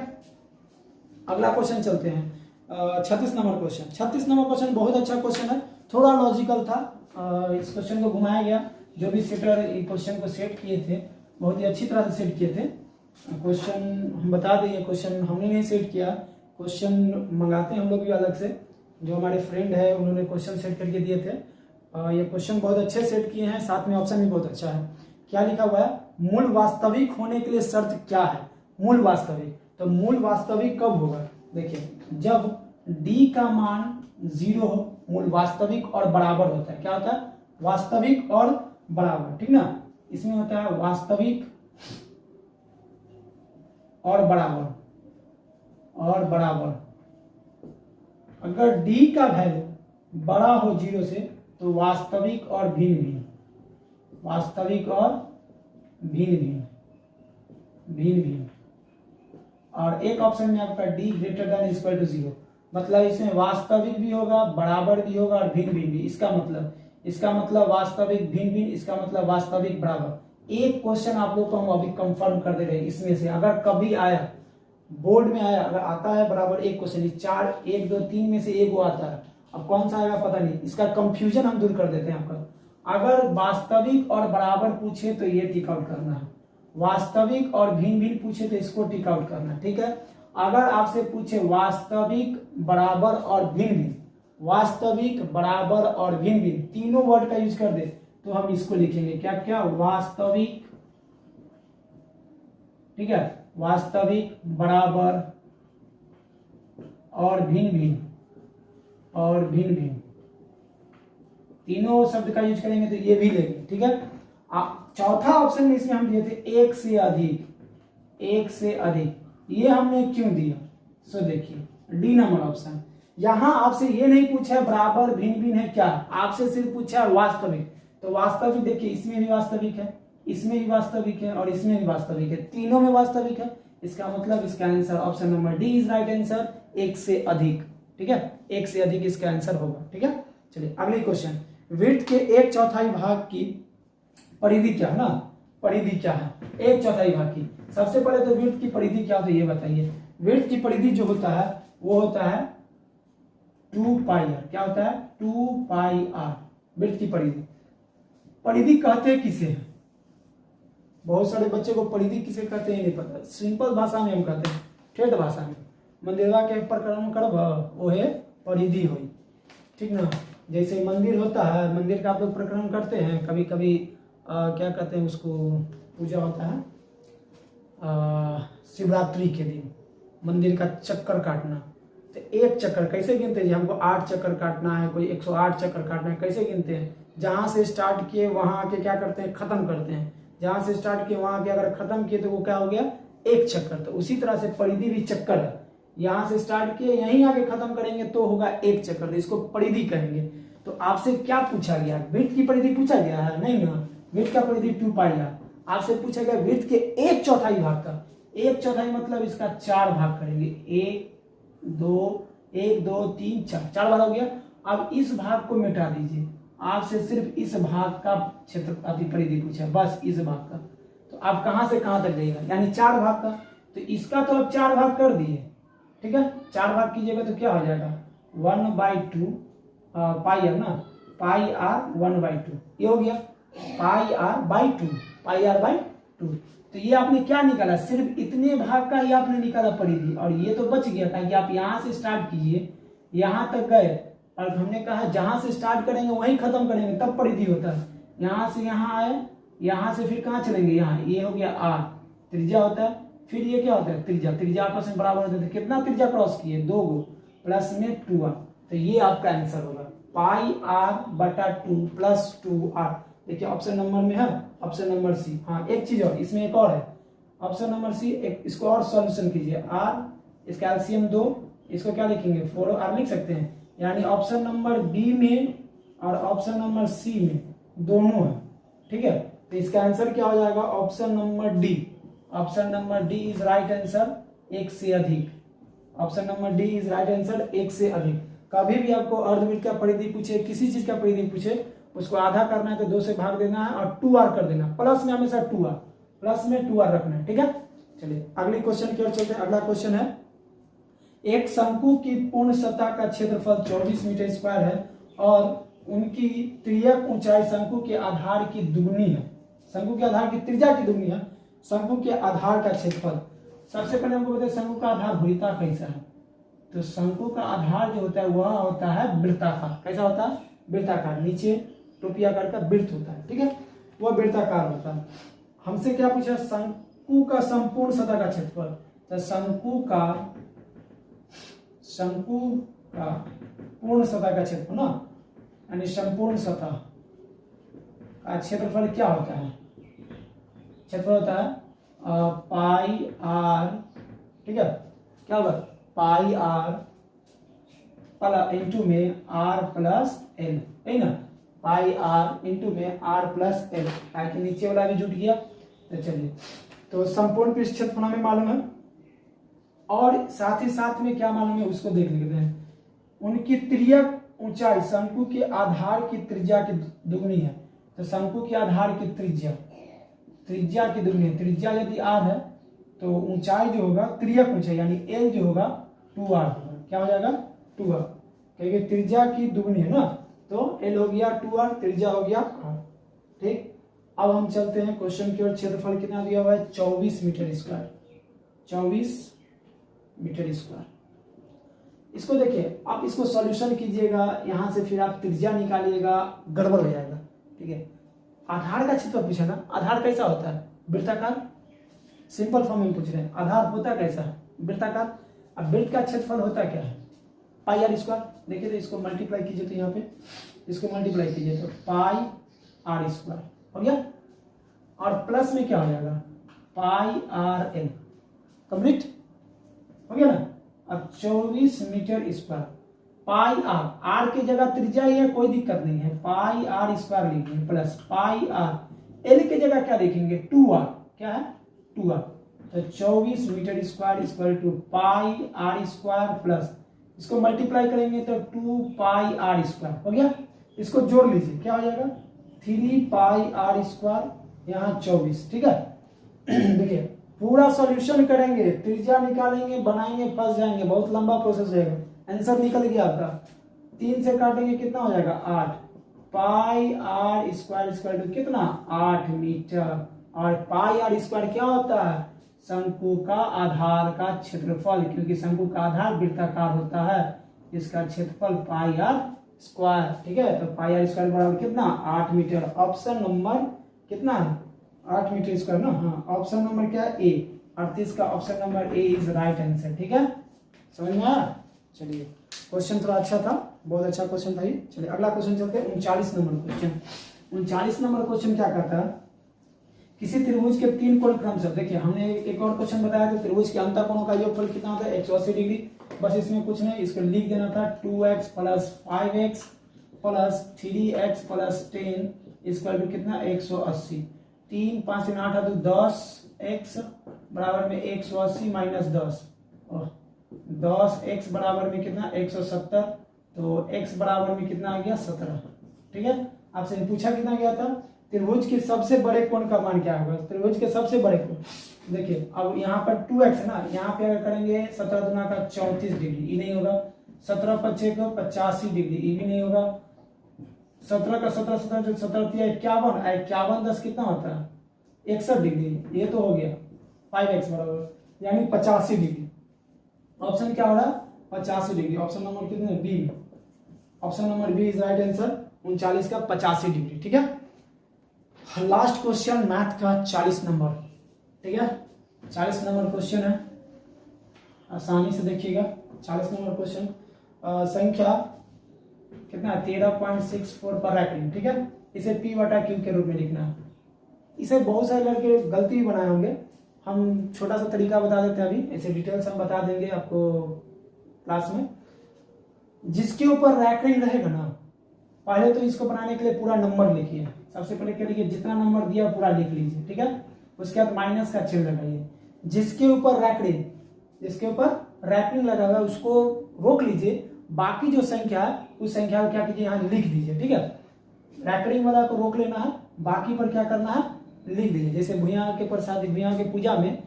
अगला क्वेश्चन चलते हैं। 36 नंबर क्वेश्चन। 36 नंबर क्वेश्चन बहुत अच्छा क्वेश्चन है, थोड़ा लॉजिकल था। इस क्वेश्चन को घुमाया गया, जो भी सेटर क्वेश्चन को सेट किए थे बहुत ही अच्छी तरह से सेट किए थे। क्वेश्चन हम बता दें, ये क्वेश्चन हमने नहीं सेट किया, क्वेश्चन मंगाते हैं हम लोग भी अलग से। जो हमारे फ्रेंड है उन्होंने क्वेश्चन सेट करके दिए थे। ये क्वेश्चन बहुत अच्छे सेट किए हैं, साथ में ऑप्शन भी बहुत अच्छा है। क्या लिखा हुआ है? मूल वास्तविक होने के लिए शर्त क्या है? मूल वास्तविक, तो मूल वास्तविक कब होगा? देखिए, जब d का मान 0 हो, मूल वास्तविक और बराबर होता है। क्या होता है? वास्तविक और बराबर, ठीक ना। इसमें होता है वास्तविक और बराबर, और बराबर। अगर d का वैल्यू बड़ा हो 0 से तो वास्तविक और भिन्न भिन्न, वास्तविक और भिन्न भिन्न, भिन्न भिन्न। और एक ऑप्शन में आपका d greater than equal to 0, मतलब इसमें वास्तविक भी होगा, बराबर भी होगा और भिन्न भिन्न भी। इसका मतलब वास्तविक भिन्न भिन्न, इसका मतलब वास्तविक बराबर। एक क्वेश्चन आप लोग को हम अभी कंफर्म कर दे रहे हैं, इसमें से अगर कभी आया बोर्ड में आया, अगर आता है बराबर एक क्वेश्चन, 4 1 2 3 में से एक वो आता है, अब कौन सा आएगा पता नहीं, इसका कंफ्यूजन हम दूर कर देते हैं आपका। अगर वास्तविक और बराबर पूछे तो ये टिक आउट करना है, वास्तविक और भिन्न भिन्न पूछे तो इसको टिक आउट करना है। ठीक है, अगर आपसे पूछे वास्तविक बराबर और भिन्न भिन्न, वास्तविक बराबर और भिन्न भिन्न तीनों वर्ड का यूज कर दे तो हम इसको लिखेंगे क्या क्या? वास्तविक, ठीक है, वास्तविक बराबर और भिन्न भिन्न, और भिन्न भिन्न तीनों शब्द का यूज करेंगे तो ये भी लेंगे। ठीक है, चौथा ऑप्शन में इसमें हम दिए थे एक से अधिक, एक से अधिक। ये हमने क्यों दिया? सो देखिए डी नंबर ऑप्शन, यहां आपसे ये नहीं पूछा है बराबर भिन्न भिन्न है क्या, आपसे सिर्फ पूछा है वास्तविक। तो वास्तविक देखिए, इसमें भी वास्तविक है, इसमें भी वास्तविक है और इसमें भी वास्तविक है, तीनों में वास्तविक है। इसका मतलब इसका answer option number D is right answer, एक से अधिक। ठीक है, एक से अधिक इसका आंसर होगा। ठीक है, चलिए अगले क्वेश्चन। वृत्त के 1/4 भाग की परिधि क्या है ना? परिधि क्या है 1/4 भाग की? सबसे पहले तो वृत्त की परिधि क्या होती है ये बताइए। वृत्त की परिधि जो होता है वो होता है 2πr। क्या होता है? 2πr वृत्त की परिधि। परिधि कहते हैं किसे हैं? बहुत सारे बच्चे को परिधि किसे कहते हैं नहीं पता। सिंपल भाषा में हम कहते हैं, ठेठ भाषा में, मंदिरवा के प्रकरण करब ओहे परिधि होई। ठीक ना, जैसे मंदिर होता है, मंदिर का आप लोग प्रकरण करते हैं कभी कभी, क्या कहते हैं उसको, पूजा होता है शिवरात्रि के दिन मंदिर का चक्कर काटना। तो एक चक्कर कैसे गिनते हैं? हमको 8 चक्कर काटना है, कोई 108 चक्कर काटना है, कैसे गिनते हैं? जहां से स्टार्ट किए वहां आके क्या करते हैं? खत्म करते हैं। जहां से स्टार्ट किए वहां आके अगर खत्म किए तो वो क्या हो गया? एक चक्कर। तो उसी तरह से परिधि भी चक्कर है, यहाँ से स्टार्ट किए यहीं आके खत्म करेंगे तो होगा एक चक्कर, तो इसको परिधि कहेंगे। तो आपसे क्या पूछा गया? वृत्त की परिधि पूछा गया है नहीं ना? वृत्त का परिधि 2πr। आपसे पूछा गया वृत्त के 1/4 भाग का। 1/4 मतलब इसका 4 भाग करेंगे, 1 2 3 4 भाग हो गया। अब इस भाग को मिटा दीजिए, आपसे सिर्फ इस भाग का क्षेत्र परिधि पूछा, बस इस भाग का। तो आप कहां से कहां तक जाइएगा? यानी 4 भाग का। तो इसका तो अब 4 भाग कर दिए। ठीक है, 4 भाग कीजिएगा तो क्या हो जाएगा? 1/2 πr ना, πr 1/2 ये हो गया, πr/2, πr/2। तो ये आपने क्या निकाला? सिर्फ इतने भाग का ही आपने निकाला परिधि, और ये तो बच गया था कि आप यहां से स्टार्ट कीजिए यहां तक गए, और हमने कहा जहां से स्टार्ट करेंगे वहीं खत्म करेंगे तब परिधि होता है। यहां से यहां आए, यहां से फिर कहां चलेंगे? यहाँ, ये हो गया r, त्रिज्या होता है। फिर ये क्या होता है? त्रिज्या। त्रिज्या आपस में बराबर होते थे, कितना त्रिज्या क्रॉस किए? 2 गो, प्लस में 2r। तो ये आपका आंसर होगा πr/2 प्लस 2r। देखिए ऑप्शन नंबर में है, ऑप्शन नंबर सी। हाँ, एक चीज और, इसमें एक और है, ऑप्शन नंबर सी। एक इसको और सॉल्यूशन कीजिए, r इसका एलसीएम 2, इसको क्या लिखेंगे? 4r लिख सकते हैं। यानी ऑप्शन नंबर बी में और ऑप्शन नंबर सी में दोनों है। ठीक है, तो इसका आंसर क्या हो जाएगा? Option number D. Option number D is right answer, एक से अधिक। Option number D is right answer, एक से अधिक। कभी भी आपको अर्धवृत्त का परिधि पूछे, किसी चीज का परिधि पूछे, उसको आधा करना है तो 2 से भाग देना है और 2r कर देना, प्लस में हमेशा 2r, प्लस में 2r रखना है, ठीक है। चलिए अगले क्वेश्चन की ओर चलते हैं। अगला क्वेश्चन है, एक शंकु की पूर्ण सतह का क्षेत्रफल 24 मीटर स्क्वायर है और उनकी त्रियक ऊंचाई शंकु के आधार की दुगनी है। शंकु के आधार की त्रिज्या की दुगनी है, शंकु के आधार का क्षेत्रफल। सबसे पहले हमको बताइए शंकु का आधार वृत्ता कैसा है। तो शंकु का आधार जो होता है वह होता है वृत्ताकार। कैसा होता है? वृत्ताकार। नीचे टोपी आकार का वृत्त होता है, ठीक है, वह वृत्ताकार होता है। हमसे क्या पूछा? शंकु का संपूर्ण सतह का क्षेत्रफल। तो शंकु का पूर्ण सतह का क्षेत्रफल ना, यानी संपूर्ण सतह का क्षेत्रफल क्या होता है? क्षेत्रफल होता है पाई आर, ठीक है, क्या होगा? पाई आर इंटू में आर प्लस एल, है ना, पाई आर इंटू में आर प्लस एल, ताकि नीचे वाला भी जुट गया। तो चलिए, तो संपूर्ण पृष्ठ क्षेत्रफल हमें मालूम है और साथ ही साथ में क्या मालूम है उसको देख लेते हैं। उनकी त्रियक ऊंचाई शंकु के आधार की त्रिज्या की दुगनी है। तो शंकु के आधार की त्रिज्या की दुगनी है। त्रिज्या यदि r है तो ऊंचाई जो होगा त्रियक ऊंचाई यानी l जो होगा 2r होगा। क्या हो जाएगा? 2r, क्योंकि त्रिज्या की दुगनी है ना, तो l हो गया 2r, त्रिज्या हो गया r, ठीक। अब हम चलते हैं क्वेश्चन की ओर। क्षेत्रफल कितना दिया हुआ है? 24 मीटर स्क्वायर, 24 मीटर स्क्वायर। इसको देखिए, आप इसको सॉल्यूशन कीजिएगा, यहां से फिर आप त्रिज्या निकालिएगा, गड़बड़ हो जाएगा, ठीक है। आधार का क्षेत्रफल पूछा ना, आधार कैसा होता है? वृत्ताकार। सिंपल फॉर्म में पूछ रहे हैं, आधार होता कैसा है? वृत्ताकार। अब वृत्त का क्षेत्रफल होता क्या है? Pi R square. देखिए तो इसको मल्टीप्लाई कीजिए, तो यहाँ पे इसको मल्टीप्लाई कीजिए तो पाई आर स्क्वायर हो गया, और प्लस में क्या हो जाएगा? पाई आर एल। कंप्लीट हो गया ना। अब 24 metre square, pi R, R की जगह त्रिज्या ही है, कोई दिक्कत नहीं है, पाई आर स्क्वायर लिखेंगे प्लस पाई आर। एल की जगह क्या लिखेंगे? 2r। क्या है? 2r। तो 24 metre square equal to pi R square plus, इसको मल्टीप्लाई करेंगे तो 2 पाई आर स्क्वायर हो गया। इसको जोड़ लीजिए, क्या हो जाएगा? 3 पाई आर स्क्वायर, यहाँ 24, ठीक है। देखिए पूरा सॉल्यूशन करेंगे, त्रिज्या निकालेंगे, बनाएंगे, फंस जाएंगे, बहुत लंबा प्रोसेस रहेगा। आंसर निकल गया आपका, 3 से काटेंगे कितना हो जाएगा? 8। पाई आर स्क्वायर स्क्वायर टू कितना? 8 मीटर। और पाई आर स्क्वायर क्या होता है? शंकु का आधार का क्षेत्रफल, क्योंकि शंकु का आधार वृत्ताकार होता है, इसका क्षेत्रफल पाई आर स्क्वायर, ठीक है। तो पाई आर स्क्वायर बराबर कितना? 8 मीटर। ऑप्शन नंबर कितना है? 8 मीटर स्क्वायर ना। हाँ, ऑप्शन नंबर क्या है? ए। 38 का option number A is right answer, ठीक है। समझ में आया? चलिए, क्वेश्चन थोड़ा अच्छा था, बहुत अच्छा क्वेश्चन था ये। चलिए अगला क्वेश्चन चलते हैं। 39 नंबर क्वेश्चन। 39 नंबर क्वेश्चन क्या कहता है? किसी त्रिभुज के 3 कोण क्रमशः, देखिए हमने एक और क्वेश्चन बताया कि त्रिभुज के अंतःकोणों का योगफल कितना होता है? 180 डिग्री। बस इसमें कुछ नहीं, इसको लिख देना था 2x plus 5x plus 3x plus 10 equal to कितना? 180। 3 5 से 8 है तो 10x बराबर में 180 माइनस 10, 10x बराबर में कितना? 170। तो x बराबर में कितना आ गया? 17, ठीक है। आपसे पूछा कितना गया था? त्रिभुज के सबसे बड़े कोण का मान क्या होगा? त्रिभुज के सबसे बड़े कोण, देखिए अब यहाँ पर 2x है ना, यहाँ पे अगर करेंगे 17 दुना का 34 डिग्री, ये नहीं होगा। 17 पच्चे को 85 डिग्री, ये भी नहीं होगा। 17 का 17 17 17 51, 51 10 कितना होता है? 61 डिग्री, ये तो हो गया 5x बराबर, यानी 85 डिग्री। ऑप्शन क्या हो रहा है? 85 डिग्री। ऑप्शन नंबर कितने? B. Option number B is right answer, 39 का 85 डिग्री, ठीक है। लास्ट क्वेश्चन मैथ का 40 नंबर, ठीक है। 40 नंबर क्वेश्चन है, आसानी से देखिएगा। 40 नंबर क्वेश्चन, संख्या कितना है? 13.64 पर रैंकिंग, ठीक है। इसे P बटा Q के रूप में लिखना है। इसे बहुत सारे लड़के गलती भी बनाए होंगे, हम छोटा सा तरीका बता देते हैं अभी, ऐसे डिटेल्स हम बता देंगे आपको क्लास में। जिसके ऊपर रैंकिंग रहेगा ना, पहले तो इसको बनाने के लिए पूरा नंबर लिखिए। सबसे पहले क्या लिखिए? जितना नंबर दिया पूरा लिख लीजिए, ठीक है। उसके बाद माइनस का चिन्ह लगाइए। जिसके ऊपर रैंकिंग, जिसके ऊपर रैपिंग लगा हुआ है उसको रोक लीजिए, बाकी जो संख्या है उस संख्या को क्या कीजिए यहाँ लिख दीजिए, ठीक है। रैपिंग वाला को रोक लेना है, बाकी पर क्या करना है लिख दीजिए। जैसे भुइयां के प्रसाद, भुइयां के पूजा में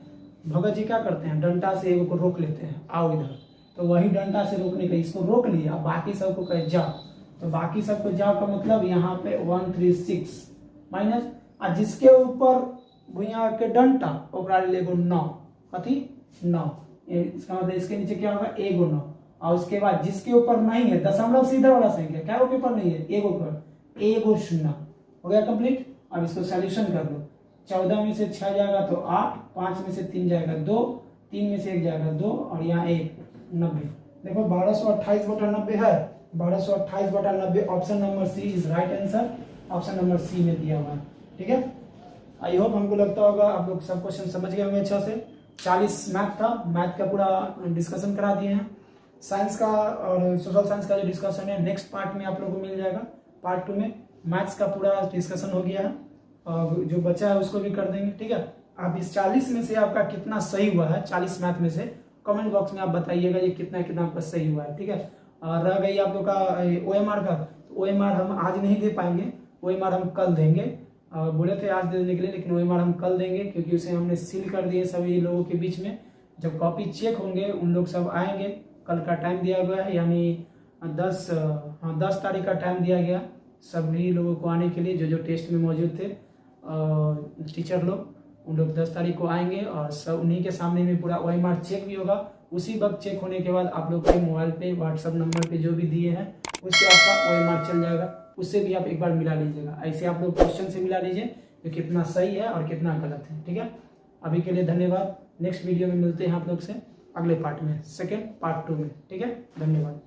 भगत जी क्या करते हैं, डंडा से एगो को रोक लेते हैं, आओ इधर, तो वही डंडा से रोकने का, इसको रोक लिया, बाकी सबको कहे जाओ, तो बाकी सबको जाओ का मतलब यहाँ पे 136 माइनस, और जिसके ऊपर भुइयां के डंडा ओकरा लेगो 9, कथी 9, इसका मतलब इसके नीचे क्या होगा एगो 9, और उसके बाद जिसके ऊपर नहीं है दशमलव सीधा वाला संख्या, क्या के ऊपर नहीं है एगो पर, एगो 0 हो गया कंप्लीट। अब इसको सॉल्यूशन कर दो, 14 में से 6 जाएगा तो 8, 5 में से 3 जाएगा 2, 3 में से 1 जाएगा 2, और यहाँ 1 90। देखो 1228/90 है, 1228/90 option number C is right answer, option number C में दिया हुआ है, ठीक है। आई होप हमको लगता होगा आप लोग सब क्वेश्चन समझ गए होंगे अच्छा से। 40 मैथ था, मैथ का पूरा डिस्कशन करा दिए हैं। साइंस का और सोशल साइंस का जो डिस्कशन है नेक्स्ट पार्ट में आप लोगों को मिल जाएगा, पार्ट 2 में मैथ्स का पूरा डिस्कशन हो गया है, और जो बचा है उसको भी कर देंगे, ठीक है। आप इस 40 में से आपका कितना सही हुआ है, 40 मैथ में से कमेंट बॉक्स में आप बताइएगा ये कितना कितना आपका सही हुआ है, ठीक है। और रह गई आप लोग का OMR का, तो OMR हम आज नहीं दे पाएंगे, OMR हम कल देंगे, बोले थे आज देने के लिए, लेकिन OMR हम कल देंगे क्योंकि उसे हमने सील कर दिए सभी लोगों के बीच में। जब कॉपी चेक होंगे उन लोग सब आएंगे, कल का टाइम दिया गया है, यानी 10 तारीख का टाइम दिया गया सभी लोगों को आने के लिए, जो जो टेस्ट में मौजूद थे टीचर लोग, उन लोग 10 तारीख को आएंगे, और सब उन्हीं के सामने में पूरा OMR चेक भी होगा। उसी वक्त चेक होने के बाद आप लोग के मोबाइल पे व्हाट्सएप नंबर पे जो भी दिए हैं उससे आपका OMR चल जाएगा, उससे भी आप एक बार मिला लीजिएगा। ऐसे आप लोग क्वेश्चन से मिला लीजिए कि कितना सही है और कितना गलत है, ठीक है। अभी के लिए धन्यवाद, नेक्स्ट वीडियो में मिलते हैं आप लोग से अगले पार्ट में, सेकेंड पार्ट 2 में, ठीक है। धन्यवाद।